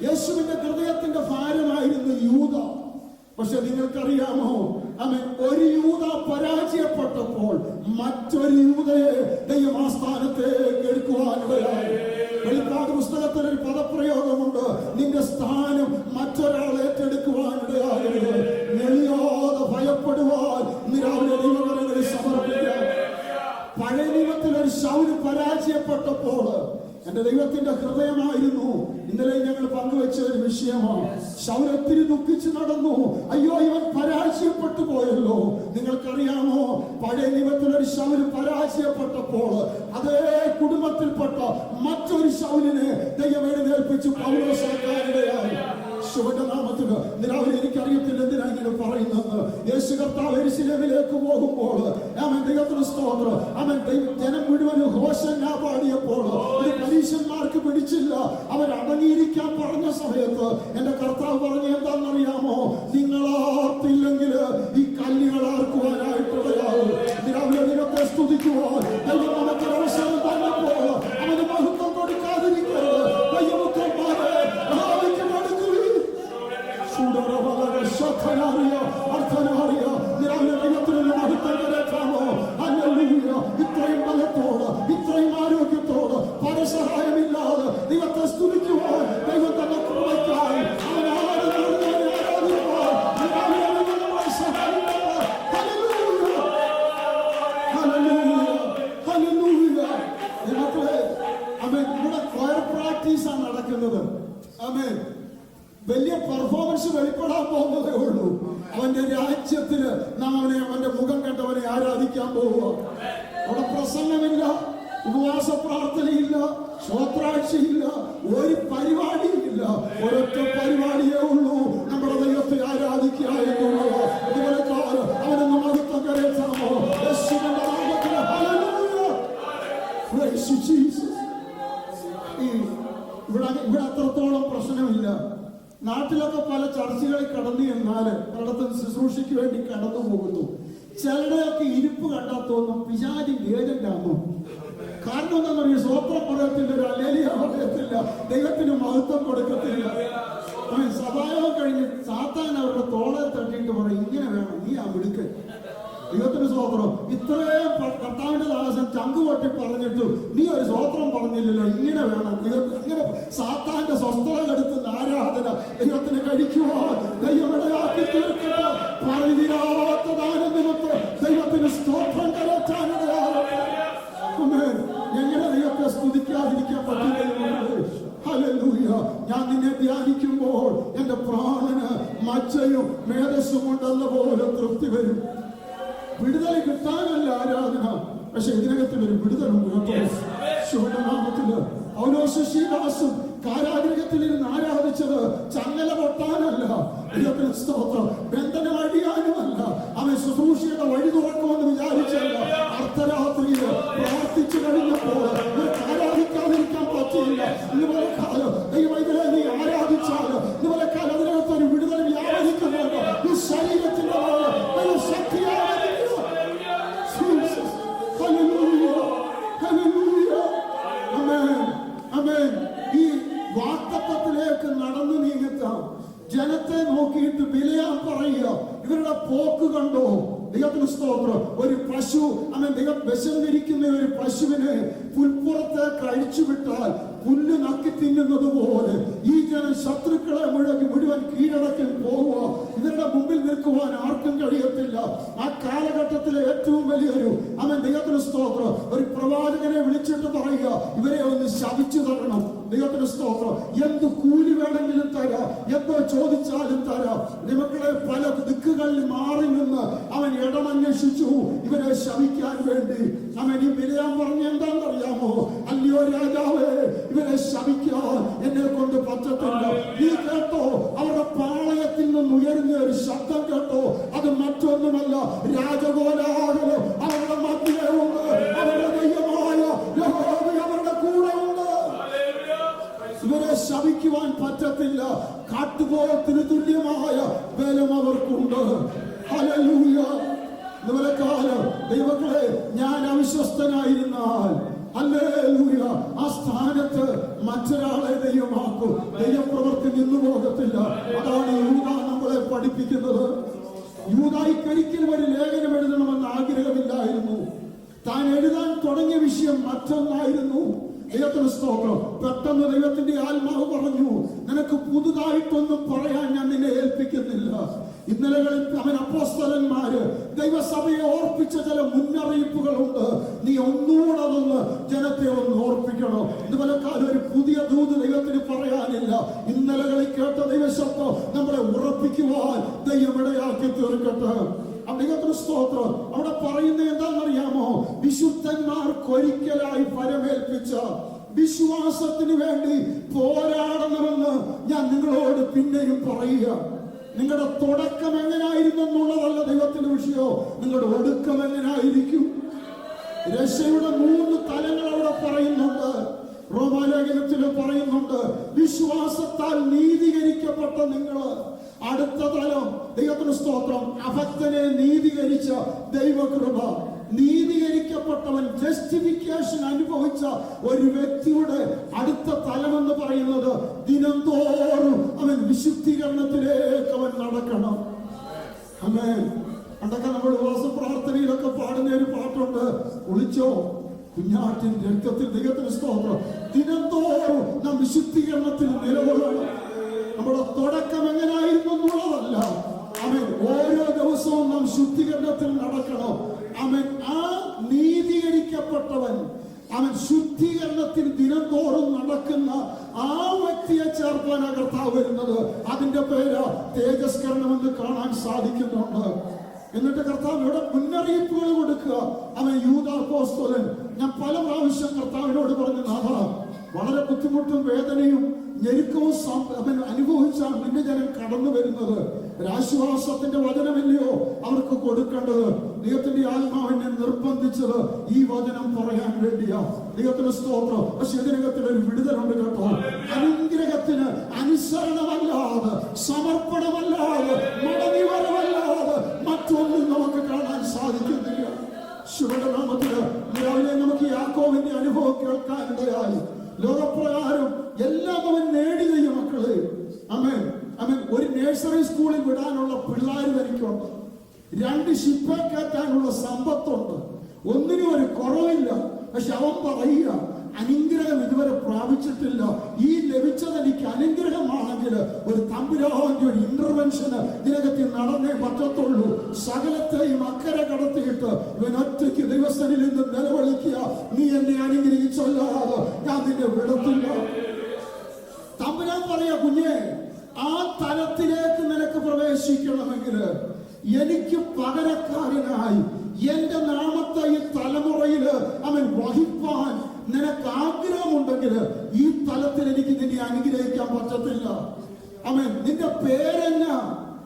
യേശുവിന്റെ ഹൃദയത്തിന്റെ ഭാരമായിരുന്നു യൂദ. പക്ഷെ നിങ്ങൾക്കറിയാമോ, അവൻ ഒരു യൂദ പരാജയപ്പെട്ടപ്പോൾ മറ്റൊരു യൂദയെ ദൈവം ആ സ്ഥാനത്തേക്ക് എടുക്കുവാനിടയായി. വെളിപ്പാട് പുസ്തകത്തിൽ ഒരു പദപ്രയോഗമുണ്ട്: നിന്റെ സ്ഥാനം മറ്റൊരാൾ ഏറ്റെടുക്കുവാനിടയാകരുത്. നെളിയാതെ ഭയപ്പെടുവാൻ രാവിലെ ദൈവകരങ്ങളിൽ സമർപ്പിക്കാം. പഴയ നിയമത്തിൽ ഒരു ശൗല് പരാജയപ്പെട്ടപ്പോൾ എന്റെ ദൈവത്തിന്റെ ഹൃദയമായിരുന്നു. ഇന്നലെ ഞങ്ങൾ പങ്കുവെച്ച ഒരു വിഷയമാണ്. ശൗൽ ഒത്തിരി ദുഃഖിച്ച് നടന്നു. അയ്യോ, ഇവൻ പരാജയപ്പെട്ടു പോയല്ലോ. നിങ്ങൾക്കറിയാമോ, പഴയ നിയമത്തിൽ ഒരു ശൗൽ പരാജയപ്പെട്ടപ്പോൾ അതേ കുടുംബത്തിൽപ്പെട്ട മറ്റൊരു ശൗലിനെ ദൈവം എഴുന്നേൽപ്പിച്ചു പൗലോസാക്കാനിടയായി. യേശുവിന്റെ നാമത്തിൽ രാവിലെ എനിക്കറിയത്തില്ല എന്തിനാ ഇങ്ങനെ പറയുന്നത്. യേശു കർത്താവ് യെരൂശലേമിലേക്ക് പോകുമ്പോൾ അവൻ ദൈവത്തിന് സ്തോത്രം, അവൻ ജനം മുഴുവനും ഹോശന്ന പാടിയപ്പോൾ പരീശന്മാർക്ക് പിടിച്ചില്ല. അവർ അടങ്ങിയിരിക്കാൻ പറഞ്ഞ സമയത്ത് എന്റെ കർത്താവ് പറഞ്ഞ എന്താണെന്നറിയാമോ? നിങ്ങളാർത്തില്ലെങ്കിൽ ഈ കല്ലുകൾ ആർക്കുവാനായിട്ടുള്ളയാവും. രാവിലെ ദൈവത്തെ സ്തുതിക്കുവാൻ ദൈവം നമുക്ക് അവസരം തന്നപ്പോൾ അവന് മഹത്വം കൊടുക്കാതിരിക്കരുത്. ദൈവമുഖന്മാരെ ഇത്രയും ബലത്തോട് ഇത്രയും ആരോഗ്യത്തോട് പരസഹായമില്ലാതെ ദൈവത്തെ സ്തുതിക്കുവാൻ ദൈവം തന്നെ കൃപയ്ക്കായി ഇവിടെ കൊയർ പ്രാക്ടീസാണ് നടക്കുന്നത്. ആമേൻ. വലിയ പെർഫോമൻസ് വെളിപ്പെടാൻ പോകുന്നതേ ഉള്ളൂ. അവന്റെ രാജ്യത്തിന് നാം അവന്റെ മുഖം കണ്ടവനെ ആരാധിക്കാൻ പോവുക. അവിടെ പ്രസംഗമില്ല, ഉപവാസ പ്രാർത്ഥനയില്ല, സ്വത്രാഴ്ചയില്ല, ഒരു പരിപാടിയില്ല. ഒരൊറ്റ പരിപാടിയേ ഉള്ളൂ, നമ്മുടെ ദൈവത്തെ ആരാധിക്കുക എന്നുള്ളത്. ഇതുപോലെ അവനൊന്ന് മഹത്വം കരയറ്റാമോ? യേശുവിന്റെ നാമത്തിൽ ഹല്ലേലൂയ. Praise you Jesus. ഇവിടെ അത്രത്തോളം പ്രശ്നമില്ല. നാട്ടിലൊക്കെ പല ചർച്ചകളിൽ കടന്നു എന്നാൽ പലയിടത്തും ശുശ്രൂഷയ്ക്ക് വേണ്ടി കടന്നു പോകുന്നു. ചിലരുടെയൊക്കെ ഇരിപ്പ് കണ്ടാൽ തോന്നും പിശാചി ഏജന്റാണോ. കാരണം എന്താണെന്ന് പറയുക, സ്വത്രം പറയത്തില്ല, ഒരു അലേലിയ പറയത്തില്ല, ദൈവത്തിന് മഹത്വം കൊടുക്കത്തില്ല. സഭായോഗം കഴിഞ്ഞ് സാത്താൻ അവരുടെ തോളെ തട്ടിയിട്ട് പറയും, ഇങ്ങനെ വേണം, നീ ആ മിടുക്കൻ. ദൈവത്തിന് സ്വത്രം. ഇത്രയും കർത്താവിന്റെ ദാസൻ ചങ്കുപൊട്ടി പറഞ്ഞിട്ട് നീ ഒരു സ്വത്രം പറഞ്ഞില്ലല്ലോ, ഇങ്ങനെ വേണം. ഇങ്ങനെ സാത്താന്റെ സ്വസ്ഥത കെടുത്തുന്ന ആരാധന ദൈവത്തിന് കഴിക്കുവാൻ ദൈവമിടയാക്കി തീർക്കട്ടെ. പറഞ്ഞിരാത്ത ദാനനിമിത്തം ദൈവത്തിന് സ്തോത്രം കരറ്റാനിടയാകും. എങ്ങനെ ദൈവത്തെ സ്തുതിക്കാതിരിക്കാൻ പറ്റില്ല? ഹല്ലേലൂയ. ഞാൻ നിന്നെ ധ്യാനിക്കുമ്പോൾ എന്റെ പ്രാണന് മജ്ജയും മേധസ്സും കൊണ്ടല്ല പോലെ തൃപ്തി വരും. വിടുതൽ കിട്ടാനല്ല ആരാധന, പക്ഷെ ഇതിനകത്തിൽ ഒരു വിടുതലുണ്ട്. ശുഭനാമത്തില് പൗലോസും ശീലാസും കാരാഗൃഹത്തിൽ ഇരുന്ന് ആരാധിച്ചത് ചങ്ങല പൊട്ടാനല്ല, ദൈവത്തിന് സ്തോത്രം, ബന്ധനം അടിയാനുമല്ല. അവൻ ശുശ്രൂഷയുടെ വഴി തുറക്കുമെന്ന് വിചാരിച്ചല്ല. അർദ്ധരാത്രിയില് പ്രാർത്ഥിച്ചു കഴിഞ്ഞപ്പോൾ ആരാധിക്കാതിരിക്കാൻ പറ്റിയില്ല. ഇതുപോലെ കാലം ദൈവത്തിലെ നീ ആരാധിച്ചാൽ ഇതുപോലെ കാലം അതിനകത്ത് ഒരു വിടുതൽ വ്യാപരിക്കുന്നുണ്ട്. ഈ ശരീരത്തിന്റെ ശക്തിയായിരിക്കും. ഈ വാക്തത്വത്തിലേക്ക് നടന്നു നീങ്ങത്താം. ജനത്തെ നോക്കി നോക്കിയിട്ട് ബിലയാം പറയുക, ഇവരുടെ പോക്ക് കണ്ടോ? ദൈവത്തിന് സ്തോത്രം. ഒരു പശു, ദൈവം വിശന്നിരിക്കുന്ന ഒരു പശുവിനെ പുൽപ്പുറത്തേക്ക് അഴിച്ചുവിട്ടാൽ പുല്ല് നക്കി തിന്നുന്നത് പോലെ ഈ ജനം ശത്രുക്കളെ മുഴുവൻ കീഴടക്കി പോവുക. ഇവരുടെ മുമ്പിൽ നിൽക്കുവാൻ ആർക്കും കഴിയത്തില്ല. ആ കാലഘട്ടത്തിലെ ഏറ്റവും വലിയൊരു ദൈവത്തിന് സ്തോത്രം, ഒരു പ്രവാചകനെ വിളിച്ചിട്ട് പറയുക, ഇവരെ ഒന്ന് ശപിച്ചു തരണം. ദൈവത്തിന് സ്തോത്രം. എന്ത് കൂലി വേണമെങ്കിലും തരാം, എന്തോ ചോദിച്ചാലും തരാം. നിമക്കളെ പല ദിക്കുകളിൽ മാറി നിന്ന് അവൻ ഇടമന്വേഷിച്ചു ഇവരെ ശപിക്കാൻ വേണ്ടി. ഈ ബിലയാം പറഞ്ഞ എന്താണെന്നറിയാമോ? അല്ലയോ രാജാവേ, ഇവരെ ശപിക്കാൻ എന്നെ കൊണ്ട് പറ്റത്തില്ല. നീ കേട്ടോ, അവരുടെ പാളയത്തിൽ നിന്ന് ഉയർന്ന ഒരു ശബ്ദം കേട്ടോ? അത് മറ്റൊന്നുമല്ല, രാജകോലാഹലം അവരുടെ മധ്യേ ഉണ്ട്. അവരുടെ ദൈവമായ യഹോവ അവരുടെ കൂടെ ഉണ്ട്. ഇവരെ ശപിക്കുവാൻ പറ്റത്തില്ല. കാട്ടുപോത്തിന് തുല്യമായ ബലം അവർക്കുണ്ട്. ഹല്ലേലൂയ. ഇതുവരെക്കാലം ദൈവങ്ങളെ ഞാൻ അവിശ്വസ്തനായിരുന്നാൽ ഹല്ലേലൂയ, ആ സ്ഥാനത്ത് മറ്റൊരാളെ ദൈവമാക്കും. ദൈവപ്രവൃത്തി നിന്നു പോകത്തില്ല. അതാണ് യൂദാ നമ്മളെ പഠിപ്പിക്കുന്നത്. യൂദായ്ക്ക് ഒരിക്കലും ഒരു ലേഖനം എഴുതണമെന്ന് ആഗ്രഹമില്ലായിരുന്നു. താൻ എഴുതാൻ തുടങ്ങിയ വിഷയം മറ്റൊന്നായിരുന്നു. ദൈവത്തിന് സ്തോത്രം. പെട്ടെന്ന് ദൈവത്തിന്റെ ആത്മാവ് പറഞ്ഞു, നിനക്ക് പുതുതായിട്ടൊന്നും പറയാൻ ഞാൻ നിന്നെ ഏൽപ്പിക്കുന്നില്ല. ഇന്നലകളിൽ അവൻ അപ്പോസ്തലന്മാര് ദൈവസഭയെ ഓർപ്പിച്ച ചില മുന്നറിയിപ്പുകളുണ്ട്. നീ ഒന്നുകൂടെ നിന്ന് ജനത്തെ ഒന്ന് ഓർപ്പിക്കണം. ഇതുപോലെ ഒരു പുതിയ ദൂത് ദൈവത്തിന് പറയാനില്ല. ഇന്നലകളിൽ കേട്ട ദൈവശബ്ദം നമ്മളെ ഉറപ്പിക്കുവാൻ ദൈവം ഇടയാക്കി തീർക്കട്ടെ. ദൈവത്തിന് സ്തോത്രം. അവിടെ പറയുന്നത് എന്താണെന്നറിയാമോ? വിശുദ്ധന്മാർക്കൊരിക്കലായി ഫലമേൽപ്പിച്ച വിശ്വാസത്തിന് വേണ്ടി പോരാടണമെന്ന് ഞാൻ നിങ്ങളോട് പിന്നെയും പറയുക. നിങ്ങളുടെ തുടക്കം എങ്ങനായിരുന്നു എന്നുള്ളതല്ല ദൈവത്തിന്റെ വിഷയം, നിങ്ങളുടെ ഒടുക്കം എങ്ങനായിരിക്കും. രക്ഷയുടെ 3 തലങ്ങൾ അവിടെ പറയുന്നുണ്ട്. റോമാലേഖനത്തിൽ പറയുന്നുണ്ട്, വിശ്വാസത്താൽ നീതീകരിക്കപ്പെട്ട നിങ്ങള്. അടുത്ത തലം ദൈവത്തിന് സ്തോത്രം, അഭക്തനെ നീതീകരിച്ച ദൈവകൃപ. നീതീകരിക്കപ്പെട്ടവൻ ജസ്റ്റിഫിക്കേഷൻ അനുഭവിച്ച ഒരു വ്യക്തിയുടെ അടുത്ത തലമെന്ന് പറയുന്നത് ദിനംതോറും അവൻ വിശുദ്ധീകരണത്തിലേക്ക് അവൻ നടക്കണം. ആമേൻ. അതൊക്കെ നമ്മൾ ഉപവാസ പ്രാർത്ഥനയിലൊക്കെ പാടുന്ന ഒരു പാട്ടുണ്ട്, ഒളിച്ചോ കുഞ്ഞാട്ടിൻ രക്തത്തിൽ. ദൈവത്തിന് സ്തോത്രം. ദിനംതോറും നാം വിശുദ്ധീകരണത്തിൽ നിലകൊള്ളണം. നമ്മുടെ തുടക്കം എങ്ങനായിരുന്നു എന്നുള്ളതല്ല. അവൻ ഓരോ ദിവസവും നാം ശുദ്ധീകരണത്തിൽ നടക്കണം. അവൻ ആ നീതീകരിക്കപ്പെട്ടവൻ, അവൻ ശുദ്ധീകരണത്തിൽ ദിനംതോറും നടക്കുന്ന ആ വ്യക്തിയെ ചേർക്കാൻ കർത്താവ് വരുന്നത്. അതിന്റെ പേര് തേജസ്കരണമെന്ന് കാണാൻ സാധിക്കുന്നുണ്ട്. എന്നിട്ട് കർത്താവ് ഇവിടെ മുന്നറിയിപ്പുകൾ കൊടുക്കുക. അവൻ യൂദാ അപ്പോസ്തലൻ. ഞാൻ പല പ്രാവശ്യം കർത്താവിനോട് പറഞ്ഞു, നാഥാ, വളരെ ബുദ്ധിമുട്ടും വേദനയും ഞെരുക്കവും അവൻ അനുഭവിച്ചാണ് നിന്റെ ജനം കടന്നു വരുന്നത്. ഒരാശ്വാസത്തിന്റെ വചനമില്ലയോ അവർക്ക് കൊടുക്കേണ്ടത്? ദൈവത്തിന്റെ ആത്മാവിനെ നിർബന്ധിച്ചത് ഈ വചനം പറയാൻ വേണ്ടിയാ. ദൈവത്തിന് സ്തോത്രം. പക്ഷെ ഇതിനകത്തിൽ ഒരു വിടുതലുണ്ട് കേട്ടോ. അനുഗ്രഹത്തിന് അനുസരണമല്ലാതെ, സമർപ്പണമല്ലാതെ, മടങ്ങിവരവല്ലാതെ മറ്റൊന്നും നമുക്ക് കാണാൻ സാധിക്കുന്നില്ല. ശിവനാമത്തില് രാവിലെ നമുക്ക് യാക്കോബിന്റെ അനുഭവം കേൾക്കാനിടയായി. ലോകപ്രകാരം എല്ലാം അവൻ നേടി ചെയ്യും മക്കളെ. ആമേൻ. ഒരു നഴ്സറി സ്കൂളിൽ വിടാനുള്ള പിള്ളേർ എനിക്കുണ്ട്. 2 ഷിപ്പേ കയറ്റാനുള്ള സമ്പത്തുണ്ട്. ഒന്നിനും ഒരു കുറവില്ല. പക്ഷെ അവൻ പറയുക, അനുഗ്രഹം ഇതുവരെ പ്രാപിച്ചിട്ടില്ല. ഈ ലഭിച്ചത് എനിക്ക് അനുഗ്രഹമാണെങ്കിൽ ഒരു തമ്പുരാന്റെ ഒരു ഇന്റർവെൻഷന് ഇതിനകത്ത് നടന്നേ പറ്റത്തുള്ളൂ. സകലത്തെയും അക്കരെ കടത്തിയിട്ട് ഇവൻ ഒറ്റയ്ക്ക് ദിവസത്തിൽ നിന്ന് നിലവിളിക്കുക, നീ എന്നെ അനുഗ്രഹിച്ചല്ലാതെ ഞാൻ നിന്നെ വിടത്തില്ല. തമ്പുരാൻ പറയാ, കുഞ്ഞെ, ആ തലത്തിലേക്ക് നിനക്ക് പ്രവേശിക്കണമെങ്കിൽ എനിക്ക് പകരക്കാരനായി എന്റെ നാമത്തെ ഈ തലമുറയില് അവൻ വഹിപ്പാൻ നിനക്ക് ആഗ്രഹമുണ്ടെങ്കിൽ ഈ തലത്തിൽ എനിക്ക് നിന്നെ അനുഗ്രഹിക്കാൻ പറ്റത്തില്ല. അവൻ നിന്റെ പേരെന്നാ?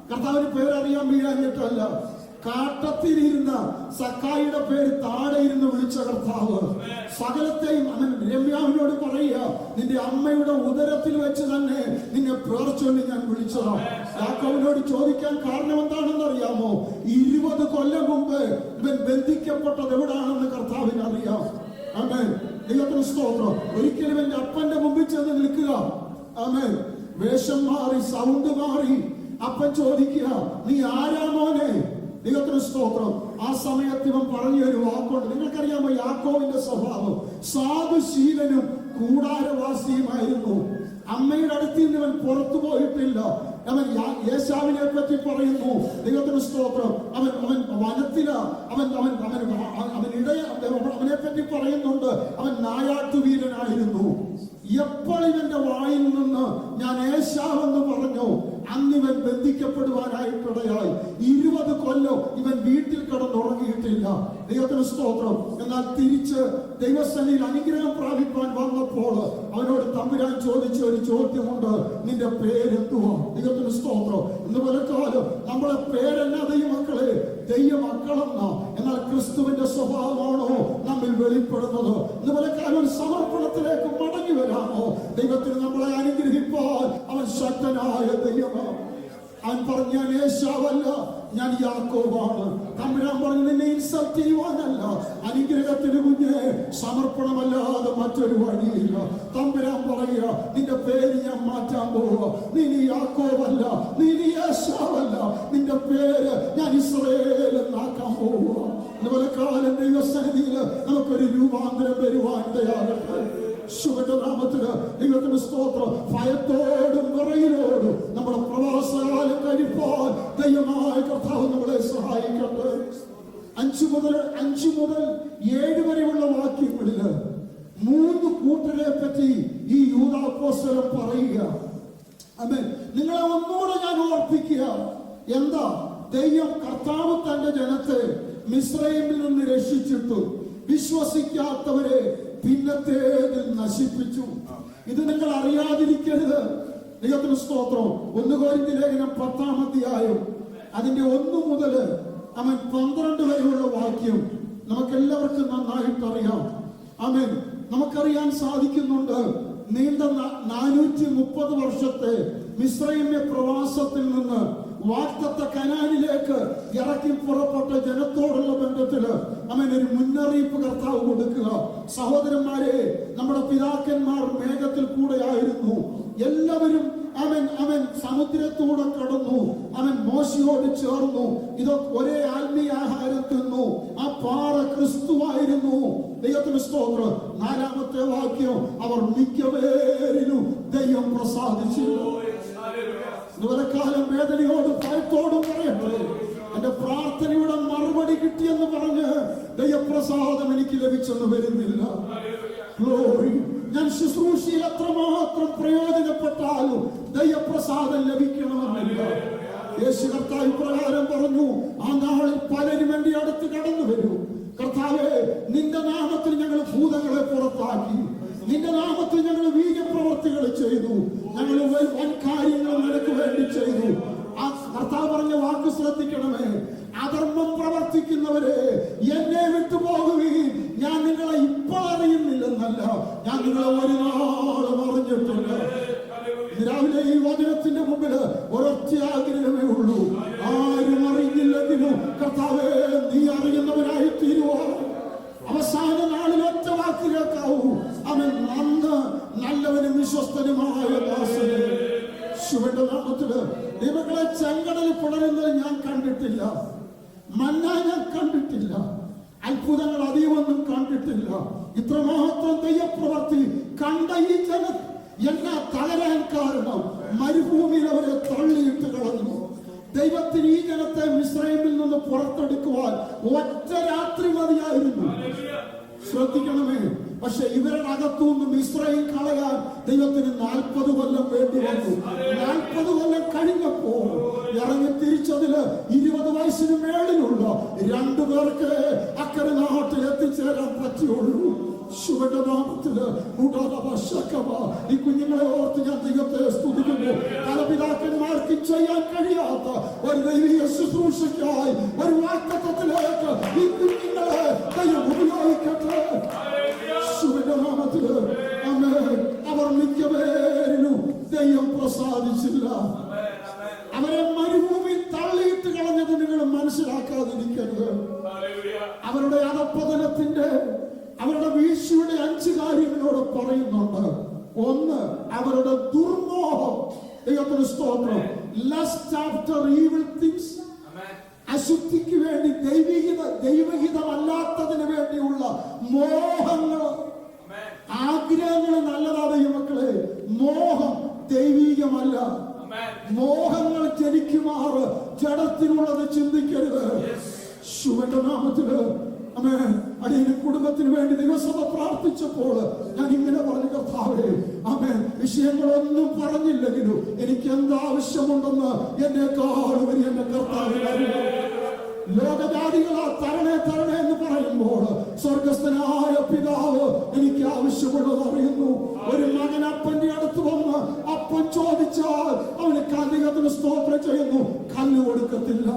കർത്താവിന് പേരറിയാൻ വീഴാഞ്ഞിട്ടല്ല. കാട്ടത്തിലിരുന്ന സക്കായിയുടെ പേര് താഴെ ഇരുന്ന് വിളിച്ച കർത്താവ് സകലത്തെയും അവൻ രമ്യാവിനോട് പറയുക, നിന്റെ അമ്മയുടെ ഉദരത്തിൽ വെച്ച് തന്നെ നിന്നെ പേർച്ചൊല്ലി ഞാൻ വിളിച്ചതാ. യാക്കോബിനോട് ചോദിക്കാൻ കാരണം എന്താണെന്ന് അറിയാമോ? 20 കൊല്ലം മുമ്പ് ഇവൻ ബന്ധിക്കപ്പെട്ടത് എവിടാണെന്ന് കർത്താവിന് അറിയാം. ആമേൻ. ദൈവത്തിന് സ്തോത്രം. ഒരിക്കലും എന്റെ അപ്പന്റെ മുമ്പിൽ ചെന്ന് നിൽക്കുക. ആമേൻ. വേഷം മാറി, സൗണ്ട് മാറി, അപ്പൻ ചോദിക്കുക, നീ ആരാ മോനെ? ദൈവത്തിന് സ്തോത്രം. ആ സമയത്ത് ഇവൻ പറഞ്ഞ ഒരു വാക്കുണ്ട്. നിങ്ങൾക്കറിയാമോ യാക്കോവിന്റെ സ്വഭാവം? സാധുശീലനും കൂടാരവാസിയുമായിരുന്നു. അമ്മയുടെ അടുത്ത് നിന്ന് ഇവൻ പുറത്തു പോയിട്ടില്ല. അവൻ യേശാവിനെ പറ്റി പറയുന്നു. ദൈവത്തിന് സ്തോത്രം. അവൻ വനത്തില അവനെ പറ്റി പറയുന്നുണ്ട്. അവൻ നായാട്ടുവീരനായിരുന്നു. എപ്പോൾ ഇവന്റെ വായിൽ നിന്ന് ഞാൻ ഏശാവെന്ന് പറഞ്ഞു, അന്നിവൻ ബന്ധിക്കപ്പെടുവാനായിട്ടിടയായി. 20 കൊല്ലം ഇവൻ വീട്ടിൽ കിടന്നുറങ്ങിയിട്ടില്ല. ദൈവത്തിന് സ്തോത്രം. എന്നാൽ തിരിച്ച് ദൈവസന്നിധിയിൽ അനുഗ്രഹം പ്രാപിപ്പാൻ വന്നപ്പോൾ അവനോട് തമ്പുരാൻ ചോദിച്ച ഒരു ചോദ്യമുണ്ട്, നിന്റെ പേരെന്തുവാ? ദൈവത്തിന് സ്തോത്രം. ഇന്ന് പലക്കാലം നമ്മളെ പേരെന്നാ ദൈവമക്കളെ? ദൈവമക്കളെന്നാ. എന്നാൽ ക്രിസ്തുവിന്റെ സ്വഭാവമാണോ നമ്മിൽ വെളിപ്പെടുന്നത്? ഇന്ന് പലക്കാലം സമർപ്പണത്തിലേക്ക് മടങ്ങി വരാമോ? ദൈവത്തിന് നമ്മളെ അനുഗ്രഹിപ്പാൻ അവൻ ശക്തനായ ദൈവമാണ്. അവൻ പറഞ്ഞു, ഞാൻ ഏശാവല്ല, ഞാൻ യാക്കോബാണ്. തമ്പുരാൻ പറഞ്ഞു, നിന്നെ ഇൻസൾട്ട് ചെയ്യുവാനല്ല, അനുഗ്രഹത്തിന് കുഞ്ഞെ സമർപ്പണമല്ലാതെ മറ്റൊരു വഴിയില്ല. തമ്പുരാൻ പറയുക, നിന്റെ പേര് ഞാൻ മാറ്റാൻ പോവുക. നീ യാക്കോബല്ല, നീ ഏശാവല്ല, നിന്റെ പേര് ഞാൻ ഇസ്രായേൽ എന്നാക്കാൻ പോവുക. അതുപോലെ കാലം ദൈവസന്നിധിയിൽ നമുക്കൊരു രൂപാന്തരം വരുവാൻ തയ്യാറട്ടെ. ശുഭനാമത്തിന് ദൈവത്തിന് സ്തോത്രം. ഭയത്തോടും വിറയിലോടും നമ്മുടെ പ്രവാസകാലം കഴിപ്പാൻ ദൈവമായ കർത്താവ് നമ്മളെ സഹായിക്കട്ടെ. 5 മുതൽ 7 വരെയുള്ള വാക്യങ്ങളില് 3 കൂട്ടരെ പറ്റി ഈ യൂദാപ്പോസ്തലൻ പറയുക. ആമേൻ. നിങ്ങളെ ഒന്നുകൂടെ ഞാൻ ഓർപ്പിക്കുക. എന്താ? ദൈവം കർത്താവ് തന്റെ ജനത്തെ മിസ്രൈമിൽ നിന്ന് രക്ഷിച്ചിട്ടു വിശ്വസിക്കാത്തവരെ പിന്നത്തേതിൽ നശിപ്പിച്ചു. ഇത് നിങ്ങൾ അറിയാതിരിക്കരുത്. ദൈവത്തിന് സ്തോത്രം. 1 കൊരിന്ത്യർ ലേഖനം 10-ാം അധ്യായം അതിന്റെ 1 മുതൽ 12 വരെയുള്ള വാക്യം നമുക്കെല്ലാവർക്കും നന്നായിട്ട് അറിയാം. ആമേൻ. നമുക്കറിയാൻ സാധിക്കുന്നുണ്ട്, നീണ്ട 430 വർഷത്തെ മിസ്രൈമ്യ പ്രവാസത്തിൽ നിന്ന് വാഗ്ദത്ത കനാനിലേക്ക് ഇറക്കി പുറപ്പെട്ട ജനത്തോടുള്ള ബന്ധത്തില് ഒരു മുന്നറിയിപ്പ് കർത്താവ് കൊടുക്കുക. സഹോദരന്മാരെ, നമ്മുടെ പിതാക്കന്മാർ മേഘത്തിൽ കൂടെയായിരുന്നു. എല്ലാവരും അവൻ സമുദ്രത്തൂടെ കടന്നു. അവൻ മോശയോട് ചേർന്നു. ഇതൊക്കെ ഒരേ ആത്മീയ ആഹാരം തിന്നു. ആ പാറ ക്രിസ്തുവായിരുന്നു. ദൈവത്തിന് സ്തോത്രം. 4-ാമത്തെ വാക്യം, അവർ മിക്കവേരിലും ദൈവം പ്രസാദിച്ചില്ല. കാലം വേദനയോടും ഭയത്തോടും പറയട്ടെ, എന്റെ പ്രാർത്ഥനയുടെ മറുപടി കിട്ടിയെന്ന് പറഞ്ഞ് ദൈവപ്രസാദം എനിക്ക് ലഭിച്ചെന്ന് വരുന്നില്ല. ഗ്ലോറി. ഞാൻ ശുശ്രൂഷയിൽ എത്രമാത്രം പ്രയോജനപ്പെട്ടാലും ദൈവപ്രസാദം ലഭിക്കണമെന്നില്ല. യേശു കർത്താവ് ഇപ്രകാരം പറഞ്ഞു, ആ നാളിൽ പലരും എന്റെ അടുത്ത് കടന്നു വരും. കർത്താവേ, നിന്റെ നാമത്തിൽ ഞങ്ങൾ ഭൂതങ്ങളെ പുറത്താക്കി, നിന്റെ നാമത്തിൽ ഞങ്ങൾ വീര്യപ്രവർത്തികൾ ചെയ്തു, ഞങ്ങൾ വൻ കാര്യങ്ങൾ നിനക്ക് വേണ്ടി ചെയ്തു. ആ കർത്താവ് പറഞ്ഞ വാക്ക് ശ്രദ്ധിക്കണമേ. അധർമ്മം പ്രവർത്തിക്കുന്നവരെ എന്നെ വിട്ടുപോകുകയും ഞാൻ നിങ്ങളെ ഇപ്പോൾ അറിയുന്നില്ലെന്നല്ല, ഞാൻ നിങ്ങളെ ഒരു നാളും അറിഞ്ഞിട്ടില്ല. രാവിലെ ഈ വചനത്തിന്റെ മുമ്പിൽ ഒരൊറ്റ ആഗ്രഹമേ ഉള്ളൂ, ആരും അറിഞ്ഞില്ലെങ്കിലും കർത്താവേ, നീ അറിയുന്നവരായി തീരുവോ. അവസാന നാളിൽ ഒറ്റ വാക്ക് കേൾക്കാവൂ, അവൻ നല്ലവനും വിശ്വസ്തനുമായ ദാസനെ. ശിവന്റെ നാമത്തില് ദൈവങ്ങളെ ചെങ്കടൽ പുണരുന്നത് ഞാൻ കണ്ടിട്ടില്ല, മന്ന ഞാൻ കണ്ടിട്ടില്ല, അത്ഭുതങ്ങൾ അധികമൊന്നും കണ്ടിട്ടില്ല. ഇത്രമാത്രം ദൈവപ്രവർത്തി കണ്ട ഈ ജനം എന്നാ തകരാൻ കാരണം? മരുഭൂമിയിൽ അവരെ തള്ളിയിട്ട് കളഞ്ഞു. ദൈവത്തിന് ഈ ജനത്തെ മിസ്രൈമിൽ നിന്ന് പുറത്തെടുക്കുവാൻ ഒറ്റ രാത്രി മതിയായിരുന്നു. ശ്രദ്ധിക്കണമേ. പക്ഷെ ഇവരുടെ അകത്തുനിന്ന് മിസ്രൈം കളയാൻ ദൈവത്തിന് 40 കൊല്ലം വേണ്ടി വന്നു. 40 കൊല്ലം കഴിഞ്ഞപ്പോ ഇറങ്ങി തിരിച്ചതില് 20 വയസ്സിന് മേളിലുള്ള 2 പേർക്ക് അക്കരെ നാട്ടിൽ എത്തിച്ചേരാൻ പറ്റിയുള്ളൂ. ശിവന്റെ നാമത്തില് ഈ കുഞ്ഞുങ്ങളെ ഓർത്ത് ഞാൻ ദൈവത്തെ സ്തുതിക്കുന്നു. പല പിതാക്കന്മാർക്ക് ചെയ്യാൻ കഴിയാത്ത ഒരു ദൈവീയ ശുശ്രൂഷയ്ക്കായി ഒരു വാഗ്ദത്തത്തിലേക്ക് ഈ കുഞ്ഞുങ്ങളെ ദൈവം ഉപയോഗിക്കട്ടെ. ശിവന്റെ നാമത്തില് അവർ മിക്കവേരിലും ദൈവം പ്രസാദിച്ചില്ല. അവരെ മരുഭൂമി തള്ളിയിട്ട് കളഞ്ഞത് നിങ്ങൾ മനസ്സിലാക്കാതിരിക്കരുത്. അവരുടെ അധപ്പതനത്തിന്റെ, അവരുടെ വീഴ്ചയുടെ 5 കാര്യങ്ങളോട് പറയുന്നുണ്ട്. 1, അവരുടെ ദുർമോഹം. ദൈവത്തിന് സ്തോത്രം. Lust after evil things. അശുദ്ധിക്ക് വേണ്ടി ദൈവഹിതമല്ലാത്തതിന് വേണ്ടിയുള്ള മോഹങ്ങൾ, ആഗ്രഹങ്ങൾ നല്ലതാണ് മക്കളെ. മോഹം ദൈവീകമല്ല. മോഹങ്ങൾ ജനിക്കുമാറ് ജഡത്തിനുള്ളത് ചിന്തിക്കരുത്. ശിവന്റെ നാമത്തില് അടിയന് കുടുംബത്തിന് വേണ്ടി ദിവസഭ പ്രാർത്ഥിച്ചപ്പോൾ ഞാൻ ഇങ്ങനെ പറഞ്ഞു, കർത്താവേ, വിഷയങ്ങളൊന്നും പറഞ്ഞില്ലെങ്കിലും എനിക്ക് എന്താവശ്യമുണ്ടെന്ന് എന്നെക്കാൾ വലിയ എന്റെ കർത്താവിനെ അറിയാം. ലോകജാതികളാ തരണേ തരണേ എന്ന് പറയുമ്പോൾ സ്വർഗസ്ഥനായ പിതാവ് എനിക്ക് ആവശ്യമുള്ളത് അറിയുന്നു. ഒരു മകൻ അപ്പന്റെ അടുത്ത് വന്ന് അപ്പൻ ചോദിച്ചാൽ അവന് കല്ലികത്തിന് സ്തോത്രം ചെയ്യുന്നു, കല്ല് കൊടുക്കത്തില്ല.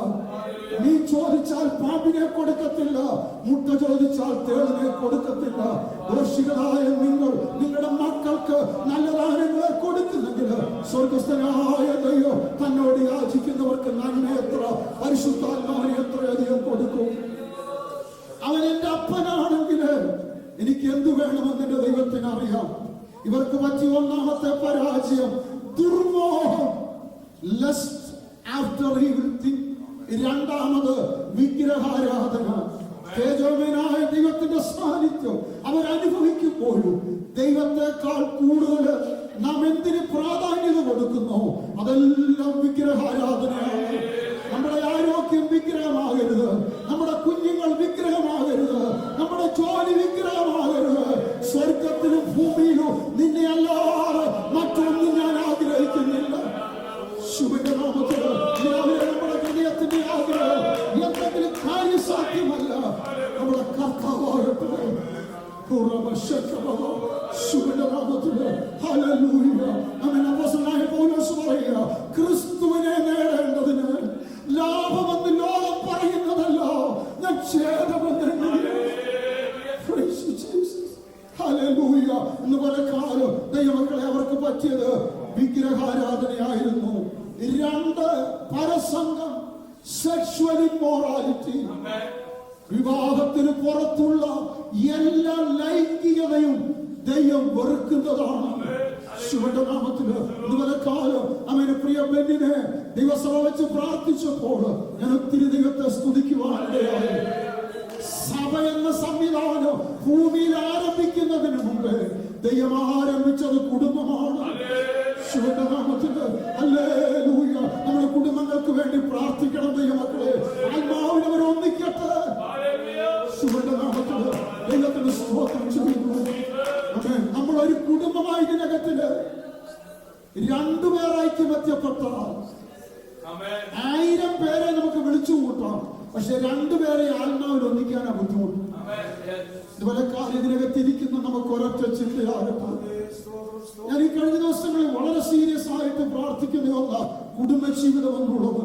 നീ ചോദിച്ചാൽ പാമ്പിനെ കൊടുക്കത്തില്ല, മുട്ട ചോദിച്ചാൽ തേളിനെ കൊടുക്കത്തില്ല. ദോഷികളായ നിങ്ങൾ നിങ്ങളുടെ മക്കൾക്ക് നല്ല ദാനങ്ങളെ കൊടുക്കുന്നെങ്കിൽ സ്വർഗസ്ഥനായ ദൈവം തന്നോട് യാചിക്കുന്നവർക്ക് നന്മ എത്ര, പരിശുദ്ധാത്മാവിനെ എത്രയധികം കൊടുക്കും. അവൻ എന്റെ അപ്പനാണെങ്കിൽ എനിക്ക് എന്തു വേണമെന്ന് എന്റെ ദൈവത്തിന് അറിയാം. ഇവർക്ക് പറ്റിയ ഒന്നാമത്തെ പരാജയം ദുർമോഹം, ലസ്റ്റ് ആഫ്റ്റർ ഈവിൾ തിങ്. രണ്ടാമത് വിഗ്രഹാരാധന. തേജോമയനായ ദൈവത്തിന്റെ സാന്നിധ്യം അവരനുഭവിക്കുമ്പോഴും ദൈവത്തെക്കാൾ കൂടുതൽ നാം എന്തിന് പ്രാധാന്യത കൊടുക്കുന്നു? അതെല്ലാം വിഗ്രഹാരാധനയാണ്. നമ്മുടെ ആരോഗ്യം വിഗ്രഹമാകരുത്, നമ്മുടെ കുഞ്ഞുങ്ങൾ വിഗ്രഹമാകരുത്, നമ്മുടെ ജോലി വിഗ്രഹമാകരുത്. സ്വർഗത്തിലും ഭൂമിയിലും നിന്നെ അല്ലാതെ മറ്റൊന്നും ഞാൻ ആഗ്രഹിക്കുന്നില്ല. ശിവന്റെ നാമത്തില് നമ്മുടെ ഹൃദയത്തിന്റെ ആഗ്രഹം എന്തെങ്കിലും കാര്യസാധ്യമല്ല, നമ്മുടെ കർത്താവാകട്ടെ. ശിവന്റെ നാമത്തില് ഹല്ലേലൂയ. അപ്പോസ്തലനായ പൗലോസ് പറയുക, ക്രിസ്തുവിനെ നേടേണ്ടതിന് ലാഭമെന്ന് ലോകം പറയുന്നതല്ല, ഞാൻ ഛേദമെന്ന് ഹല്ലേലൂയ എന്ന് പറക്കാലോ. ദൈവമക്കളെ, അവർക്ക് പറ്റിയത് വിഗ്രഹാരാധനയായിരുന്നു. രണ്ട്, പരസംഗം, സെക്ഷുവൽ ഇമ്മോറാലിറ്റി. വിവാഹത്തിന് പുറത്തുള്ള എല്ലാ ലൈംഗികതയും ദൈവം വെറുക്കുന്നതാണ്. ശിവന്റെ നാമത്തില് ഇതുവരെ കാലം പ്രിയ ബെന്നിനെ ദൈവസഭ വെച്ച് പ്രാർത്ഥിച്ചപ്പോൾ ഞാൻ ഒത്തിരി ദൈവത്തെ സ്തുതിക്കുവാനിടയായി. സഭ എന്ന സംവിധാനം ഭൂമിയിൽ ആരംഭിക്കുന്നതിന് മുമ്പ് ദൈവം ആരംഭിച്ചത് കുടുംബമാണ്. ശിവന്റെ നാമത്തില് ഹല്ലേലൂയ. നമ്മുടെ കുടുംബങ്ങൾക്ക് വേണ്ടി പ്രാർത്ഥിക്കണം ദൈവമക്കളെ. ആത്മാവിനവർ ഒന്നിക്കട്ടെ. ശിവന്റെ നാമത്തില് ദൈവത്തിന് സ്തോത്രം ചെയ്യുന്നു. നമ്മളൊരു കുടുംബമായി ഇതിനകത്തില് രണ്ടുപേർ ഐക്യമത്യപ്പെട്ടാൽ 1000 പേരെ നമുക്ക് വിളിച്ചു കൂട്ടാം, പക്ഷെ രണ്ടുപേരെ ആത്മാവിൽ ഒന്നിക്കാനാ ബുദ്ധിമുട്ട്. ഇതുപോലെ ഇതിനകത്തിരിക്കുന്ന നമുക്ക് ഒരൊറ്റ ചിന്തയാകട്ടെ. ഞാൻ ഈ കഴിഞ്ഞ ദിവസങ്ങളിൽ വളരെ സീരിയസ് ആയിട്ട് പ്രാർത്ഥിക്കുന്ന ഒന്ന കുടുംബജീവിതം എന്നുള്ളത്.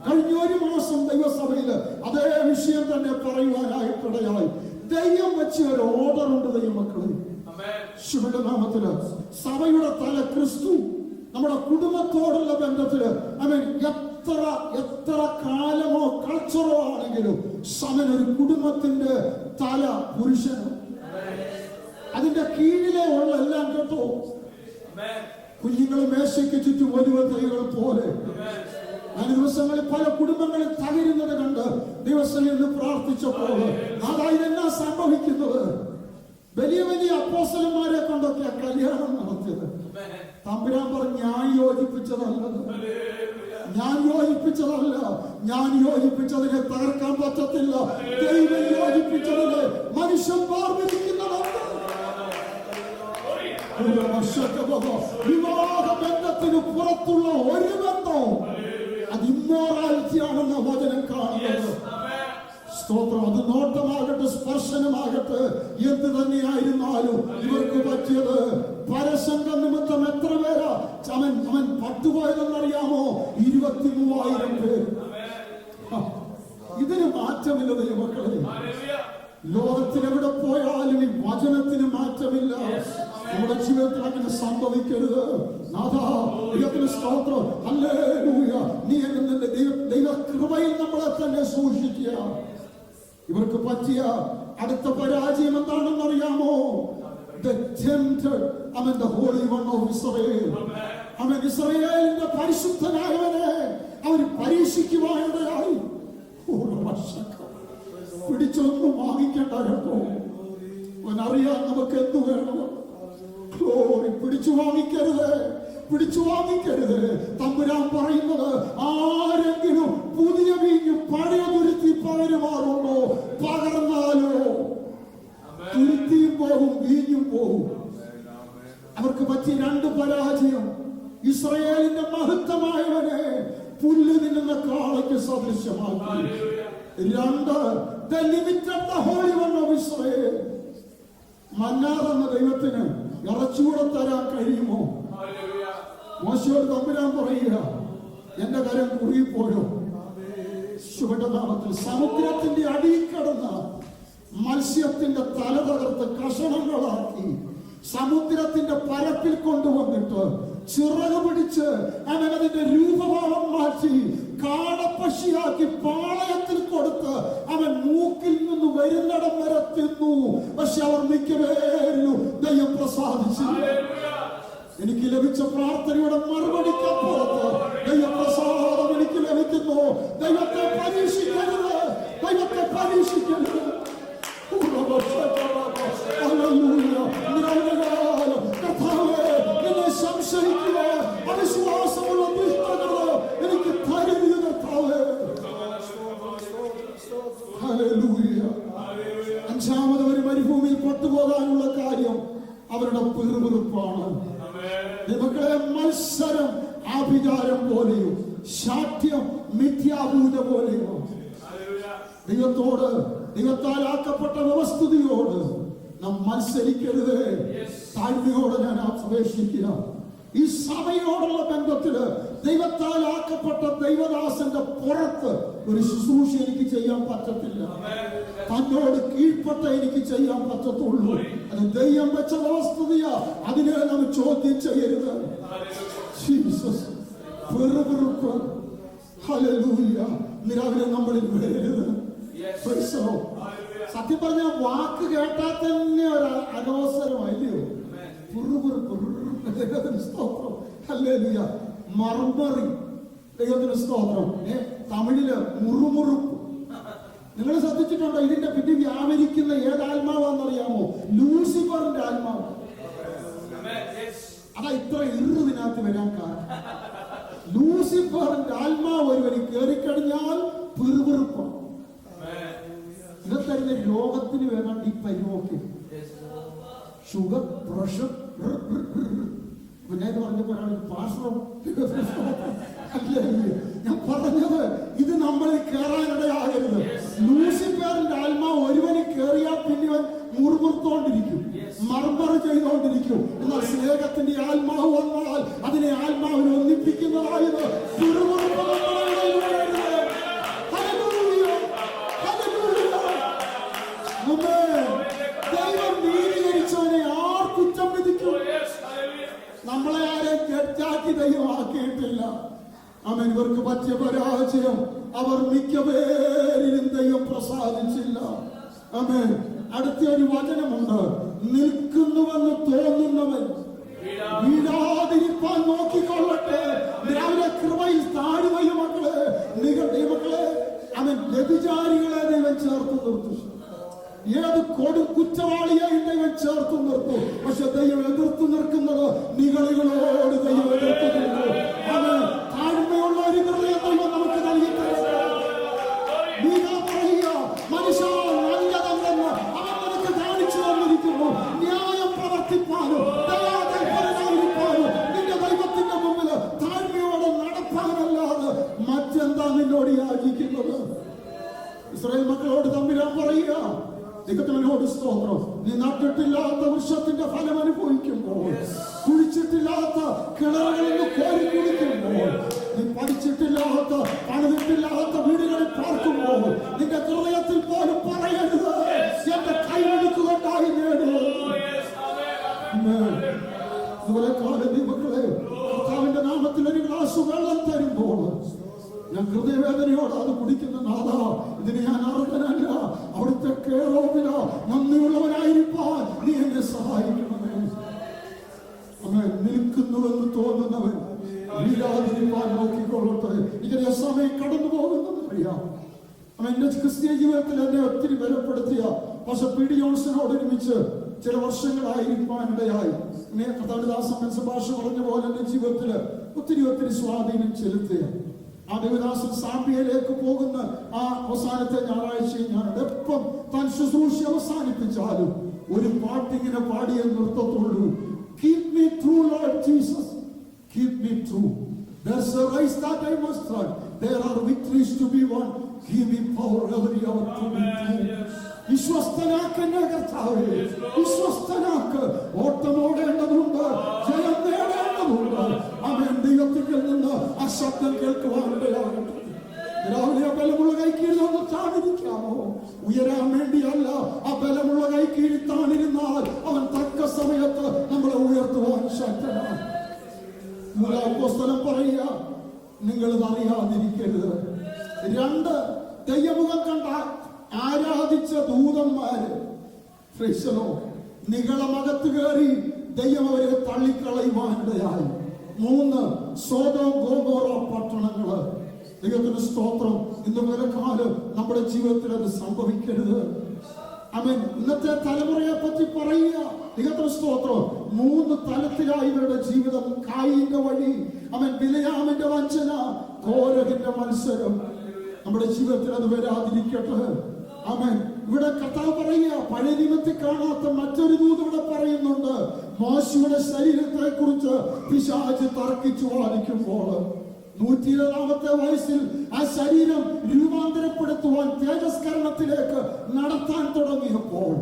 കഴിഞ്ഞ 1 മാസം ദൈവസഭയില് അതേ വിഷയം തന്നെ പറയുവാനായിട്ടിടയായി. ദൈവം വെച്ച ഒരു ഓർഡർ ഉണ്ട് ദൈവമക്കളെ. ശിവന്റെ നാമത്തില് സഭയുടെ തല ക്രിസ്തു. നമ്മുടെ കുടുംബത്തോടുള്ള ബന്ധത്തില് എത്ര കാലമോ കൾച്ചറോ ആണെങ്കിലും ഒരു കുടുംബത്തിന്റെ തല പുരുഷന്. അതിന്റെ കീഴിലെ ഉള്ള എല്ലാം കേട്ടോ. കുഞ്ഞുങ്ങൾ മേശയ്ക്ക് ചുറ്റും വലിയ തൈകൾ പോലെ. ഞാൻ ദിവസങ്ങളിൽ പല കുടുംബങ്ങളിൽ തകരുന്നത് കണ്ട് ദിവസങ്ങളിൽ നിന്ന് പ്രാർത്ഥിച്ചപ്പോൾ അതായത് എന്നാ സംഭവിക്കുന്നത്? വലിയ വലിയ അപ്പോസ്തലന്മാരെ കൊണ്ടൊക്കെ കല്യാണം നടത്തിയത്. തമ്പുരാൻ പറഞ്ഞു, ഞാൻ യോജിപ്പിച്ചതല്ല, ഞാൻ യോജിപ്പിച്ചതിനെ തകർക്കാൻ പറ്റത്തില്ല. ദൈവം യോജിപ്പിച്ചതിനെ മനുഷ്യൻ പാർപ്പിക്കുന്നതാണ്. വിവാഹ ബന്ധത്തിന് പുറത്തുള്ള ഒരു ബന്ധവും അത് ഇമ്മോറാലിറ്റി ആണെന്ന വചനം കാണുന്നത്. സ്തോത്രം. അത് നോട്ടമാകട്ടെ, സ്പർശനമാകട്ടെ, എന്ത് തന്നെയായിരുന്നാലും ഇവർക്ക് പറ്റിയത് പരസംഗ നിമിത്തം എത്ര പേരാ അവൻ പട്ടുപോയതെന്നറിയാമോ? 23,000 പേര്. ഇതിന് മാറ്റമില്ല ദൈവമക്കളെ. ലോകത്തിലെവിടെ പോയാലും ഈ വചനത്തിന് മാറ്റമില്ല. നമ്മുടെ ജീവിതത്തിൽ അങ്ങനെ സംഭവിക്കരുത്. ദൈവത്തിന് സ്തോത്രം. ഹല്ലേലൂയ. നീ എന്നെ ദൈവകൃപയിൽ നമ്മളെ തന്നെ സൂക്ഷിക്കുക. ഇവർക്ക് പറ്റിയ അടുത്ത പരാജയം എന്താണെന്നറിയാമോ? The tempter, the Holy One of Israel. അവൻ ഇസ്രായേലിന്റെ പരിശുദ്ധനായവനെ അവർ പരീക്ഷിക്കുവാനിടയായി. പിടിച്ചൊന്നും വാങ്ങിക്കേണ്ട കേട്ടോ. അവനറിയാൻ നമുക്ക് എന്തു വേണം. ഗ്ലോറി. പിടിച്ചു വാങ്ങിക്കരുത്, പിടിച്ചു വാങ്ങിക്കരുത്. തമ്പുരാൻ പറയുന്നത്, ആരെങ്കിലും പുതിയ വീഞ്ഞ് പഴയ തുരുത്തി പകരുമാറുണ്ടോ? പകർന്നാലോ തുരുത്തിയും പോകും, വീഞ്ഞും പോകും. അവർക്ക് പറ്റിയ രണ്ട് പരാജയം. ഇസ്രായേലിന്റെ മഹത്വമായവനെ പുല്ല് തിന്നുന്ന കാളയ്ക്ക് സദൃശ്യമാക്കി. രണ്ട്, the limited the holy one of Israel. മന്നാറെന്ന ദൈവത്തിന് ഇറച്ചൂടെ തരാൻ കഴിയുമോ? മോശയോട് തമ്പുരാൻ പറയുക, എന്റെ കരം കുറുകിപ്പോയോ? ശുഭനാമത്തിൽ സമുദ്രത്തിന്റെ അടിയിൽ കിടന്ന മത്സ്യത്തിന്റെ തല തകർത്ത് കഷണങ്ങളാക്കി സമുദ്രത്തിന്റെ പരപ്പിൽ കൊണ്ടുവന്നിട്ട് ചിറക് പിടിച്ച് അവൻ അതിന്റെ രൂപഭാവം മാറ്റി കാടപ്പക്ഷിയാക്കി പാളയത്തിൽ കൊടുത്ത് അവൻ മൂക്കിൽ നിന്ന് വരുന്നിടം വരെ തിന്നു. പക്ഷെ അവർ മിക്കവേരും ദൈവം പ്രസാദിച്ചില്ല. എനിക്ക് ലഭിച്ച പ്രാർത്ഥനയുടെ മറുപടിക്കപ്പുറത്ത് ദൈവപ്രസാദം എനിക്ക് ലഭിക്കുന്നു. ദൈവത്തെ പരീക്ഷിക്കരുത്, ദൈവത്തെ പരീക്ഷിക്കരുത്. എന്നെ സംശയിക്കുക, അവിശ്വാസമുള്ള ദുഷ്ടതകൾ എനിക്ക് തരുന്നത് കർത്താവേ. ഹല്ലേലൂയ. അഞ്ചാമത് ഒരു മരുഭൂമിയിൽ പെട്ടുപോകാനുള്ള കാര്യം അവരുടെ പിറുപിറുപ്പാണ്. മക്കളെ, മത്സരം ആഭിചാരം പോലെയോ ശാഠ്യം മിഥ്യാഭൂത പോലെയോ ദൈവത്തോട്, ദൈവത്താൽ ആക്കപ്പെട്ട വ്യവസ്ഥിതിയോട് നാം മത്സരിക്കരുത്. താഴ്മയോടെ ഞാൻ അപേക്ഷിക്കുക. ഈ സഭയോടുള്ള ബന്ധത്തില് ദൈവത്താൽ ആക്കപ്പെട്ട ദൈവദാസന്റെ പുറത്ത് ഒരു ശുശ്രൂഷ എനിക്ക് ചെയ്യാൻ പറ്റത്തില്ല. തന്നോട് കീഴ്പ്പെട്ട എനിക്ക് ചെയ്യാൻ പറ്റത്തുള്ളൂ. അത് ദൈവം വെച്ച വ്യവസ്ഥിതിയാ. അതിനെ നാം ചോദ്യം ചെയ്യരുത്. ജീസസ്. വെറുപ്പ്, ഹല്ലേലൂയ, നിരാവിലെ നമ്മളിൽ വരരുത്. സത്യം പറഞ്ഞ വാക്ക് കേട്ടാൽ തന്നെ ഒരു അനവസരമല്ലയോ? സ്തോത്രം. ഹല്ലേലൂയ. മർമറി. ദൈവത്തിന് സ്തോത്രം. തമിഴില് മുറുമുറുപ്പ്. നിങ്ങൾ ശ്രദ്ധിച്ചിട്ടുണ്ടോ? ഇതിന്റെ പിന്നെ വ്യാപരിക്കുന്ന ഏത് ആത്മാവാന്നറിയാമോ? ലൂസിഫറിന്റെ ആത്മാവ്. അതാ ഇത്ര ഇതിനകത്ത് വരാൻ കാരണം. ലൂസിഫറിന്റെ ആത്മാവ് ഒരുവന് കയറിക്കഴിഞ്ഞാൽ പിറുപിറുപ്പാണ്. ഇതൊക്കെ രോഗത്തിന് വേണ്ട ഈ പരിമോക്ക്. Sugar, pressure. പിന്നെ പറഞ്ഞപ്പോ പാർശ്വം. ഞാൻ പറഞ്ഞത് ഇത് നമ്മളിൽ കയറാനിടയാകരുത്. ലൂസിഫറിന്റെ ആത്മാവ് ഒരുവന് കയറിയാൽ പിന്നെ അവൻ മുറുമുറുത്തോണ്ടിരിക്കും, മർമറ ചെയ്തോണ്ടിരിക്കും. എന്നാൽ സ്നേഹത്തിന്റെ ആത്മാവ് വന്നാൽ അതിനെ ആത്മാവിനെ ഒന്നിപ്പിക്കുന്നതായത് ദൈവം നീതീകരിച്ചവനെ ആർ കുറ്റം വിധിക്കും? നമ്മളെ ആരെ ജഡ്ജാക്കി ദൈവം ആക്കിയിട്ടില്ല. അവൻ ഇവർക്ക് പറ്റിയ പരാജയം. അവർ മിക്കപേരിലും ദൈവം പ്രസാദിച്ചില്ല. ആമേൻ. അടുത്ത ഒരു വചനമുണ്ട്, നിൽക്കുന്നുവെന്ന് തോന്നുന്നവൻ വീഴാതിരിപ്പാൻ നോക്കിക്കൊള്ളട്ടെ. രാവിലെ കൃപയിൽ താഴ്മയും മക്കളെ, ദൈവമക്കളെ, അവൻ വ്യഭിചാരികളെ ദൈവം ചേർത്ത് നിർത്തും. ഏത് കൊടും കുറ്റവാളിയായി ദൈവം ചേർത്ത് നിർത്തും. പക്ഷെ ദൈവം എതിർത്ത് നിൽക്കുന്നത് നികളികളോട് ദൈവം എതിർത്ത് നിൽക്കും. അവൻ താഴ്മയുള്ള ഒരു ഹൃദയം ദൈവം നമുക്ക് നൽകിയിട്ടുണ്ട്. മനുഷ്യ നല്ലതല്ലെന്ന് അവൻ നമുക്ക് കാണിച്ചു തന്നിരിക്കുന്നു. ന്യായം പ്രവർത്തിപ്പാനും ദയാതൽപരനായിരിക്കാനും നിന്റെ ദൈവത്തിന്റെ മുമ്പിൽ താഴ്മയോടെ നടപ്പാനല്ലാതെ മറ്റെന്താ നിന്നോട് യാചിക്കുന്നത്? ഇസ്രായേൽ മക്കളോട് തമ്പുരാൻ പറയുക, ദൈവത്തിനോട് സ്തോത്രം. നീ നട്ടിട്ടില്ലാത്ത വൃക്ഷത്തിന്റെ ഫലം അനുഭവിക്കുമ്പോൾ, കുഴിച്ചിട്ടില്ലാത്ത കിണറുകളിൽ നിന്ന് കോരി കുടിക്കുമ്പോൾ, നീ പഠിച്ചിട്ടില്ലാത്ത പണിതിട്ടില്ലാത്ത വീടുകളിൽ പാർക്കുമ്പോൾ, നിന്റെ ഹൃദയത്തിൽ പോലും പറയരുത് എന്റെ കൈവെടുക്കുകണ്ടായി നേടുക. അതുപോലെ മക്കളെ, കർത്താവിന്റെ നാമത്തിൽ ഒരു ഗ്ലാസ് വെള്ളം തരുമ്പോൾ ഞാൻ ഹൃദയവേദനയോട് അത് കുടിക്കുന്ന നാഥാ, ഇതിന് ഞാൻ അർഹനല്ല. അവിടുത്തെ കേറോവില നന്ദിയുള്ളവനായിരിക്കാൻ നീ എന്നെ സഹായിക്കണമേ. അവൻ നിൽക്കുന്നുവെന്ന് തോന്നുന്നവൻ വീഴാതിരിക്കാൻ നോക്കിക്കൊള്ളട്ടെ. ഇങ്ങനെ സമയം കടന്നു പോകുന്നതറിയാം. എന്റെ ക്രിസ്തീയ ജീവിതത്തിൽ എന്നെ ഒത്തിരി ബലപ്പെടുത്തിയ പക്ഷെ പി ഡി ജോൺസനോട് ഒരുമിച്ച് ചില വർഷങ്ങളായിരിക്കാനിടയായി. കർത്താവിദാസൻ ഭാഷ പറഞ്ഞ പോലെ എന്റെ ജീവിതത്തിൽ ഒത്തിരി സ്വാധീനം ചെലുത്തിയ ആ ദേവദാസൻ സാമ്പിയയിലേക്ക് പോകുന്ന ആ അവസാനത്തെ ഞായറാഴ്ചയും ഞാൻ എപ്പം താൻ ശുശ്രൂഷ അവസാനിപ്പിച്ചാലും ഒരു പാട്ടിങ്ങനെ പാടിയേ നിർത്തത്തുള്ളൂ. Keep me true, Lord Jesus. Keep me true. There's a race that I must run. There are victories to be won. Give me power every hour to be true. വിശ്വസ്തനാക്ക് എന്നെ കർത്താവേ, വിശ്വസ്തനാക്ക്. ഓട്ടം ഓടേണ്ടതുണ്ട്, ജയം നേടേണ്ടതുണ്ട്. അവൻ ദൈവത്തിൽ നിന്ന് ആ ശബ്ദം കേൾക്കുവാനിടയാകട്ടെ. രാവിലെ ബലമുള്ള കൈക്കീഴിലൊന്ന് താണിരിക്കാമോ? ഉയരാൻ വേണ്ടിയല്ല, ആ ബലമുള്ള കൈക്കീഴിൽ താണിരുന്നാൽ അവൻ തക്ക സമയത്ത് നമ്മളെ ഉയർത്തുവാൻ ശക്തനാണ്. മൂലാപ്പോസ്തലൻ പറയുക, നിങ്ങളിത് അറിയാതിരിക്കരുത്. 2 ദൈവമുഖം കണ്ട ആരാധിച്ച ദൂതന്മാര് നികളമകത്ത് കയറി ദൈവം അവരെ തള്ളിക്കളയുവാനിടയായി. 3 സോദോം ഗോമോറ പട്ടണങ്ങള്. ദൈവത്തിന് സ്തോത്രം. ഇന്ന് പലകാലം നമ്മുടെ ജീവിതത്തിൽ അത് സംഭവിക്കരുത്. അവൻ ഇന്നത്തെ തലമുറയെ പറ്റി പറയുക. ദൈവത്തിന് സ്തോത്രം. 3 തലത്തിലായി ഇവരുടെ ജീവിതം. കായിന്റെ വഴി, അവൻ ബിലയാമിന്റെ വഞ്ചന, കോരഹിന്റെ മത്സരം. നമ്മുടെ ജീവിതത്തിൽ അത് വരാതിരിക്കട്ടെ. അവൻ ഇവിടെ കർത്താവ് പറയുക, പഴയ നിയമത്തിൽ കാണാത്ത മറ്റൊരു ദൂത് ഇവിടെ പറയുന്നുണ്ട്. മോശയുടെ ശരീരത്തെ കുറിച്ച് പിശാച് തർക്കിച്ചു വാദിക്കുമ്പോൾ 120-ാമത്തെ വയസ്സിൽ ആ ശരീരം രൂപാന്തരപ്പെടുത്തുവാൻ തേജസ്കരണത്തിലേക്ക് നടത്താൻ തുടങ്ങിയപ്പോൾ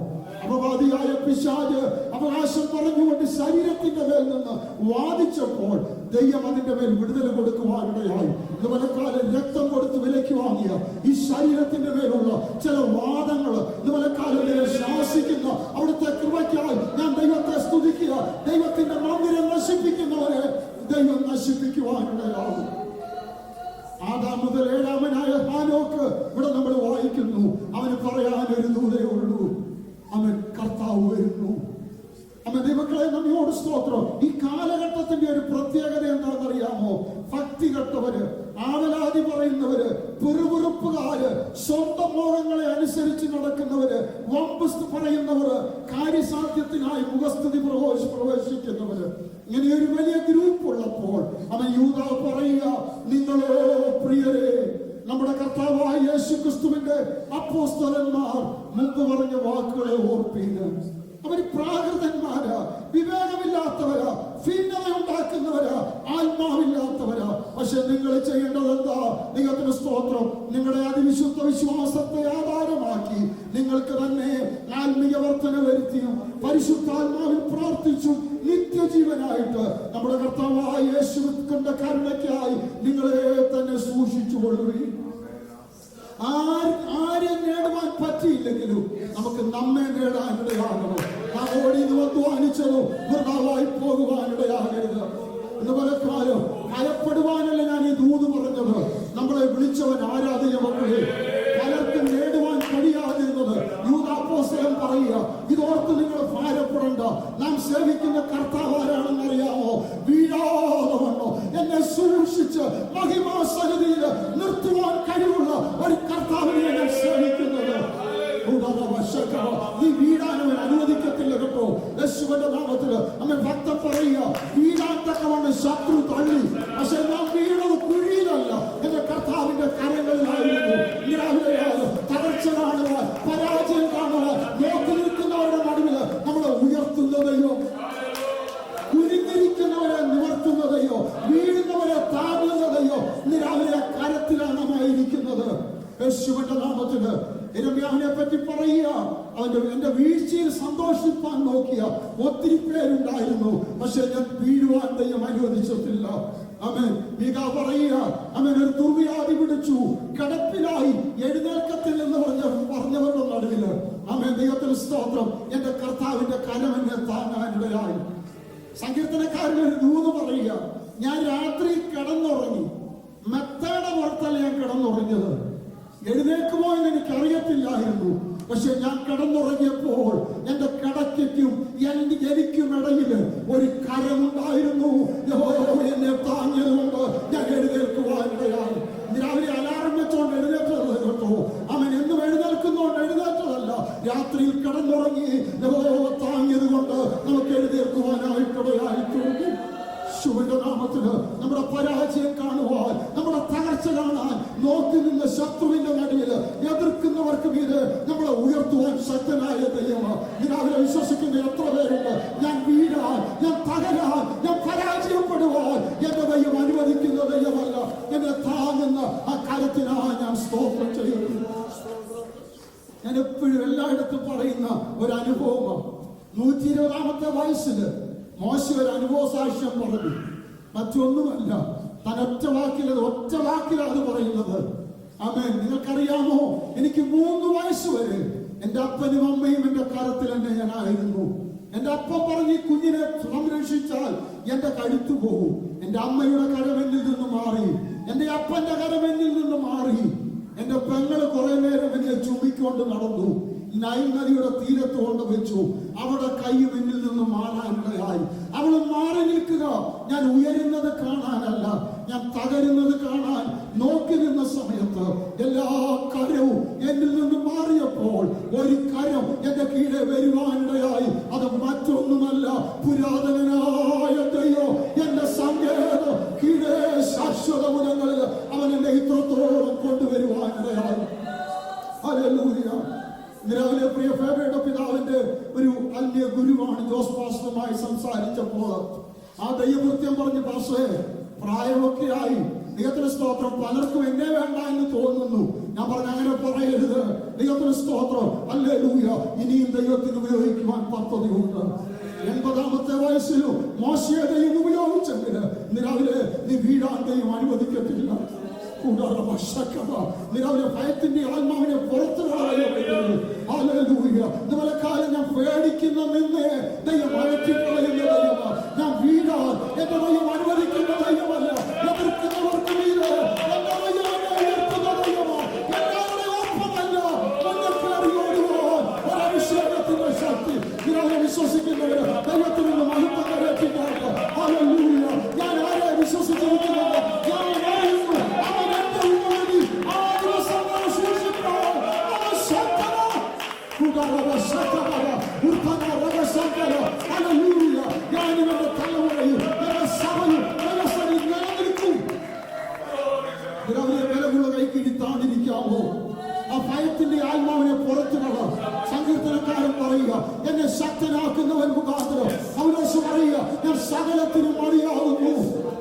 അപവാദിയായ പിശാച് അവകാശം പറഞ്ഞുകൊണ്ട് ശരീരത്തിന്റെ മേൽ നിന്ന് വാദിച്ചപ്പോൾ ദൈവം അതിന്റെ മേൽ വിടുതൽ കൊടുക്കുവാനിടയായി. ഇതുപോലെക്കാലം രക്തം കൊടുത്ത് വിലയ്ക്ക് വാങ്ങിയ ഈ ശരീരത്തിന്റെ മേലുള്ള ചില വാദങ്ങൾ ഇതുപോലെക്കാലം ശാസിക്കുന്ന അവിടുത്തെ കൃപയ്ക്കായി ഞാൻ ദൈവത്തെ സ്തുതിക്കുക. ദൈവത്തിന്റെ മന്ദിരം നശിപ്പിക്കുന്നവരെ ദൈവം നശിപ്പിക്കുവാനിടയാകും. ആദാം മുതൽ 7-ാമനായ ഹാനോക്ക് ഇവിടെ നമ്മൾ വായിക്കുന്നു. അവന് പറയാനൊരു ദൂതേ ഉള്ളൂ, അവൻ കർത്താവ് വരുന്നു. അവൻ ദൈവങ്ങളെ നമ്മയോട് സ്തോത്രം. ഈ കാലഘട്ടത്തിന്റെ ഒരു പ്രത്യേകത എന്താണെന്നറിയാമോ? ഭക്തി കെട്ടവര്, ആവലാതി പറയുന്നവര്, പിറുപിറുപ്പുകാര്, സ്വന്തം മോഹങ്ങളെ അനുസരിച്ച് നടക്കുന്നവര്, വമ്പ് പറയുന്നവര്, കാര്യസാധ്യത്തിനായി മുഖസ്തുതി പ്രവേശിക്കുന്നവര്, ഇങ്ങനെ ഒരു വലിയ ഗ്രൂപ്പ് ഉള്ളപ്പോൾ അവൻ യൂദാ പറയുക, നിങ്ങളോ പ്രിയരെ, നമ്മുടെ കർത്താവായ യേശു ക്രിസ്തുവിന്റെ അപ്പോസ്തലന്മാർ മുമ്പ് പറഞ്ഞ വാക്കുകളെ ഓർപ്പീന്. അവര് പ്രാകൃതന്മാരാ, വിവേകമില്ലാത്തവരാ, ഭിന്നത ഉണ്ടാക്കുന്നവരാ, ആത്മാവില്ലാത്തവരാ. പക്ഷെ നിങ്ങൾ ചെയ്യേണ്ടത് എന്താ? ദൈവത്തിന് സ്തോത്രം. നിങ്ങളുടെ അതിവിശുദ്ധ വിശ്വാസത്തെ ആധാരമാക്കി നിങ്ങൾക്ക് തന്നെ ആത്മീയ വർധന വരുത്തിയും പരിശുദ്ധാത്മാവിൽ പ്രാർത്ഥിച്ചും നിത്യജീവനായിട്ട് നമ്മുടെ കർത്താവായ യേശുവിന്റെ കരുണയ്ക്കായി നിങ്ങളെ തന്നെ സൂക്ഷിച്ചു കൊള്ളുകയും ആരും നേടുവാൻ പറ്റിയില്ലെങ്കിലും നമുക്ക് നമ്മെ നേടാനിടയാകണം. നാം ഓടി അധ്വാനിച്ചതോ വൃഥാവായി പോകുവാനിടയാകരുത്. എന്ന് പലക്കാലം ഭയപ്പെടുവാനല്ല ഞാൻ ഈ ദൂത് പറഞ്ഞത്. നമ്മളെ വിളിച്ചവൻ ആരാധന മക്കളെ. പലർക്കും നേടുവാൻ കഴിയാതിരുന്നത് യൂദാപ്പോസ്തലൻ പറയുക, ഇതോർത്ത് നിങ്ങൾ ഭാരപ്പെടണ്ട. നാം സേവിക്കുന്ന കർത്താവ് ആരാണെന്നറിയാമോ? വീഴാതെ വണ്ണോ എന്നെ സൂക്ഷിച്ച് മഹിമാസന്നിധിയിൽ നിർത്തുവാൻ കഴിവുള്ള ഒരു കർത്താവിനെ ഞാൻ സേവിക്കുന്നത്. നീ വീഴാനവൻ അനുവദിക്കത്തില്ല കേട്ടോ. യേശുവിന്റെ നാമത്തിൽ അവൻ ഭക്തൻ പറയുക, വീഴാൻ തക്കവണ്ണം ശത്രു തള്ളി. പക്ഷെ നാം വീണത് കുഴിയിലല്ല, എന്റെ കർത്താവിന്റെ കരങ്ങളിലായിരുന്നു. തകർച്ച കാണുവാൻ, പരാജയം കാണുവാൻ നോക്കി നിൽക്കുന്നവരുടെ നടുവിൽ നമ്മളെ ഉയർത്തുന്നതയോ, കുനിഞ്ഞിരിക്കുന്നവരെ നിവർത്തുന്നതയോ, വീഴുന്നവരെ താങ്ങുന്നതയോ രാവിലെ കരത്തിലാണ് നാം ഇരിക്കുന്നത്. യേശുവിന്റെ നാമത്തില് യിരെമ്യാവിനെ പറ്റി പറയുക, എന്റെ വീഴ്ചയിൽ സന്തോഷിപ്പാൻ നോക്കിയ ഒത്തിരി പേരുണ്ടായിരുന്നു. പക്ഷെ ഞാൻ വീഴുവാൻ ദൈവം അനുവദിച്ചിട്ടില്ല. അവൻ മീക പറയുക, അവൻ ഒരു ദുർവ്യാധി പിടിച്ചു, കിടപ്പിലായി, എഴുന്നേൽക്കത്തില്ലെന്ന് പറഞ്ഞവരുടെ നടുവില് അവൻ ദൈവത്തിന് സ്തോത്രം, എന്റെ കർത്താവിന്റെ കരം എന്നെ താങ്ങാനിടയായി. സങ്കീർത്തനക്കാരന് ഒരു ദൂത് പറയുക, ഞാൻ രാത്രി കിടന്നുറങ്ങി, മെത്തയുടെ പുറത്തല്ല ഞാൻ കിടന്നുറങ്ങിയത്. എഴുന്നേക്കുമോ എന്ന് എനിക്കറിയത്തില്ലായിരുന്നു. പക്ഷെ ഞാൻ കിടന്നുറങ്ങിയപ്പോൾ എന്റെ കിടക്കയ്ക്കും എനിക്കും ഇടയിൽ ഒരു കരമുണ്ടായിരുന്നു. എന്നെ താങ്ങിയതുകൊണ്ട് ഞാൻ എഴുന്നേൽക്കുവാനിടയായി. രാവിലെ അലാറം വെച്ചോണ്ട് എഴുന്നേറ്റത് കേട്ടോ. അവൻ എന്നും എഴുന്നേൽക്കുന്നോണ്ട് എഴുന്നേറ്റതല്ല, രാത്രിയിൽ കിടന്നുറങ്ങി താങ്ങിയത് കൊണ്ട് നമുക്ക് എഴുന്നേൽക്കുവാനായിട്ടിടയായി തീർന്നു. യേശുവിന്റെ നാമത്തിന് നമ്മുടെ പരാജയം കാണുവാൻ, നമ്മുടെ തകർച്ച കാണാൻ നോക്കി നിന്ന ശത്രുവിന്റെ നടുവിൽ എതിർക്കുന്നവർക്ക് മീത് നമ്മളെ ഉയർത്തുവാൻ ശക്തനായ ദൈവമാണ്. ഇതിനെ വിശ്വസിക്കുന്ന എത്ര പേരുണ്ട്? ഞാൻ വീഴാൻ, ഞാൻ തകരാൻ, ഞാൻ പരാജയപ്പെടുവാൻ എന്റെ ദൈവം അനുവദിക്കുന്ന ദൈവമല്ല. എന്നെ താങ്ങുന്ന ആ കരത്തിനായി ഞാൻ സ്തോത്രം ചെയ്യുന്നു. ഞാൻ എപ്പോഴും എല്ലായിടത്തും പറയുന്ന ഒരു അനുഭവമാണ്. 120-ാമത്തെ വയസ്സില് മോശ ഒരു അനുഭവ സാക്ഷ്യം പറഞ്ഞു. മറ്റൊന്നുമല്ല, താൻ ഒറ്റ വാക്കിലാണ് പറയുന്നത്. ആമേൻ. നിങ്ങൾക്കറിയാമോ, എനിക്ക് 3 വയസ്സ് വരെ എന്റെ അപ്പനും അമ്മയും എന്റെ കരത്തിൽ തന്നെ ഞാനായിരുന്നു. എന്റെ അപ്പൻ പറഞ്ഞ് ഈ കുഞ്ഞിനെ സംരക്ഷിച്ചാൽ എന്റെ കഴുത്തു പോകും. എന്റെ അമ്മയുടെ കരമെന്നിൽ നിന്ന് മാറി, എന്റെ അപ്പന്റെ കരമെന്നിൽ നിന്ന് മാറി. എന്റെ പെങ്ങള് കുറെ നേരം എന്നെ ചുമിക്കൊണ്ട് നടന്നു. നൈൽ നദിയുടെ തീരത്ത് കൊണ്ട് വെച്ചു. അവിടെ കൈ എന്നിൽ നിന്ന് മാറാനിടയായി. അവൾ മാറി നിൽക്കുക. ഞാൻ ഉയരുന്നത് കാണാനല്ല, ഞാൻ തകരുന്നത് കാണാൻ നോക്കി നിന്ന സമയത്ത് എല്ലാ കരവും എന്നിൽ നിന്ന് മാറിയപ്പോൾ ഒരു കരം എന്റെ കീഴെ വരുവാനിടയായി. അത് മറ്റൊന്നുമല്ല, പുരാതനായ ദൈവം എന്റെ സങ്കേതം കീഴെ ശാശ്വത മുഖങ്ങളിൽ അവൻ എന്നെ ഇത്രത്തോളം കൊണ്ടുവരുവാനിടയായി. ഹല്ലേലൂയ. രാവിലെ പ്രിയ ഫേബയുടെ പിതാവിന്റെ ഒരു അന്യ ഗുരുവാണ് ജോസ് പാസ്റ്ററുമായി സംസാരിച്ചപ്പോൾ ആ ദൈവകൃത്യം പറഞ്ഞു, പാസ്റ്റേ പ്രായമൊക്കെ ആയി, ദൈവത്തിന് സ്തോത്രം, പലർക്കും എന്നെ വേണ്ട എന്ന് തോന്നുന്നു. ഞാൻ പറഞ്ഞു, അങ്ങനെ പറയരുത്, ദൈവത്തിന് സ്തോത്രം, ഹല്ലേലൂയ, ഇനിയും ദൈവത്തിന് ഉപയോഗിക്കുവാൻ പദ്ധതിയുണ്ട്. 80-ാമത്തെ വയസ്സിലും മോശയെ ദൈവം ഉപയോഗിച്ചെങ്കിൽ രാവിലെ നീ വീഴാൻ ദൈവം അനുവദിക്കത്തില്ല. നിരാവിലെ ഭയത്തിന്റെ ആത്മാവിനെ പുറത്തു ഇതുപോലെ കാലം ഞാൻ പേടിക്കുന്ന നിന്നെ ദൈവം അകറ്റിക്കളയുന്ന ദൈവമാണ്. ഞാൻ വീഴാൻ എന്റെ ദൈവം അനുവദിക്കുന്ന ദൈവമല്ല. എതിർക്കുന്നവർക്ക് മീതെ എന്റെ ദൈവം ഉയർത്തുന്ന ദൈവമാണ്. എല്ലാവരുടെ ഒപ്പമല്ല, മുന്നേറിയോടുവാൻ ഒരഭിഷേകത്തിന്റെ ശക്തി ഇതിനെ വിശ്വസിക്കുന്നവര് ദൈവത്തിൽ നിന്ന് മഹത്വം കരയറ്റിക്കാട്ട്. ഹല്ലേലൂയ. ഞാൻ ആരെ വിശ്വസിച്ചിരിക്കുന്നത്? ഞാൻ കൈക്കിടിത്താണ്ടിരിക്കാമോ? ആ ഭയത്തിന്റെ ആത്മാവിനെ പുറത്തുകള. സങ്കീർത്തനക്കാരൻ പറയുക, എന്നെ ശക്തനാക്കുന്നവൻ മുഖാന്തരം പൗലോസ് പറയുക, ഞാൻ സകലത്തിനും മതിയാകുന്നു.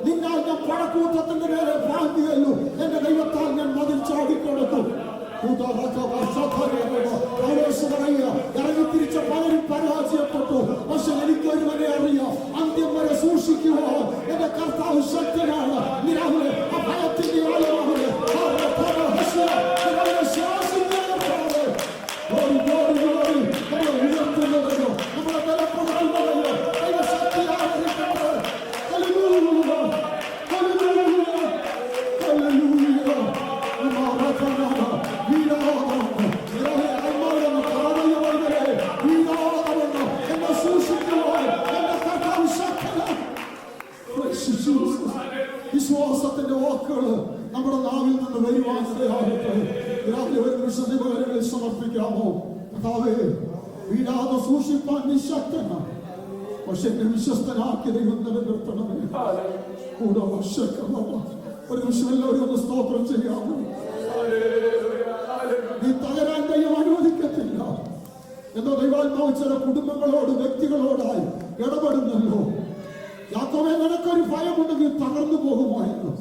നിന്നാൽ ഞാൻ പടക്കൂട്ടത്തിന്റെ നേരെ ഭാഗ്യല്ലോ, എന്റെ ദൈവത്താൽ ഞാൻ മതിൽ ചാടിക്കൊടുത്തു. ഇറങ്ങിത്തിരിച്ച പലരും പരാജയപ്പെട്ടു. പക്ഷെ എനിക്കൊരുവനെ അറിയാം, അന്ത്യം വരെ സൂക്ഷിക്കുവാൻ എന്റെ കർത്താവ് ശക്തനാണ്. നിരാവിലെ ആ ഭയത്തിന്റെ ആളുകളെ നമ്മളെ ഉയർത്തുന്നതല്ലോ, നമ്മളെ ബലപ്പെടുത്തുന്നതല്ലോ വിശ്വാസത്തിന്റെ വാക്കുകള് നമ്മുടെ നാവിൽ നിന്ന് വരുവാനിടയാകട്ടെ. രാവിലെ ഒരു നിമിഷങ്ങളിൽ സമർപ്പിക്കാമോ? കർത്താവേ, വീഴാതെ സൂക്ഷിപ്പാൻ നീ ശക്തനാണ്, പക്ഷെ എന്നെ വിശ്വസ്തനാക്കി ദൈവം നിലനിർത്തണമേ. കൂടെ ഒരു നിമിഷം എല്ലാവരും ഒന്ന് സ്തോത്രം ചെയ്യാമോ? നീ തകരാൻ ദൈവം അനുവദിക്കത്തില്ല. എന്തോ ദൈവാത്മാവ് ചില കുടുംബങ്ങളോട് വ്യക്തികളോടായി ഇടപെടുന്നല്ലോ. യാക്കോബേ, നിനക്കൊരു ഭയമുണ്ടെങ്കിൽ തകർന്നു പോകുമോ എന്ന്,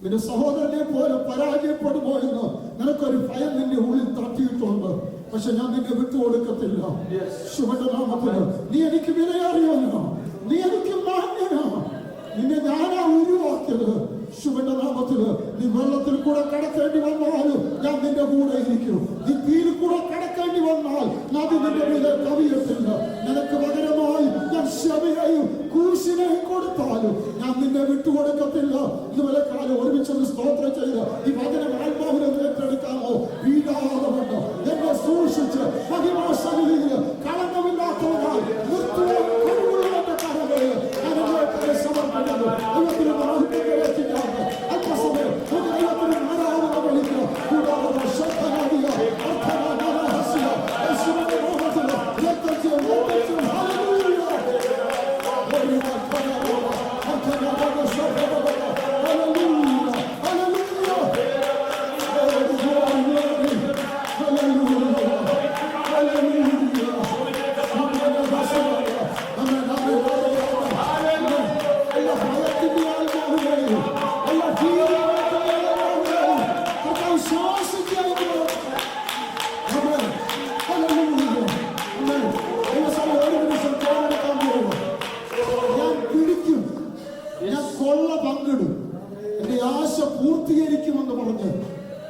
നിന്റെ സഹോദരനെ പോലെ പരാജയപ്പെടുമോ എന്ന് നിനക്കൊരു ഭയം നിന്റെ ഉള്ളിൽ തട്ടിയിട്ടുണ്ട്. പക്ഷെ ഞാൻ നിന്നെ വിട്ടുകൊടുക്കത്തില്ല. ശുഭന്റെ നാമത്തിന് നീ എനിക്ക് വിലയേറിയവനാ, നീ എനിക്ക് മാന്യനാ, നിന്നെ ഞാനാ ഉരുവാക്കിയത്. ശുഭന്റെ നാമത്തില് നീ വെള്ളത്തിൽ കൂടെ കടക്കേണ്ടി വന്നാലും ഞാൻ നിന്റെ കൂടെ ഇരിക്കും. നീ തീയിൽ കൂടെ കടക്കേണ്ടി വന്നാൽ നദി നിന്റെ മീതെ കവിയത്തില്ല. നിനക്ക് പകരമായി ഞാൻ ക്ഷമയെയും കൂശിനെയും കൊടുത്താലും ഞാൻ നിന്നെ വിട്ടുകൊടുക്കത്തില്ല. ഇതുവരെ കാലം ഒരുമിച്ചൊന്ന് സ്തോത്രം ചെയ്ത് ഈ വചനം ആത്മാവിനെ ഏറ്റെടുക്കാമോ? വീഴാതെ കൊണ്ട് എന്നെ സൂക്ഷിച്ച്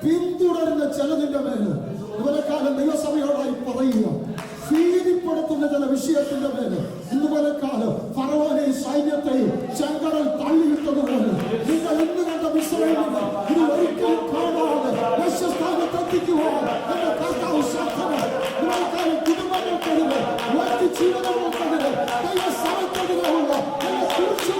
പിന്തുടരുന്ന ചിലതിന്റെ മേല് ഇതുപോലെ കാലം ദൈവസഭയോടായി പറയുക. ഭീതിപ്പെടുത്തുന്ന ചില വിഷയത്തിന്റെ മേല് ഇന്നുപോലെ കാലം ഫറവോനെ സൈന്യത്തെയും ചെങ്കടൽ തള്ളിയിട്ടതുപോലെ നിങ്ങൾ ഇന്ന് കണ്ട മിസ്രയീമിനെ ഇത് ഒരിക്കലും കാണാതെ ലക്ഷ്യസ്ഥാനത്തെത്തിക്കുവാൻ എന്റെ കർത്താവ് ശക്തനാണ്. നിങ്ങൾക്കായി കുടുംബങ്ങൾക്കെതിരെ മറ്റ് ജീവനങ്ങൾക്കെതിരെ ദൈവസഭയ്ക്കെതിരെയുള്ള എന്നെ കുറിച്ച്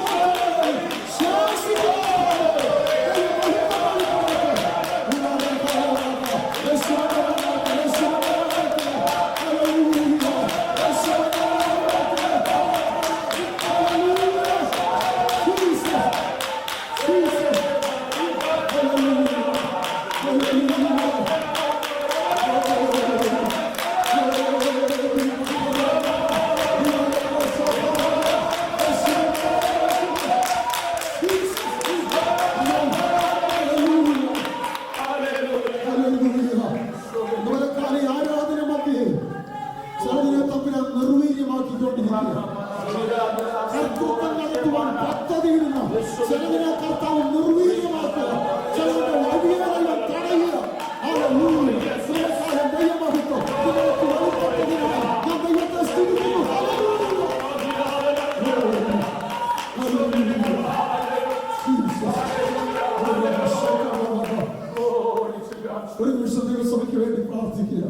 ഒരു നിമിഷം ദൈവസഭയ്ക്ക് വേണ്ടി പ്രാർത്ഥിക്കുക.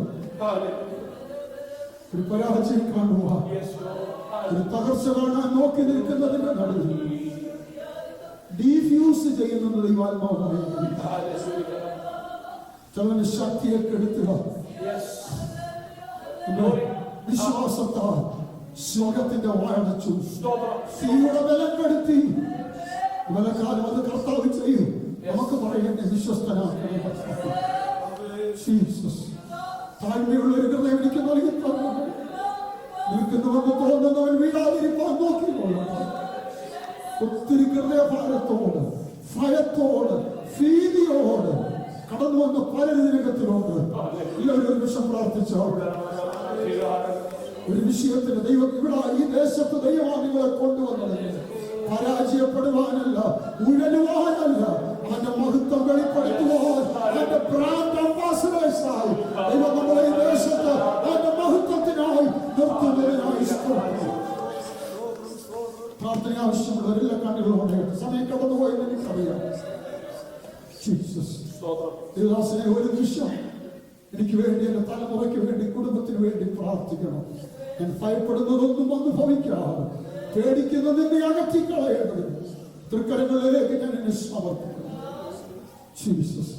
ഒരു പരാജയം കാണുക, ഒരു തകർച്ച കാണാൻ നോക്കി നിൽക്കുന്നതിന്റെ നടുവിൽ ഡീഫ്യൂസ് ചെയ്യുന്നത് ദൈവാത്മാവ് പറയുന്നു. ചിലന് ശക്തിയെ കെടുത്തുക, വിശ്വാസത്താൽ സ്വർഗത്തിന്റെ വാഴച്ചു തീയുടെ ബലം കെടുത്തി ബലക്കാലം അത് കർത്താവ് ചെയ്യും. നമുക്ക് പറയേണ്ട വിശ്വസ്തനാണ്. താഴ്മയുള്ള ഒരു ഹൃദയം എനിക്ക് നൽകി തന്നു. നിൽക്കുന്നുവെന്ന് തോന്നുന്നവൻ വീഴാതിരിക്കാൻ നോക്കിക്കൊള്ളു. ഒത്തിരി ഹൃദയഭാരത്തോട് ഭയത്തോട് ഭീതിയോട് കടന്നു വന്ന പലരും ഇതിനകത്തിലുണ്ട്. എല്ലാവരും ഒരു നിമിഷം പ്രാർത്ഥിച്ചോ. ഒരു വിഷയത്തിന് ദൈവം ഇവിടെ ഈ ദേശത്ത് ദൈവമാണ് നിങ്ങളെ കൊണ്ടുവന്നത്. പരാജയപ്പെടുവാനല്ല, ഉഴലുവാനല്ല, അവന്റെ മഹത്വം വെളിപ്പെടുത്തുവാൻ, അവന്റെ ബ്രാൻഡ് അംബാസഡേഴ്സായി ദൈവം നമ്മളെ ഈ ദേശത്ത് അവന്റെ മഹത്വത്തിനായി നിർത്തുന്നതിനായി പ്രാർത്ഥന ആവശ്യമുള്ളവരെല്ലാ കണ്ണുകളോടെ സമയം കടന്നുപോയെന്ന് എനിക്കറിയാം. ദൈവദാസനെ ഒരു നിമിഷം എനിക്ക് വേണ്ടി, എന്റെ തലമുറയ്ക്ക് വേണ്ടി, കുടുംബത്തിന് വേണ്ടി പ്രാർത്ഥിക്കണം. ഞാൻ ഭയപ്പെടുന്നതൊന്നും അനുഭവിക്കാതെ പേടിക്കുന്നതിനെ അകറ്റിക്കളയേണ്ടത് തൃക്കരങ്ങളിലേക്ക് ഞാൻ എന്നെ സമർപ്പിക്കുന്നു. ജീസസ്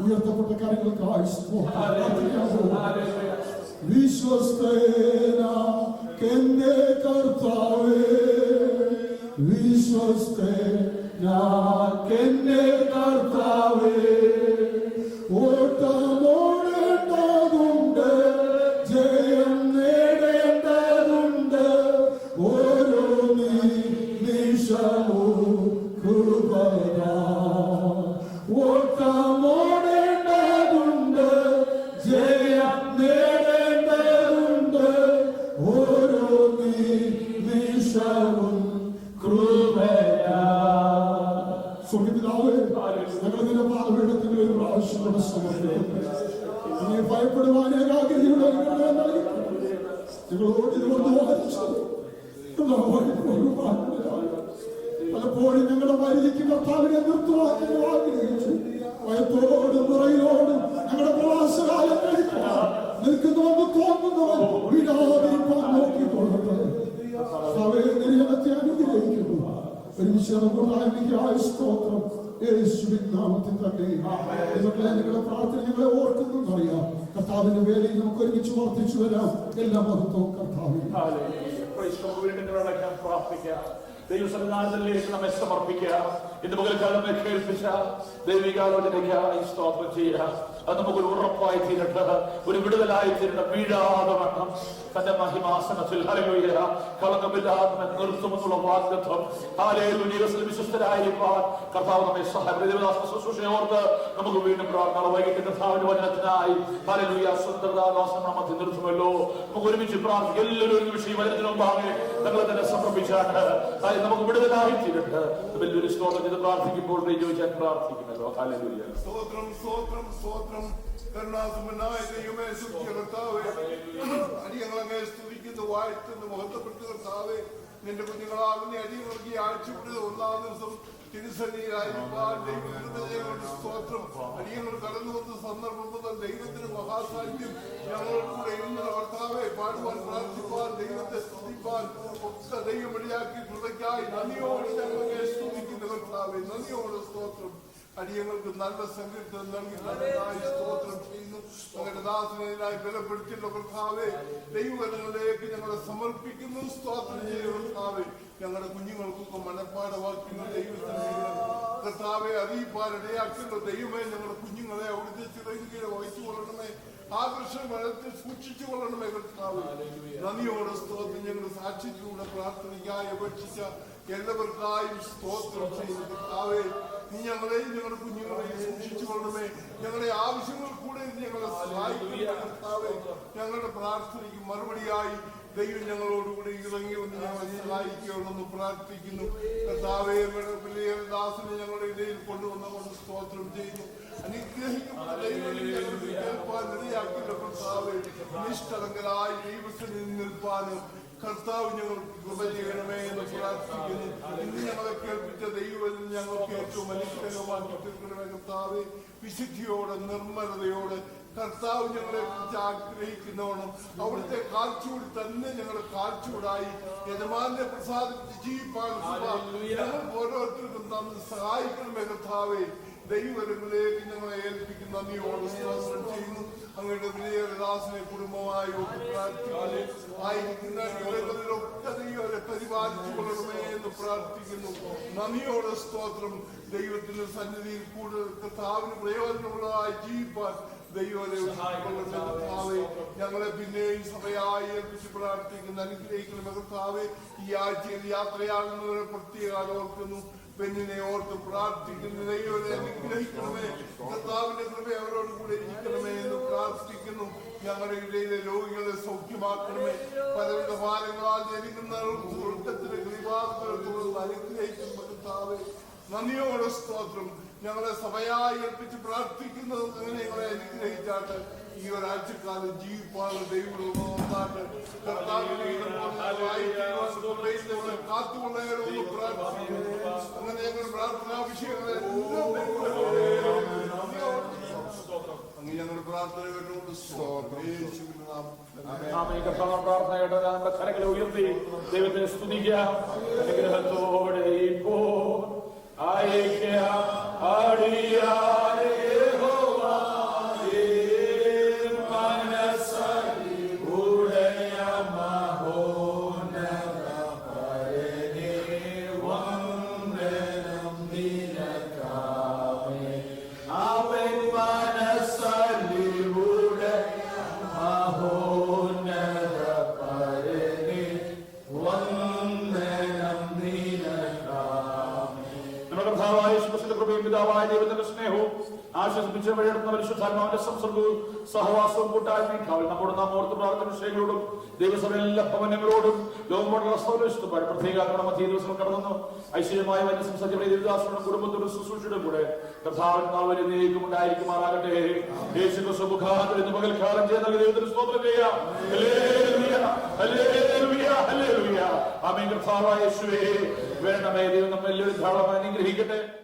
ഉയർത്തപ്പെട്ട കാര്യങ്ങൾക്കായി വിശ്വസ്തനാക്കെന്റെ കർത്താവേ, വിശ്വസ്തനാക്കെന്റെ കർത്താവേ, ഓട്ടമോടേണ്ടതുണ്ട്, ജയം നേടേണ്ടതുണ്ട്, ഓരോ നിമിഷവും കൃപയാ. ഓട്ടമോടേണ്ടതുണ്ട്, ജയം നേടേണ്ടതുണ്ട്, ഓരോ നിമിഷവും കൃപയാ. സ്വർഗ്ഗപിതാവേ, ഞങ്ങൾ നിന്റെ പാദപീഠത്തിൽ ഒരു പ്രാവശ്യം സമർപ്പിക്കുന്നു. നീ ഭയപ്പെടുവാൻ ഏകാഗ്രതയുടെ നിങ്ങളോട് ഇതുകൊണ്ട് പലപ്പോഴും ഞങ്ങളുടെ പരിധിക്ക് കർത്താവിനെ നിർത്തുവാൻ ഞങ്ങൾ ആഗ്രഹിച്ചു. ഭയത്തോടും മുറയിലോടും ഞങ്ങളുടെ പ്രവാസകാലം കഴിക്കാൻ നിൽക്കുന്നുവെന്ന് തോന്നുന്നവൻ വിടാതിരിക്കാൻ നോക്കിക്കൊള്ളത് നിര്യാണത്തെ അനുഗ്രഹിക്കുന്നു. ഒരു വിശ്വാസ സ്തോത്രം യേശുവിൻ നാമത്തിൽ തന്നെ. നിങ്ങളുടെ പ്രാർത്ഥന ഞങ്ങളെ ഓർക്കുന്നറിയാം. കർത്താവിന്റെ വേലയിൽ നമുക്ക് ഒരുമിച്ച് വർദ്ധിച്ചു വരാം. എല്ലാ മഹത്വവും കർത്താവിന്. ദൈവസന്നിധാനത്തിലേക്ക് നമ്മെ സമർപ്പിക്കുക. ഇന്ന് പകൽക്കാലം നമ്മെ കേൾപ്പിച്ച ദൈവികാലോചനയ്ക്കായി സ്തോത്രം ചെയ്യുക. അത് നമുക്കൊരു ഉറപ്പായി തീരട്ടെ, ഒരു വിടുതലായി തീരട്ടെ. വീഴാതെ വണ്ണം തന്റെ മഹിമാസനത്തിൽ ഹല്ലേലൂയ കളങ്കമില്ലാതെ നിർത്തുമെന്നുള്ള വാഗ്ദത്തം ഹല്ലേലൂയ വിശ്വസ്തരായിരിക്കാൻ കർത്താവ് നമ്മെ സഹായിക്കും. ശുശ്രൂഷയോർത്ത് നമുക്ക് വീണ്ടും നാളെ വൈകിട്ട് കർത്താവിന്റെ വചനത്തിനായി ഹല്ലേലൂയ സ്വന്തദാസനം മധ്യ നിർത്തുമല്ലോ. നമുക്ക് ഒരുമിച്ച് പ്രാർത്ഥിക്കും. എല്ലാവരും ഒരു നിമിഷം ഈ വചനത്തിന് മുമ്പാകെ ഞങ്ങളെ തന്നെ സമർപ്പിച്ചാണ് നമുക്ക് വിടുതലായി തീരട്ടെ. വലിയൊരു സ്തോത്രം ചേർന്ന് പ്രാർത്ഥിക്കുമ്പോൾ ചോദിച്ചാൽ പ്രാർത്ഥിക്കുമല്ലോ. ഹല്ലേലൂയ. സ്തോത്രം സ്തോത്രം സ്തോത്രം. കരുണാസമ്പന്നനായ ദൈവമേ, സ്തുതിയ കർത്താവേ, അടിയങ്ങളങ്ങേ സ്തുതിക്കുന്നു, വാഴ്ത്തുന്നു, മഹത്വപ്പെടുത്തുന്ന കർത്താവേ. നിന്റെ കുഞ്ഞുങ്ങളാകുന്ന അടിയങ്ങൾക്ക് ഈ ആഴ്ചയുടെ ഒന്നാം ദിവസം തിരുസന്നിധിയിലായിരിക്കാൻ ദൈവത്തിന്റെ സ്തോത്രം. അടിയങ്ങൾ കടന്നു വന്ന സന്ദർഭം മുതൽ ദൈവത്തിന് മഹാസാന്നിധ്യം ഞങ്ങളുടെ കൂടെ ഇന്ന് കർത്താവെ പാടുവാൻ, പ്രാർത്ഥിപ്പാൻ, ദൈവത്തെ സ്തുതിപ്പാൻ ഒക്കെ ദൈവം വഴിയാക്കി കൃപയ്ക്കായി നന്ദിയോട് ഞങ്ങളെ സ്തുതിക്കുന്ന കർത്താവെ, നന്ദിയോട് സ്തോത്രം. അടിയങ്ങൾക്ക് നല്ല സംഗീതം നൽകി സ്തോത്രം ചെയ്യുന്നു. ഞങ്ങളുടെ ദാസനായി ബലപ്പെടുത്തിയുള്ള കർത്താവെ, ദൈവങ്ങളിലേക്ക് ഞങ്ങളെ സമർപ്പിക്കുന്നു. സ്തോത്രം ചെയ്യുന്ന കർത്താവെ, ഞങ്ങളുടെ കുഞ്ഞുങ്ങൾക്കൊക്കെ മനഃപ്പാടവാക്കിയുള്ള ദൈവത്തിന് കർത്താവെ അറിയിപ്പാൻ ഇടയാക്കുന്ന ദൈവമേ, ഞങ്ങളുടെ കുഞ്ഞുങ്ങളെ അവിടുത്തെ ചിറകിൽ വഹിച്ചു കൊള്ളണമേ, ആകർഷണം വളർത്തി സൂക്ഷിച്ചു കൊള്ളണമേ കർത്താവെ. നന്ദിയോടെ സ്തോത്രം. ഞങ്ങൾ സാക്ഷിയിലൂടെ പ്രാർത്ഥനയ്ക്കായി അപേക്ഷിച്ച എല്ലാവർക്കായും സ്തോത്രം ചെയ്യുന്നു കർത്താവെ. നീ ഞങ്ങളെയും ഞങ്ങളുടെ കുഞ്ഞുങ്ങളെയും സൂക്ഷിച്ചു കൊള്ളണമേ. ഞങ്ങളുടെ ആവശ്യങ്ങൾ കൂടെ ഞങ്ങളെ സഹായിക്കണമേ കർത്താവെ. ഞങ്ങളുടെ പ്രാർത്ഥനയ്ക്ക് മറുപടിയായി ദൈവം ഞങ്ങളോടുകൂടി ഇറങ്ങി വന്ന് ഞങ്ങളെ സഹായിക്കണമെന്ന് പ്രാർത്ഥിക്കുന്നു കർത്താവെ. വലിയ ദാസനെ ഞങ്ങളുടെ ഇടയിൽ കൊണ്ടുവന്നുകൊണ്ട് സ്തോത്രം ചെയ്യുന്നു. അനുഗ്രഹിക്കപ്പെട്ട ദൈവം ഞങ്ങൾക്ക് കേൾപ്പാൻ ഇടയാക്കില്ല കർത്താവെ. നിഷ്കളങ്കരായി ദൈവത്തിൽ നിൽപ്പാനും കർത്താവ് ഞങ്ങൾക്ക് കൃപ ചെയ്യണമേ എന്ന് പ്രാർത്ഥിക്കുന്നു. ഇന്ന് ഞങ്ങളെ കേൾപ്പിച്ച ദൈവം ഞങ്ങൾക്ക് ഏറ്റവും അനുഗ്രഹമാക്കി തീർക്കണമേ കർത്താവെ. വിശുദ്ധിയോടെ നിർമ്മലതയോടെ കർത്താവ് ഞങ്ങളെ കുറിച്ച് ആഗ്രഹിക്കുന്നവണ്ണം അവിടുത്തെ കാഴ്ചയോട് തന്നെ ഞങ്ങളുടെ കാഴ്ചയോടായി യജമാനെ പ്രസാദിപ്പിച്ച് ജീവിപ്പാൻ ഞങ്ങൾ ഓരോരുത്തർക്കും തന്ന് സഹായിക്കണമേ കർത്താവെ. ദൈവങ്ങളിലേക്ക് ഞങ്ങളെ ഏൽപ്പിക്കുന്ന നന്ദിയോട് സ്തോത്രം ചെയ്യുന്നു. അങ്ങയുടെ വലിയ ദാസനെ കുടുംബമായി പ്രാർത്ഥിക്കുന്നു. ആയിരിക്കുന്ന ഇടങ്ങളിലൊക്കെ ദൈവരെ പരിപാലിച്ചു കൊള്ളണമേ എന്ന് പ്രാർത്ഥിക്കുന്നു. നന്ദിയോടെ സ്തോത്രം. ദൈവത്തിന്റെ സന്നിധിയിൽ കൂടുതൽ കർത്താവിന് പ്രയോജനമുള്ളതായി ജീവിപ്പാൻ ദൈവത്തെ കർത്താവെ ഞങ്ങളെ പിന്നെയും സഭയായി ഏൽപ്പിച്ച് പ്രാർത്ഥിക്കുന്നു. അനുഗ്രഹിക്കണമേ കർത്താവെ. ഈ ആഴ്ചയിൽ യാത്രയാകുന്നവരെ പ്രത്യേകം ഓർക്കുന്നു. പെണ്ണിനെ ഓർത്ത് പ്രാർത്ഥിക്കുന്നു. ദൈവത്തെ അനുഗ്രഹിക്കണമേ. കർത്താവിന്റെ കൃപ അവരോട് കൂടെ ഇരിക്കണമേ എന്ന് പ്രാർത്ഥിക്കുന്നു. ഞങ്ങളുടെ ഇടയിലെ രോഗികളെ സൗഖ്യമാക്കണമേ. പലവിധ ഭാരങ്ങളാൽ ജനിക്കുന്ന ഉറക്കത്തിലെ കൃപാസനത്തോട് അനുഗ്രഹിക്കുന്ന കർത്താവെ, നന്ദിയോടെ സ്തോത്രം. ഞങ്ങളെ സഭയായി ഏൽപ്പിച്ച് പ്രാർത്ഥിക്കുന്നത് അങ്ങനെ ഞങ്ങളെ അനുഗ്രഹിച്ചാട്ട് ഈ ഒരാഴ്ചക്കാലം ജീവിപ്പാണ് ദൈവമാട്ട് കർത്താവിനെ കാത്തുകൊള്ളേണമെന്ന് പ്രാർത്ഥിക്കുന്നു. അങ്ങനെ ഞങ്ങൾ പ്രാർത്ഥനാ വിഷയങ്ങളെ അങ്ങ് ഞങ്ങളുടെ പ്രാർത്ഥന കേട്ടുകൊണ്ട് പ്രാർത്ഥന കേട്ടോ. നമ്മുടെ കരങ്ങളെ ഉയർത്തി ദൈവത്തെ സ്തുതിക്കുക. അനുഗ്രഹത്തോടെ ഇപ്പോ പിതാവായ ദൈവത്തിന്റെ സ്നേഹവും ആശ്വസിപ്പിച്ച വഴിയെടുക്കുന്ന പരിശുദ്ധാത്മാവിന്റെ സംസർഗവും സഹവാസവും കൂട്ടായ്മയും നമ്മോട് നാം ഓർത്ത് പ്രാർത്ഥന വിഷയങ്ങളോടും ദൈവസഭയിലെ എല്ലാ ഭവനങ്ങളോടും ലോകമോടുള്ള സൗരഷ്ടപ്പാട് പ്രത്യേക മധ്യ ദിവസം കടന്നു ഐശ്വര്യമായ വന്യ സംസജ്ജയുടെ ദേവദാസനും കുടുംബത്തോടും ശുശ്രൂഷയുടെ കൂടെ കർത്താവിനും ഉണ്ടായിരിക്കുമാറാകട്ടെ. യേശുക്രിസ്തു മുഖാന്തരം ഇന്ന് പകൽക്കാലം ചെയ്യുന്ന ദൈവത്തിന് സ്തോത്രം ചെയ്യാം. ആമേൻ. കർത്താവായ യേശുവേ, വേണമേ. ദൈവം നമ്മെ എല്ലാവരും ധാരാളമായി അനുഗ്രഹിക്കട്ടെ.